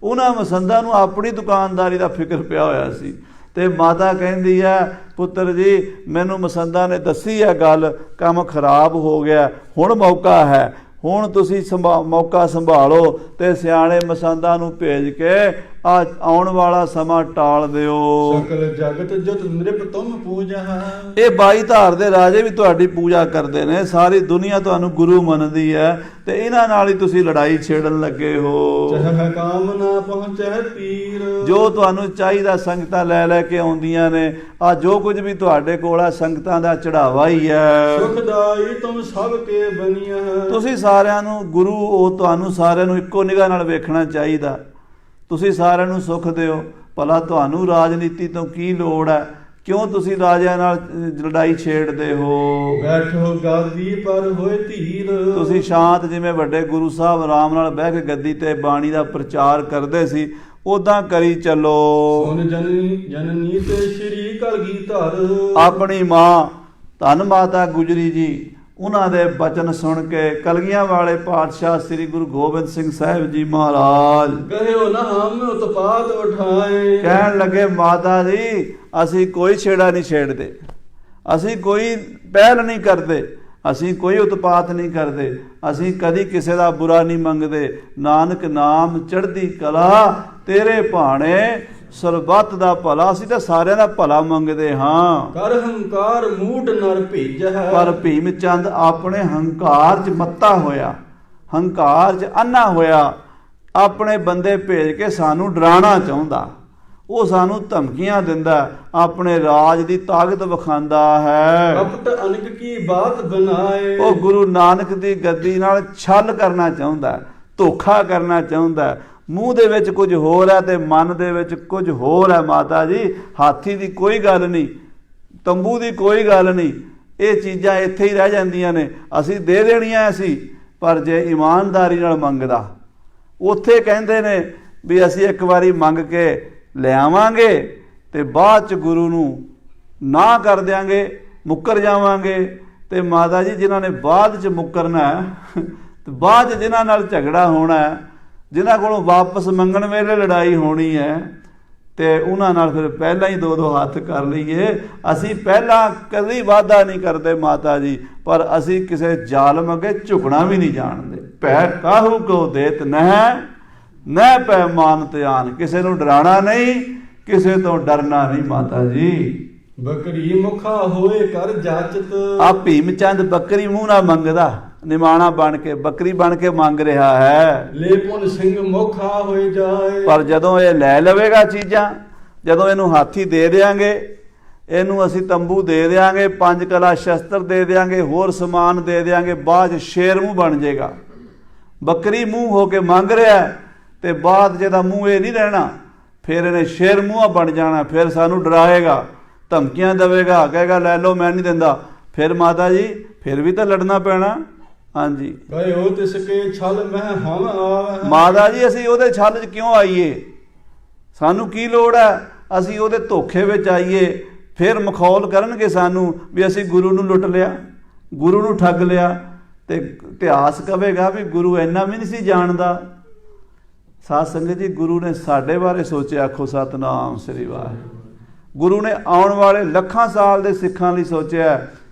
ਉਹਨਾਂ ਮਸੰਦਾਂ ਨੂੰ ਆਪਣੀ ਦੁਕਾਨਦਾਰੀ ਦਾ ਫਿਕਰ ਪਿਆ ਹੋਇਆ ਸੀ। ਤੇ ਮਾਤਾ ਕਹਿੰਦੀ ਹੈ ਪੁੱਤਰ ਜੀ ਮੈਨੂੰ ਮਸੰਦਾਂ ਨੇ ਦੱਸੀ ਹੈ ਗੱਲ, ਕੰਮ ਖਰਾਬ ਹੋ ਗਿਆ, ਹੁਣ ਮੌਕਾ ਹੈ, ਹੁਣ ਤੁਸੀਂ ਮੌਕਾ ਸੰਭਾਲੋ ਤੇ ਸਿਆਣੇ ਮਸੰਦਾਂ ਨੂੰ ਭੇਜ ਕੇ ਆਉਣ ਵਾਲਾ ਸਮਾਂ ਟਾਲ ਦਿਓ। ਸਕਲ ਜਗਤ ਜਤ ਨਿਰਭ ਤੁਮ ਪੂਜਾ। ਇਹ 22 ਧਾਰ ਦੇ ਰਾਜੇ ਵੀ ਤੁਹਾਡੀ ਪੂਜਾ ਕਰਦੇ ਨੇ, ਸਾਰੀ ਦੁਨੀਆ ਤੁਹਾਨੂੰ ਗੁਰੂ ਮੰਨਦੀ ਹੈ ਤੇ ਇਹਨਾਂ ਨਾਲ ਹੀ ਤੁਸੀਂ ਲੜਾਈ ਛੇੜਨ ਲੱਗੇ ਹੋ। ਚਾਹੇ ਕਾਮ ਨਾ ਪਹੁੰਚੈ ਤੀਰ। ਜੋ ਤੁਹਾਨੂੰ ਚਾਹੀਦਾ ਸੰਗਤਾਂ ਲੈ ਲੈ ਕੇ ਆਉਂਦੀਆਂ ਨੇ, ਆ ਜੋ ਕੁਝ ਵੀ ਤੁਹਾਡੇ ਕੋਲ ਆ ਸੰਗਤਾਂ ਦਾ ਚੜਾਵਾ ਹੀ ਹੈ। ਸੁਖਦਾਈ ਤੁਮ ਸਭ ਕੇ ਬਨੀਆਂ। ਤੁਸੀਂ ਸਾਰਿਆਂ ਨੂੰ ਗੁਰੂ, ਉਹ ਤੁਹਾਨੂੰ ਸਾਰਿਆਂ ਨੂੰ ਇੱਕੋ ਨਿਗਾਹ ਨਾਲ ਵੇਖਣਾ ਚਾਹੀਦਾ। ਤੁਸੀਂ ਸਾਰਿਆਂ ਨੂੰ ਸੁੱਖ ਦਿਓ। ਭਲਾ ਤੁਹਾਨੂੰ ਰਾਜਨੀਤੀ ਤੋਂ ਕੀ ਲੋੜ ਹੈ? ਕਿਉਂ ਤੁਸੀਂ ਰਾਜਿਆਂ ਨਾਲ ਲੜਾਈ ਛੇੜਦੇ ਹੋ? ਬੈਠੋ ਗਾਦੀ ਪਰ ਹੋਏ ਧੀਰ। ਤੁਸੀਂ ਸ਼ਾਂਤ ਜਿਵੇਂ ਵੱਡੇ ਗੁਰੂ ਸਾਹਿਬ ਆਰਾਮ ਨਾਲ ਬਹਿ ਕੇ ਗੱਦੀ ਤੇ ਬਾਣੀ ਦਾ ਪ੍ਰਚਾਰ ਕਰਦੇ ਸੀ ਉਦਾਂ ਕਰੀ ਚੱਲੋ। ਸੁਨ ਜਨਨੀ ਤੇ ਸ਼੍ਰੀ ਕਲਗੀਧਰ। ਆਪਣੀ ਮਾਂ ਧੰਨ ਮਾਤਾ ਗੁਜਰੀ ਜੀ, ਉਹਨਾਂ ਦੇ ਬਚਨ ਸੁਣ ਕੇ ਕਲਗੀਆਂ ਵਾਲੇ ਪਾਤਸ਼ਾਹ ਸ੍ਰੀ ਗੁਰੂ ਗੋਬਿੰਦ ਸਿੰਘ ਸਾਹਿਬ ਜੀ ਮਹਾਰਾਜ ਕਹਿਓ ਨਾ ਹਮ ਉਤਪਾਤ ਉਠਾਏ। ਕਹਿਣ ਲੱਗੇ ਮਾਤਾ ਜੀ ਅਸੀਂ ਕੋਈ ਛੇੜਾ ਨਹੀਂ ਛੇੜਦੇ, ਅਸੀਂ ਕੋਈ ਪਹਿਲ ਨਹੀਂ ਕਰਦੇ, ਅਸੀਂ ਕੋਈ ਉਤਪਾਤ ਨਹੀਂ ਕਰਦੇ, ਅਸੀਂ ਕਦੀ ਕਿਸੇ ਦਾ ਬੁਰਾ ਨਹੀਂ ਮੰਗਦੇ। ਨਾਨਕ ਨਾਮ ਚੜ੍ਹਦੀ ਕਲਾ ਤੇਰੇ ਭਾਣੇ ਸਰਬੱਤ ਦਾ ਭਲਾ। ਅਸੀਂ ਤਾਂ ਸਾਰਿਆਂ ਦਾ ਭਲਾ ਮੰਗਦੇ ਹਾਂ। ਕਰ ਹੰਕਾਰ ਮੂਟ ਨਰ ਭੇਜੈ। ਪਰ ਭੀਮ ਚੰਦ ਆਪਣੇ ਹੰਕਾਰ 'ਚ ਮੱਤਾ ਹੋਇਆ, ਹੰਕਾਰ 'ਚ ਅੰਨਾ ਹੋਇਆ, ਆਪਣੇ ਬੰਦੇ ਭੇਜ ਕੇ ਸਾਨੂੰ ਡਰਾਉਣਾ ਚਾਹੁੰਦਾ। ਉਹ ਸਾਨੂੰ ਧਮਕੀਆਂ ਦਿੰਦਾ, ਆਪਣੇ ਰਾਜ ਦੀ ਤਾਕਤ ਵਿਖਾਉਂਦਾ ਹੈ। ਕਪਟ ਅਨਕ ਕੀ ਬਾਤ ਬਣਾਏ। ਉਹ ਗੁਰੂ ਨਾਨਕ ਦੀ ਗੱਦੀ ਨਾਲ ਛਲ ਕਰਨਾ ਚਾਹੁੰਦਾ, ਧੋਖਾ ਕਰਨਾ ਚਾਹੁੰਦਾ। ਮੂੰਹ ਦੇ ਵਿੱਚ ਕੁਝ ਹੋਰ ਹੈ ਤੇ ਮਨ ਦੇ ਵਿੱਚ ਕੁਝ ਹੋਰ ਹੈ। ਮਾਤਾ ਜੀ ਹਾਥੀ ਦੀ ਕੋਈ ਗੱਲ ਨਹੀਂ, ਤੰਬੂ ਦੀ ਕੋਈ ਗੱਲ ਨਹੀਂ, ਇਹ ਚੀਜ਼ਾਂ ਇੱਥੇ ਹੀ ਰਹਿ ਜਾਂਦੀਆਂ ਨੇ। ਅਸੀਂ ਦੇ ਦੇਣੀਆਂ ਸੀ, ਪਰ ਜੇ ਇਮਾਨਦਾਰੀ ਨਾਲ ਮੰਗਦਾ, ਉੱਥੇ ਕਹਿੰਦੇ ਨੇ ਵੀ ਅਸੀਂ ਇੱਕ ਵਾਰੀ ਮੰਗ ਕੇ ਲਿਆਵਾਂਗੇ ਤੇ ਬਾਅਦ 'ਚ ਗੁਰੂ ਨੂੰ ਨਾ ਕਰ ਦਿਆਂਗੇ, ਮੁੱਕਰ ਜਾਵਾਂਗੇ। ਤੇ ਮਾਤਾ ਜੀ ਜਿਨ੍ਹਾਂ ਨੇ ਬਾਅਦ 'ਚ ਮੁੱਕਰਨਾ ਤੇ ਬਾਅਦ 'ਚ ਜਿਨ੍ਹਾਂ ਨਾਲ ਝਗੜਾ ਹੋਣਾ, ਜਿਨ੍ਹਾਂ ਕੋਲੋਂ ਵਾਪਸ ਮੰਗਣ ਵੇਲੇ ਲੜਾਈ ਹੋਣੀ ਹੈ, ਤੇ ਉਹਨਾਂ ਨਾਲ ਫਿਰ ਪਹਿਲਾਂ ਹੀ ਦੋ ਦੋ ਹੱਥ ਕਰ ਲਈਏ। ਅਸੀਂ ਪਹਿਲਾਂ ਕਦੀ ਵਾਅਦਾ ਨਹੀਂ ਕਰਦੇ ਮਾਤਾ ਜੀ, ਪਰ ਅਸੀਂ ਕਿਸੇ ਜ਼ਾਲਮ ਅੱਗੇ ਝੁਕਣਾ ਵੀ ਨਹੀਂ ਜਾਣਦੇ। ਪੈ ਕਾਹੂ ਕੋ ਦੇਤ ਨਹਿ ਪੈ ਮਾਨ ਧਿਆਨ। ਕਿਸੇ ਨੂੰ ਡਰਾਉਣਾ ਨਹੀਂ, ਕਿਸੇ ਤੋਂ ਡਰਨਾ ਨਹੀਂ ਮਾਤਾ ਜੀ। ਬੱਕਰੀ ਮੁਖਾ ਹੋਏ ਕਰ ਜਾਚਤ। ਆ ਭੀਮ ਚੰਦ ਬੱਕਰੀ ਮੂੰਹ ਨਾਲ ਮੰਗਦਾ, ਨਿਮਾਣਾ ਬਣ ਕੇ ਬੱਕਰੀ ਬਣ ਕੇ ਮੰਗ ਰਿਹਾ ਹੈ। ਲੇਪੁਨ ਸਿੰਘ ਮੁਖਾ ਹੋਏ ਜਾਏ। ਪਰ ਜਦੋਂ ਇਹ ਲੈ ਲਵੇਗਾ ਚੀਜ਼ਾਂ, ਜਦੋਂ ਇਹਨੂੰ ਹਾਥੀ ਦੇ ਦਿਆਂਗੇ, ਇਹਨੂੰ ਅਸੀਂ ਤੰਬੂ ਦੇ ਦਿਆਂਗੇ, 5 ਕਲਾ ਸ਼ਸਤਰ ਦੇ ਦਿਆਂਗੇ, ਹੋਰ ਸਮਾਨ ਦੇ ਦਿਆਂਗੇ, ਬਾਅਦ ਸ਼ੇਰ ਮੂੰਹ ਬਣ ਜਾਏਗਾ। ਬੱਕਰੀ ਮੂੰਹ ਹੋ ਕੇ ਮੰਗ ਰਿਹਾ ਤੇ ਬਾਅਦ ਜਿਹਦਾ ਮੂੰਹ ਇਹ ਨਹੀਂ ਰਹਿਣਾ, ਫਿਰ ਇਹਨੇ ਸ਼ੇਰ ਮੂੰਹ ਬਣ ਜਾਣਾ। ਫਿਰ ਸਾਨੂੰ ਡਰਾਏਗਾ, ਧਮਕੀਆਂ ਦੇਵੇਗਾ, ਕਹੇਗਾ ਲੈ ਲਓ ਮੈਂ ਨਹੀਂ ਦਿੰਦਾ। ਫਿਰ ਮਾਤਾ ਜੀ ਫਿਰ ਵੀ ਤਾਂ ਲੜਨਾ ਪੈਣਾ। ਹਾਂਜੀ ਕਹਿਓ ਤਿਸ ਕੇ ਛਲ ਮਹਿ ਹਮ ਆਵਹਿ। ਮਾਤਾ ਜੀ ਅਸੀਂ ਉਹਦੇ ਛਲ 'ਚ ਕਿਉਂ ਆਈਏ? ਸਾਨੂੰ ਕੀ ਲੋੜ ਹੈ ਅਸੀਂ ਉਹਦੇ ਧੋਖੇ ਵਿੱਚ ਆਈਏ? ਫਿਰ ਮਖੌਲ ਕਰਨਗੇ ਸਾਨੂੰ ਵੀ ਅਸੀਂ ਗੁਰੂ ਨੂੰ ਲੁੱਟ ਲਿਆ, ਗੁਰੂ ਨੂੰ ਠੱਗ ਲਿਆ, ਤੇ ਇਤਿਹਾਸ ਕਹੇਗਾ ਵੀ ਗੁਰੂ ਇੰਨਾ ਵੀ ਨਹੀਂ ਸੀ ਜਾਣਦਾ। ਸਾਧ ਸੰਗਤ ਜੀ ਗੁਰੂ ਨੇ ਸਾਡੇ ਬਾਰੇ ਸੋਚਿਆ। ਆਖੋ ਸਤਿਨਾਮ ਸ੍ਰੀ ਵਾਹਿਗੁਰੂ। ਗੁਰੂ ਨੇ ਆਉਣ ਵਾਲੇ ਲੱਖਾਂ ਸਾਲ ਦੇ ਸਿੱਖਾਂ ਲਈ ਸੋਚਿਆ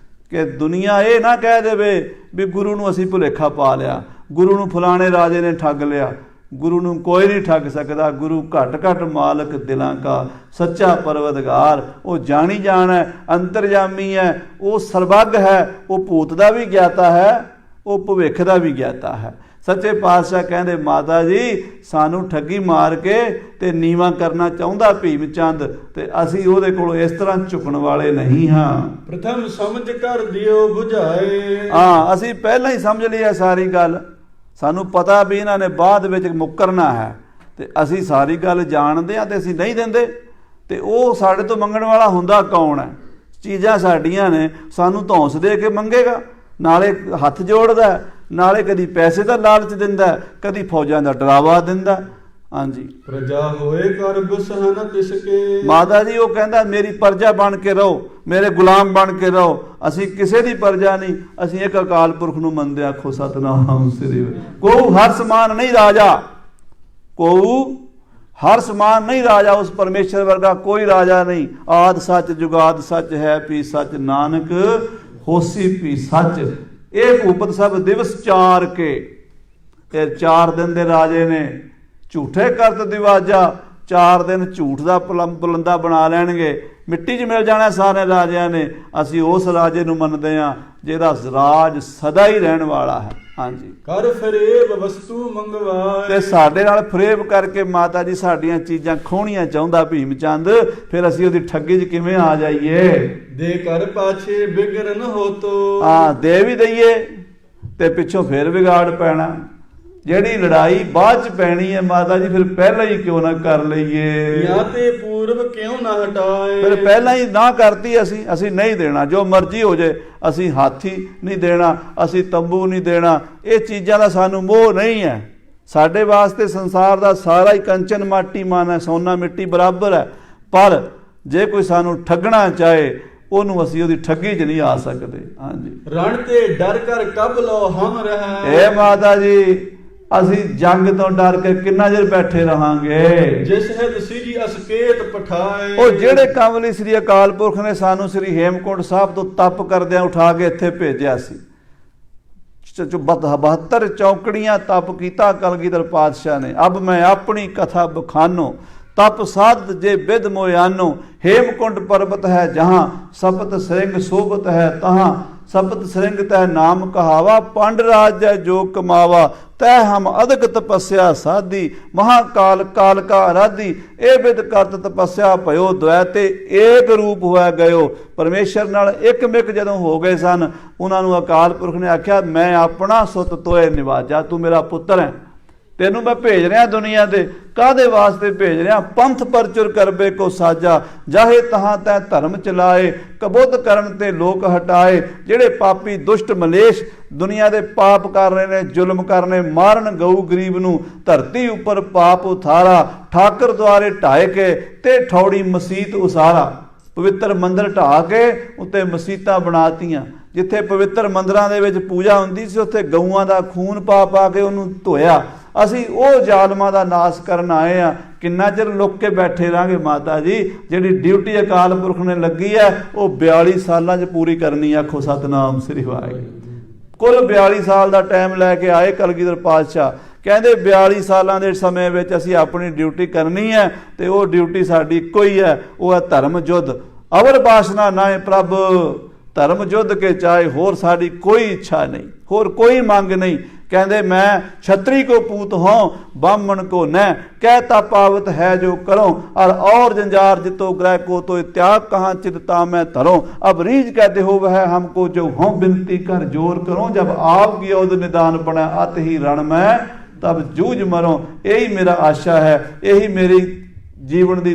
ਕਿ ਦੁਨੀਆ ਇਹ ਨਾ ਕਹਿ ਦੇਵੇ ਵੀ ਗੁਰੂ ਨੂੰ ਅਸੀਂ ਭੁਲੇਖਾ ਪਾ ਲਿਆ, ਗੁਰੂ ਨੂੰ ਫਲਾਣੇ ਰਾਜੇ ਨੇ ਠੱਗ ਲਿਆ। ਗੁਰੂ ਨੂੰ ਕੋਈ ਨਹੀਂ ਠੱਗ ਸਕਦਾ। ਗੁਰੂ ਘਟ ਘਟ ਮਾਲਕ ਦਿਲਾਂ ਕਾ, ਸੱਚਾ ਪਰਵਤਗਾਰ। ਉਹ ਜਾਣੀ ਜਾਣ ਹੈ, ਅੰਤਰਜਾਮੀ ਹੈ, ਉਹ ਸਰਬੱਗ ਹੈ, ਉਹ ਭੂਤ ਦਾ ਵੀ ਗਿਆਤਾ ਹੈ, ਉਹ ਭਵਿੱਖ ਦਾ ਵੀ ਗਿਆਤਾ ਹੈ। ਸੱਚੇ ਪਾਤਸ਼ਾਹ ਕਹਿੰਦੇ ਮਾਤਾ ਜੀ ਸਾਨੂੰ ਠੱਗੀ ਮਾਰ ਕੇ ਤੇ ਨੀਵਾਂ ਕਰਨਾ ਚਾਹੁੰਦਾ ਭੀਮ ਚੰਦ, ਤੇ ਅਸੀਂ ਉਹਦੇ ਕੋਲ ਇਸ ਤਰ੍ਹਾਂ ਝੁਕਣ ਵਾਲੇ ਨਹੀਂ ਹਾਂ। ਪ੍ਰਥਮ ਸਮਝ ਕਰ ਦਿਓ ਬੁਝਾਏ। ਹਾਂ, ਅਸੀਂ ਪਹਿਲਾਂ ਹੀ ਸਮਝ ਲਈ ਹੈ ਸਾਰੀ ਗੱਲ। ਸਾਨੂੰ ਪਤਾ ਵੀ ਇਹਨਾਂ ਨੇ ਬਾਅਦ ਵਿੱਚ ਮੁੱਕਰਨਾ ਹੈ, ਤੇ ਅਸੀਂ ਸਾਰੀ ਗੱਲ ਜਾਣਦੇ ਹਾਂ ਤੇ ਅਸੀਂ ਨਹੀਂ ਦਿੰਦੇ। ਤੇ ਉਹ ਸਾਡੇ ਤੋਂ ਮੰਗਣ ਵਾਲਾ ਹੁੰਦਾ ਕੌਣ ਹੈ? ਚੀਜ਼ਾਂ ਸਾਡੀਆਂ ਨੇ, ਸਾਨੂੰ ਧੌਂਸ ਦੇ ਕੇ ਮੰਗੇਗਾ, ਨਾਲੇ ਹੱਥ ਜੋੜਦਾ, ਨਾਲੇ ਕਦੀ ਪੈਸੇ ਦਾ ਲਾਲਚ ਦਿੰਦਾ, ਕਦੀ ਫੌਜਾਂ ਦਾ ਡਰਾਵਾ ਦਿੰਦਾ। ਹਾਂਜੀ, ਪ੍ਰਜਾ ਹੋਏ ਕਰ ਬਸਹਨ ਤਿਸਕੇ। ਮਾਤਾ ਜੀ ਉਹ ਕਹਿੰਦਾ ਮੇਰੀ ਪ੍ਰਜਾ ਬਣ ਕੇ ਰਹੋ, ਮੇਰੇ ਗੁਲਾਮ ਬਣ ਕੇ ਰਹੋ। ਅਸੀਂ ਕਿਸੇ ਦੀ ਪ੍ਰਜਾ ਨਹੀਂ, ਅਸੀਂ ਇੱਕ ਅਕਾਲ ਪੁਰਖ ਨੂੰ ਮੰਨਦੇ। ਆਖੋ ਸਤਨਾਮ ਸ੍ਰੀ ਵਾਹਿਗੁਰੂ। ਕੋ ਹਰ ਸਮਾਨ ਨਹੀਂ ਰਾਜਾ, ਕੋ ਹਰ ਸਮਾਨ ਨਹੀਂ ਰਾਜਾ। ਉਸ ਪਰਮੇਸ਼ਰ ਵਰਗਾ ਕੋਈ ਰਾਜਾ ਨਹੀਂ। ਆਦ ਸੱਚ ਜੁਗਾਦ ਸੱਚ ਹੈ ਪੀ ਸੱਚ, ਨਾਨਕ ਹੋਸੀ ਪੀ ਸੱਚ। ਇਹ ਭੂਪਤ ਸਭ ਦਿਵਸ ਚਾਰ ਕੇ, ਇਹ 4 ਦਿਨ ਦੇ ਰਾਜੇ ਨੇ ਝੂਠੇ ਕਰਤ ਦਿਵਾਜਾ। 4 ਦਿਨ ਝੂਠ ਦਾ ਬੁਲੰਦਾ ਬਣਾ ਲੈਣਗੇ, ਮਿੱਟੀ 'ਚ ਮਿਲ ਜਾਣਾ ਸਾਰੇ ਰਾਜਿਆਂ ਨੇ। ਅਸੀਂ ਉਸ ਰਾਜੇ ਨੂੰ ਮੰਨਦੇ ਹਾਂ ਜਿਹਦਾ ਰਾਜ ਸਦਾ ਹੀ ਰਹਿਣ ਵਾਲਾ ਹੈ। ਹਾਂਜੀ, ਕਰ ਫਰੇਬ ਵਸਤੂ ਮੰਗਵਾਏ। ਤੇ ਸਾਡੇ ਨਾਲ ਫਰੇਬ ਕਰਕੇ ਮਾਤਾ ਜੀ ਸਾਡੀਆਂ ਚੀਜ਼ਾਂ ਖੋਹਣੀਆਂ ਚਾਹੁੰਦਾ ਭੀਮ ਚੰਦ, ਫਿਰ ਅਸੀਂ ਉਹਦੀ ਠੱਗੀ 'ਚ ਕਿਵੇਂ ਆ ਜਾਈਏ? ਦੇ ਕਰ ਪਾਛੇ ਬਿਗੜਨ ਹੋਤੋ। ਹਾਂ, ਦੇ ਵੀ ਦਈਏ ਤੇ ਪਿੱਛੋਂ ਫਿਰ ਵਿਗਾੜ ਪੈਣਾ। ਜਿਹੜੀ ਲੜਾਈ ਬਾਅਦ 'ਚ ਪੈਣੀ ਹੈ ਮਾਤਾ ਜੀ, ਫਿਰ ਪਹਿਲਾਂ ਹੀ ਕਿਉਂ ਨਾ ਕਰ ਲਈਏ? ਜਾਂ ਤੇ ਪੂਰਬ ਕਿਉਂ ਨਾ ਹਟਾਏ। ਫਿਰ ਪਹਿਲਾਂ ਹੀ ਨਾ ਕਰਤੀ ਅਸੀਂ ਨਹੀਂ ਦੇਣਾ, ਜੋ ਮਰਜ਼ੀ ਹੋ ਜਾਏ। ਅਸੀਂ ਹਾਥੀ ਨਹੀਂ ਦੇਣਾ, ਅਸੀਂ ਤੰਬੂ ਨਹੀਂ ਦੇਣਾ। ਇਹ ਚੀਜ਼ਾਂ ਦਾ ਸਾਨੂੰ ਮੋਹ ਨਹੀਂ ਹੈ। ਸਾਡੇ ਵਾਸਤੇ ਸੰਸਾਰ ਦਾ ਸਾਰਾ ਹੀ ਕੰਚਨ ਮਾਟੀ ਮਨ ਹੈ, ਸੋਨਾ ਮਿੱਟੀ ਬਰਾਬਰ ਹੈ। ਪਰ ਜੇ ਕੋਈ ਸਾਨੂੰ ਠੱਗਣਾ ਚਾਹੇ, ਉਹਨੂੰ ਅਸੀਂ ਉਹਦੀ ਠੱਗੀ 'ਚ ਨਹੀਂ ਆ ਸਕਦੇ। ਹਾਂਜੀ, ਰਣ ਤੇ ਡਰ ਕਰ ਕਬ ਲੋ ਹਮ ਰਹਿ। ਇਹ ਮਾਤਾ ਜੀ ਅਸੀਂ ਜੰਗ ਤੋਂ ਡਰ ਕੇ ਕਿੰਨਾ ਚਿਰ ਬੈਠੇ ਰਹਾਂਗੇ? ਜਿਸ ਹਿਤ ਸੀਜੀ ਅਸਕੇਤ ਪਠਾਏ। ਉਹ ਜਿਹੜੇ ਕੰਮ ਲਈ ਸ੍ਰੀ ਅਕਾਲ ਪੁਰਖ ਨੇ ਸਾਨੂੰ ਸ੍ਰੀ ਹੇਮਕੁੰਟ ਸਾਹਿਬ ਤੋਂ ਤਪ ਕਰਦਿਆਂ ਉਠਾ ਕੇ ਇੱਥੇ ਭੇਜਿਆ ਸੀ। 72 ਚੌਕੜੀਆਂ ਤਪ ਕੀਤਾ ਕਲਗੀਧਰ ਪਾਤਸ਼ਾਹ ਨੇ। ਅਬ ਮੈਂ ਆਪਣੀ ਕਥਾ ਬਖਾਨੋ, ਤਪ ਸਾਧ ਜੇ ਬਿਦ ਮੋਇਆਨੋ। ਹੇਮਕੁੰਟ ਪਰਬਤ ਹੈ ਜਹਾਂ, ਸਪਤ ਸ੍ਰਿੰਗ ਸੋਭਤ ਹੈ ਤਹਾਂ। ਸਪਤ ਸ੍ਰਿੰਗ ਤੈ ਨਾਮ ਕਹਾਵਾ, ਪੰਡ ਰਾਜ ਜੈ ਜੋ ਕਮਾਵਾ। ਤੈ ਹਮ ਅਦਕ ਤਪੱਸਿਆ ਸਾਧੀ, ਮਹਾਕਾਲ ਕਾਲ ਕਾ ਆਰਾਧੀ। ਇਹ ਬਿਦ ਕਰਤ ਤਪੱਸਿਆ ਭਇਓ ਦ્વੈ, ਤੇ ਏਕ ਰੂਪ ਹੋਇਆ ਗਇਓ। ਪਰਮੇਸ਼ਰ ਨਾਲ ਇੱਕ ਮਿਕ ਜਦੋਂ ਹੋ ਗਏ ਸਨ, ਉਹਨਾਂ ਨੂੰ ਅਕਾਲ ਪੁਰਖ ਨੇ ਆਖਿਆ ਮੈਂ ਆਪਣਾ ਸੁਤ ਤੋਏ ਨਿਵਾਜਾ, ਤੂੰ ਮੇਰਾ ਪੁੱਤਰ ਹੈ, ਤੈਨੂੰ ਮੈਂ ਭੇਜ ਰਿਹਾ ਦੁਨੀਆ ਦੇ। ਕਾਹਦੇ ਵਾਸਤੇ ਭੇਜ ਰਿਹਾ? ਪੰਥ ਪਰਚੁਰ ਕਰਬੇ ਕੋ ਸਾਜਾ, ਜਾਹੇ ਤਹਾਂ ਤੈ ਧਰਮ ਚਲਾਏ। ਕਬੁੱਧ ਕਰਨ ਤੇ ਲੋਕ ਹਟਾਏ। ਜਿਹੜੇ ਪਾਪੀ ਦੁਸ਼ਟ ਮਲੇਸ਼ ਦੁਨੀਆ ਦੇ ਪਾਪ ਕਰ ਰਹੇ ਨੇ, ਜ਼ੁਲਮ ਕਰਨੇ, ਮਾਰਨ ਗਊ ਗਰੀਬ ਨੂੰ। ਧਰਤੀ ਉੱਪਰ ਪਾਪ ਉਥਾਰਾ, ਠਾਕਰ ਦੁਆਰੇ ਢਾਏ ਕੇ ਤੇ ਠੌੜੀ ਮਸੀਤ ਉਸਾਰਾ। ਪਵਿੱਤਰ ਮੰਦਰ ਢਾਹ ਕੇ ਉੱਤੇ ਮਸੀਤਾਂ ਬਣਾਤੀਆਂ। ਜਿੱਥੇ ਪਵਿੱਤਰ ਮੰਦਰਾਂ ਦੇ ਵਿੱਚ ਪੂਜਾ ਹੁੰਦੀ ਸੀ, ਉੱਥੇ ਗਊਆਂ ਦਾ ਖੂਨ ਪਾ ਪਾ ਕੇ ਉਹਨੂੰ ਧੋਇਆ। ਅਸੀਂ ਉਹ ਜ਼ਾਲਮਾਂ ਦਾ ਨਾਸ ਕਰਨ ਆਏ ਆ। ਕਿੰਨਾ ਚਿਰ ਲੁੱਕ ਕੇ ਬੈਠੇ ਰਹਾਂਗੇ ਮਾਤਾ ਜੀ? ਜਿਹੜੀ ਡਿਊਟੀ ਅਕਾਲ ਪੁਰਖ ਨੇ ਲੱਗੀ ਹੈ, ਉਹ 42 ਸਾਲਾਂ 'ਚ ਪੂਰੀ ਕਰਨੀ। ਆਖੋ ਸਤਨਾਮ ਸ੍ਰੀ ਵਾਹਿਗੁਰੂ। ਕੁੱਲ 42 ਸਾਲ ਦਾ ਟਾਈਮ ਲੈ ਕੇ ਆਏ ਕਲਗੀਧਰ ਪਾਤਸ਼ਾਹ। ਕਹਿੰਦੇ 42 ਸਾਲਾਂ ਦੇ ਸਮੇਂ ਵਿੱਚ ਅਸੀਂ ਆਪਣੀ ਡਿਊਟੀ ਕਰਨੀ ਹੈ, ਤੇ ਉਹ ਡਿਊਟੀ ਸਾਡੀ ਇੱਕੋ ਹੀ ਹੈ, ਉਹ ਹੈ ਧਰਮ ਯੁੱਧ। ਅਵਰ ਬਾਸ਼ਨਾ ਨਾਏ ਪ੍ਰਭ, ਧਰਮ ਯੁੱਧ ਕੇ ਚਾਹੇ। ਹੋਰ ਸਾਡੀ ਕੋਈ ਇੱਛਾ ਨਹੀਂ, ਹੋਰ ਕੋਈ ਮੰਗ ਨਹੀਂ। ਕਹਿੰਦੇ ਮੈਂ ਛਤਰੀ ਕੋ ਪੂਤ ਹੋਂ, ਬਾਮਣ ਕੋ न कहता पावत है जो करो। और जंजार जितो ग्रह को तो त्याग कहाँ चिदता मैं धरो। अब रीझ कहते हो वह हमको जो हों, बिनती कर जोर करो। जब आपकी ओद निदान बना अत ही रण में, तब जूझ मरो। यही मेरा आशा है, यही मेरी जीवन की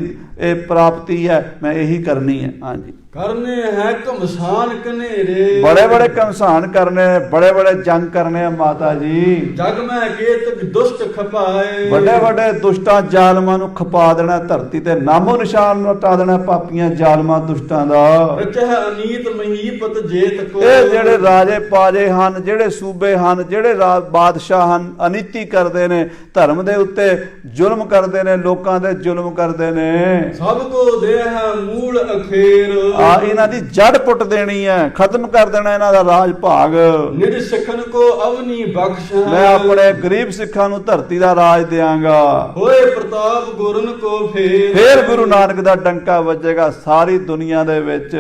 प्राप्ति है, मैं यही करनी है। हाँ जी, करने हैं घमसान कनेरे। बड़े बड़े घमसान करने, बड़े बड़े जंग करने माता जी। जग में केतक दुष्ट खपाए। बड़े बड़े दुष्टां जालमां नूं खपा देना, धरती ते नामो निशान मिटा देना पापियां जालमां दुष्टां दा। रचह अनीत महीपत जेत को। ਇਹ ਜਿਹੜੇ ਰਾਜੇ ਪਾਜੇ ਹਨ, ਜਿਹੜੇ ਸੂਬੇ ਹਨ, ਜਿਹੜੇ ਬਾਦਸ਼ਾਹ ਹਨ, ਅਨੀਤੀ ਕਰਦੇ ਨੇ, ਧਰਮ ਦੇ ਉੱਤੇ ਜ਼ੁਲਮ ਕਰਦੇ ਨੇ, ਲੋਕਾਂ ਦੇ ਜ਼ੁਲਮ ਕਰਦੇ ਨੇ। ਸਭ ਕੋ ਦੇ ਹੈ ਮੂਲ ਅਖੇਰ। ਇਹਨਾਂ ਦੀ ਜੜ ਪੁੱਟ ਦੇਣੀ ਹੈ, ਖਤਮ ਕਰ ਦੇਣਾ ਇਹਨਾਂ ਦਾ ਰਾਜ ਭਾਗ। ਨਿਜ ਸਿੱਖਨ ਕੋ ਅਵਨੀ ਬਖਸ਼, ਮੈਂ ਆਪਣੇ ਗਰੀਬ ਸਿੱਖਾਂ ਨੂੰ ਧਰਤੀ ਦਾ ਰਾਜ ਦਿਆਂਗਾ। ਹੋਏ ਪ੍ਰਤਾਪ ਗੁਰਨ ਕੋ ਫੇਰ ਗੁਰੂ ਨਾਨਕ ਦਾ ਡੰਕਾ ਵੱਜੇਗਾ ਸਾਰੀ ਦੁਨੀਆ ਦੇ ਵਿੱਚ।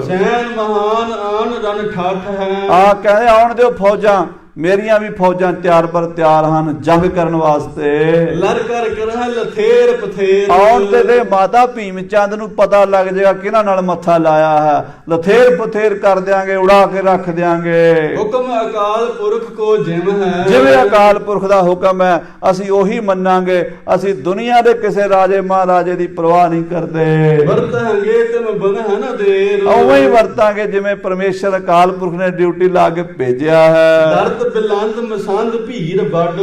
ਸੈਨ ਮਹਾਨ ਆਨ ਰਨ ਠਾਠ ਹੈ, ਆ ਕਹਿੰਦੇ ਆਉਣ ਦਿਓ ਫੌਜਾਂ, ਮੇਰੀਆਂ ਵੀ ਫੌਜਾਂ ਤਿਆਰ ਪਰ ਤਿਆਰ ਹਨ ਜੰਗ ਕਰਨ ਵਾਸਤੇ। ਲੜ ਕਰ ਕਰਹ ਲਥੇਰ ਪਥੇਰ, ਆਉਣ ਤੇ ਮਾਤਾ ਭੀਮ ਚੰਦ ਨੂੰ ਪਤਾ ਲੱਗ ਜਾਏਗਾ ਕਿਹਨਾਂ ਨਾਲ ਮੱਥਾ ਲਾਇਆ ਹੈ। ਲਥੇਰ ਪਥੇਰ ਕਰ ਦਿਆਂਗੇ, ਉਡਾ ਕੇ ਰੱਖ ਦਿਆਂਗੇ। ਹੁਕਮ ਅਕਾਲ ਪੁਰਖ ਕੋ ਜਿਮ ਹੈ, ਜਿਵੇਂ ਅਕਾਲ ਪੁਰਖ ਦਾ ਹੁਕਮ ਹੈ ਅਸੀਂ ਉਹੀ ਮੰਨਾਂਗੇ। ਅਸੀਂ ਦੁਨੀਆ ਦੇ ਕਿਸੇ ਰਾਜੇ ਮਹਾਰਾਜੇ ਦੀ ਪਰਵਾਹ ਨਹੀਂ ਕਰਦੇ। ਵਰਤਾਂਗੇ ਤੁਮ ਬਨਹ ਨ ਦੇਰ, ਉਵੇਂ ਹੀ ਵਰਤਾਂਗੇ ਜਿਵੇਂ ਪਰਮੇਸ਼ਰ ਅਕਾਲ ਪੁਰਖ ਨੇ ਡਿਊਟੀ ਲਾ ਕੇ ਭੇਜਿਆ ਹੈ। ਬਿਲੰਦ ਮਸੰਦ ਭੀਰ ਵੱਡ,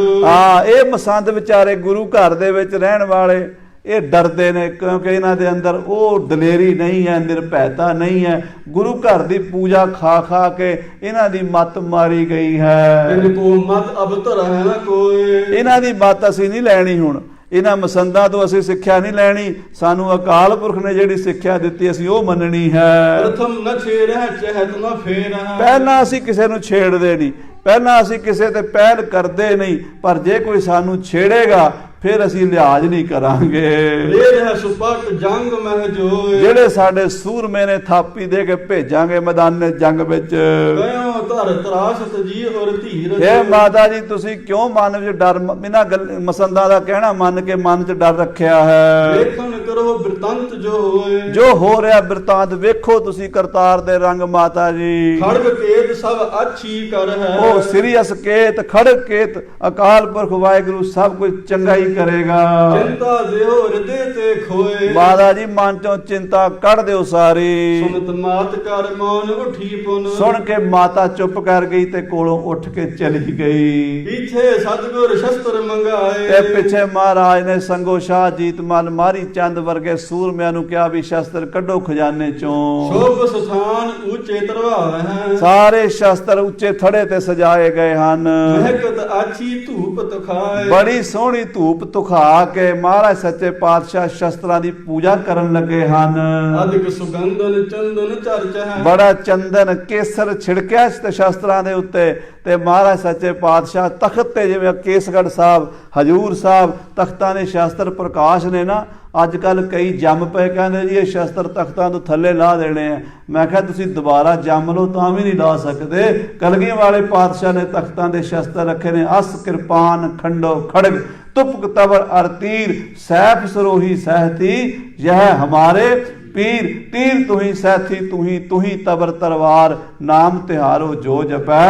ਇਹ ਮਸੰਦ ਵਿਚਾਰੇ ਗੁਰੂ ਘਰ ਦੇ ਵਿੱਚ ਰਹਿਣ ਵਾਲੇ ਇਹ ਡਰਦੇ ਨੇ, ਕਿਉਂਕਿ ਇਹਨਾਂ ਦੇ ਅੰਦਰ ਉਹ ਦਲੇਰੀ ਨਹੀਂ ਹੈ, ਨਿਰਭੈਤਾ ਨਹੀਂ ਹੈ। ਗੁਰੂ ਘਰ ਦੀ ਪੂਜਾ ਖਾ ਖਾ ਕੇ ਇਹਨਾਂ ਦੀ ਮੱਤ ਮਾਰੀ ਗਈ ਹੈ। ਤਿਨ ਕੋ ਮਤ ਅਬ ਧਰਹਿ ਨ ਕੋਇ, ਇਹਨਾਂ ਦੀ ਮੱਤ ਅਸੀਂ ਨਹੀਂ ਲੈਣੀ। ਹੁਣ ਇਹਨਾਂ ਮਸੰਦਾਂ ਤੋਂ ਅਸੀਂ ਸਿੱਖਿਆ ਨਹੀਂ ਲੈਣੀ। ਸਾਨੂੰ ਅਕਾਲ ਪੁਰਖ ਨੇ ਜਿਹੜੀ ਸਿੱਖਿਆ ਦਿੱਤੀ ਅਸੀਂ ਉਹ ਮੰਨਣੀ ਹੈ। ਪ੍ਰਥਮ ਨ ਛੇੜਹਿ ਚਹਿਤ ਨ ਫੇਰਹਿ, ਪਹਿਲਾਂ ਅਸੀਂ ਕਿਸੇ ਨੂੰ ਛੇੜਦੇ ਨਹੀਂ, ਪਹਿਲਾਂ ਅਸੀਂ ਕਿਸੇ ਤੇ ਪਹਿਲ ਕਰਦੇ ਨਹੀਂ, ਪਰ ਜੇ ਕੋਈ ਸਾਨੂੰ ਛੇੜੇਗਾ ਫਿਰ ਅਸੀਂ ਲਿਹਾਜ਼ ਨਹੀਂ ਕਰਾਂਗੇ। ਲੇਹ ਸੁਪਟ ਜੰਗ ਮਹਿ ਜੋਏ, ਜਿਹੜੇ ਸਾਡੇ ਸੂਰਮੇ ਨੇ ਥਾਪੀ ਦੇ ਕੇ ਭੇਜਾਂਗੇ ਮੈਦਾਨੇ ਜੰਗ ਵਿੱਚ। ਕਹਿਓ ਧਰ ਤਰਾਸਤ ਜੀ ਔਰ ਧੀਰ, ਇਹ ਮਾਤਾ ਜੀ ਤੁਸੀਂ ਕਿਉਂ ਮਨ ਵਿੱਚ ਡਰ, ਬਿਨਾਂ ਮਸੰਦਾਂ ਦਾ ਕਹਿਣਾ ਮੰਨ ਕੇ ਮਨ 'ਚ ਡਰ ਰੱਖਿਆ ਹੈ। ਵੇਖਣ ਕਰੋ ਬਿਰਤੰਤ ਜੋ ਹੋਏ, ਜੋ ਹੋ ਰਿਹਾ ਬਿਰਤਾਂਤ ਵੇਖੋ ਤੁਸੀਂ ਕਰਤਾਰ ਦੇ ਰੰਗ ਮਾਤਾ ਜੀ। ਖੜਗ ਕੇਤ ਸਭ ਅੱਛੀ ਕਰ ਹੈ, ਉਹ ਸਿਰਿਅਸ ਕੇਤ ਖੜਗ ਕੇਤ ਅਕਾਲ ਪੁਰਖ ਵਾਹਿਗੁਰੂ ਸਭ ਕੁਝ ਚੰਗਾ ਹੀ ਕਰੇਗਾ। ਚਿੰਤਾ ਦਿਓ ਹਿਰਦੇ ਤੇ ਖੋਏ, ਮਾਤਾ ਜੀ ਮਨ ਚੋਂ ਚਿੰਤਾ ਕੱਢ ਦਿਓ ਸਾਰੀ। ਸੁਨਤ ਮਾਤ ਕਰ ਮੌਨ ਉਠੀ ਪੁਨ, ਸੁਣ ਕੇ ਮਾਤਾ ਚੁੱਪ ਕਰ ਗਈ ਤੇ ਕੋਲੋਂ ਉੱਠ ਕੇ ਚਲੀ ਗਈ। ਪਿੱਛੇ ਸਤਿਗੁਰ ਸ਼ਸਤਰ ਮੰਗਾਏ, ਤੇ ਪਿੱਛੇ ਮਹਾਰਾਜ ਨੇ ਸੰਗੋ ਸ਼ਾਹ ਜੀਤ ਮਲ ਮਾਰੀ ਚੰਦ ਵਰਗੇ ਸੂਰਮਿਆਂ ਨੂੰ ਕਿਹਾ ਵੀ ਸ਼ਸਤਰ ਕੱਢੋ ਖਜ਼ਾਨੇ ਚੋਂ। ਸ਼ੋਭ ਸਥਾਨ ਉੱਚੇ ਤਰਵਾਰ ਹੈ, ਸਾਰੇ ਸ਼ਸਤਰ ਉੱਚੇ ਥੜੇ ਤੇ ਸਜਾਏ ਗਏ ਹਨ। ਮਹਿਕਤ ਆਛੀ ਧੂਪ ਤਖਾਏ, ਬੜੀ ਸੋਹਣੀ ਧੂਪ ਤੁਖਾ ਕੇ ਮਹਾਰਾਜ ਸੱਚੇ ਪਾਤਸ਼ਾਹ ਸ਼ਸਤਰਾਂ ਦੀ ਪੂਜਾ ਕਰਨ ਲੱਗੇ ਹਨ। ਅਧਿਕ ਸੁਗੰਧਨ ਚੰਦਨ ਚਰਚ ਹੈ, ਬੜਾ ਚੰਦਨ ਕੇਸਰ ਛਿੜਕਿਆ ਇਸ ਤੇ ਸ਼ਸਤਰਾਂ ਦੇ ਉੱਤੇ। ਤੇ ਮਹਾਰਾਜ ਸੱਚੇ ਪਾਤਸ਼ਾਹ ਤਖਤ ਤੇ ਜਿਵੇਂ ਕੇਸਗੜ੍ਹ ਸਾਹਿਬ ਹਜੂਰ ਸਾਹਿਬ ਤਖਤਾਂ ਦੇ ਸ਼ਸਤਰ ਪ੍ਰਕਾਸ਼ ਨੇ ਨਾ, ਅੱਜ ਕੱਲ ਕਈ ਜੰਮ ਪਏ ਕਹਿੰਦੇ ਜੀ ਇਹ ਸ਼ਸਤਰ ਤਖਤਾਂ ਤੋਂ ਥੱਲੇ ਲਾ ਦੇਣੇ ਆ। ਮੈਂ ਕਿਹਾ ਤੁਸੀਂ ਦੁਬਾਰਾ ਜੰਮ ਲਓ ਤਾਂ ਵੀ ਨਹੀਂ ਲਾ ਸਕਦੇ। ਕਲਗੀਆਂ ਵਾਲੇ ਪਾਤਸ਼ਾਹ ਨੇ ਤਖਤਾਂ ਦੇ ਸ਼ਸਤਰ ਰੱਖੇ ਨੇ, ਅਸ ਕਿਰਪਾਨ ਖੰਡੋ ਖੜਗ ਤੁਪਕ ਤਬਰ ਅਰ तीर, सैफ सरोही सहती यह हमारे पीर। तीर तुही सहती तुही तबर तरवार, नाम तिहारो जो जपै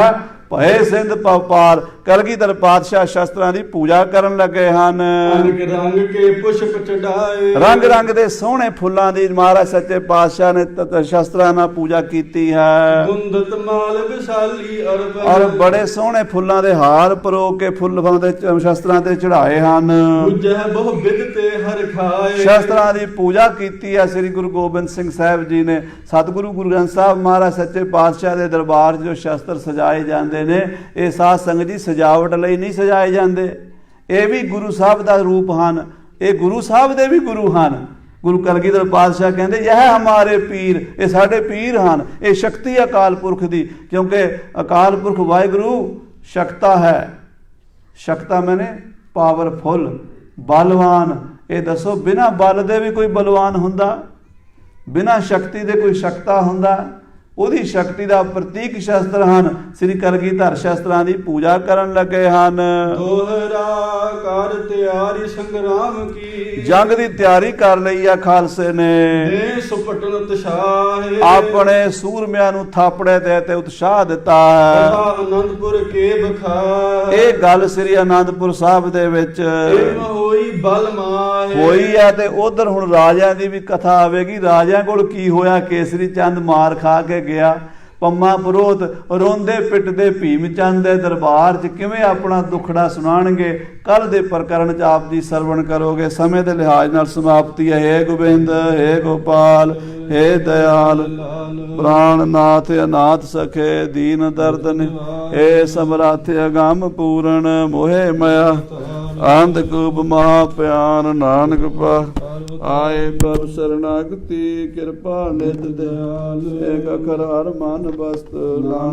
ਭਏ ਸਿੰਧ ਪਵਪਾਰ। ਕਲਗੀਧਰ ਪਾਤਸ਼ਾਹ ਸ਼ਸਤਰਾਂ ਦੀ ਪੂਜਾ ਕਰਨ ਲੱਗੇ ਹਨ। ਰੰਗ ਰੰਗ ਕੇ ਪੁਸ਼ਪ ਚੜਾਏ, ਰੰਗ ਰੰਗ ਦੇ ਸੋਹਣੇ ਫੁੱਲਾਂ ਦੀ ਮਹਾਰਾਜ ਸੱਚੇ ਪਾਤਸ਼ਾਹ ਨੇ ਸ਼ਸਤਰਾਂ ਨਾਲ ਪੂਜਾ ਕੀਤੀ ਹੈ। ਕੁੰਦਤ ਮਾਲ ਵਿਸ਼ਾਲੀ ਔਰ ਬੜੇ ਸੋਹਣੇ ਫੁੱਲਾਂ ਦੇ ਹਾਰ ਪਰੋ ਕੇ ਫੁੱਲਾਂ ਦੇ ਸ਼ਸਤਰਾਂ ਤੇ ਚੜਾਏ ਹਨ। ਪੂਜੈ ਬਹੁ ਬਿਦ ਤੇ ਹਰ ਖਾਏ, ਸ਼ਸਤਰਾਂ ਦੀ ਪੂਜਾ ਕੀਤੀ ਹੈ ਸ੍ਰੀ ਗੁਰੂ ਗੋਬਿੰਦ ਸਿੰਘ ਸਾਹਿਬ ਜੀ ਨੇ। ਸਤਿਗੁਰੂ ਗੁਰੂ ਗ੍ਰੰਥ ਸਾਹਿਬ ਮਹਾਰਾਜ ਸੱਚੇ ਪਾਤਸ਼ਾਹ ਦੇ ਦਰਬਾਰ 'ਚ ਜੋ ਸ਼ਸਤਰ ਸਜਾਏ ਜਾਂਦੇ ਨੇ ਇਹ ਸਾਧ ਸੰਗਤ ਦੀ ਸਜਾਵਟ ਲਈ ਨਹੀਂ ਸਜਾਏ ਜਾਂਦੇ। ਇਹ ਵੀ ਗੁਰੂ ਸਾਹਿਬ ਦਾ ਰੂਪ ਹਨ, ਇਹ ਗੁਰੂ ਸਾਹਿਬ ਦੇ ਵੀ ਗੁਰੂ ਹਨ। ਗੁਰੂ ਕਲਗੀਧਰ ਪਾਤਸ਼ਾਹ ਕਹਿੰਦੇ ਇਹ ਹਮਾਰੇ ਪੀਰ, ਇਹ ਸਾਡੇ ਪੀਰ ਹਨ। ਇਹ ਸ਼ਕਤੀ ਅਕਾਲ ਪੁਰਖ ਦੀ, ਕਿਉਂਕਿ ਅਕਾਲ ਪੁਰਖ ਵਾਹਿਗੁਰੂ ਸ਼ਕਤਾ ਹੈ। ਸ਼ਕਤਾ ਮੈਨੇ ਪਾਵਰਫੁੱਲ, ਬਲਵਾਨ। ਇਹ ਦੱਸੋ ਬਿਨਾਂ ਬਲ ਦੇ ਵੀ ਕੋਈ ਬਲਵਾਨ ਹੁੰਦਾ? ਬਿਨਾਂ ਸ਼ਕਤੀ ਦੇ ਕੋਈ ਸ਼ਕਤਾ ਹੁੰਦਾ? ਉਹਦੀ ਸ਼ਕਤੀ ਦਾ ਪ੍ਰਤੀਕ ਸ਼ਸਤਰ ਹਨ। ਸ੍ਰੀ ਕਲਗੀਧਰ ਸ਼ਸਤਰਾਂ ਦੀ ਪੂਜਾ ਕਰਨ ਲੱਗੇ ਹਨ। ਦੋਹਰਾ ਕਰ ਤਿਆਰੀ ਸੰਗਰਾਮ ਕੀ, ਜੰਗ ਦੀ ਤਿਆਰੀ ਕਰ ਲਈ ਆ ਖਾਲਸੇ ਨੇ। ਦੇ ਸੁਪਟਨ ਉਤਸ਼ਾਹ, ਆਪਣੇ ਸੂਰਮਿਆਂ ਨੂੰ ਥਾਪੜੇ ਤੇ ਉਤਸ਼ਾਹ ਦਿੱਤਾ ਹੈ। ਆਨੰਦਪੁਰ ਕੇ ਬਖਾ, ਇਹ ਗੱਲ ਸ੍ਰੀ ਆਨੰਦਪੁਰ ਸਾਹਿਬ ਦੇ ਵਿੱਚ ਹੋਈ ਬਲ ਮਾਹੇ ਹੋਈ ਹੈ। ਤੇ ਉਧਰ ਹੁਣ ਰਾਜਿਆਂ ਦੀ ਵੀ ਕਥਾ ਆਵੇਗੀ। ਰਾਜਿਆਂ ਕੋਲ ਕੀ ਹੋਇਆ? ਕੇਸਰੀ ਚੰਦ ਮਾਰ ਖਾ ਕੇ ਗਿਆ। ਪੰਮਾ ਪੁਰੋਤ ਰੋਂਦੇ ਪਿੱਟਦੇ ਭੀਮ ਚੰਦ ਦੇ ਦਰਬਾਰ 'ਚ ਕਿਵੇਂ ਆਪਣਾ ਦੁੱਖੜਾ ਸੁਣਾਣਗੇ, ਕੱਲ ਦੇ ਪ੍ਰਕਰਨ 'ਚ ਆਪ ਜੀ ਸਰਵਣ ਕਰੋਗੇ। ਸਮੇਂ ਦੇ ਲਿਹਾਜ਼ ਨਾਲ ਸਮਾਪਤੀ ਹੈ। ਹੇ ਗੋਬਿੰਦ, ਹੇ ਗੋਪਾਲ, ਹੇ ਦਇਆਲ, ਪ੍ਰਾਣਨਾਥ ਅਨਾਥ ਸਖੇ ਦੀਨ ਦਰਦ ਨੇ, ਹੇ ਸਮਰੱਥ ਅਗੰਮ ਪੂਰਨ ਮੋਹਿ ਮਾਇਆ, ਅੰਧ ਕੂਪ ਮਹਾ ਪਿਆਨ ਨਾਨਕ ਪਾਰ। ਆਏ ਪ੍ਰਭ ਸਰਨਾਗਤੀ ਕਿਰਪਾ ਨਿਤ ਦਿਆਲ ਏਕ ਅਖਰ ਹਰ ਮਨ ਬਸਤ ਨਾਮ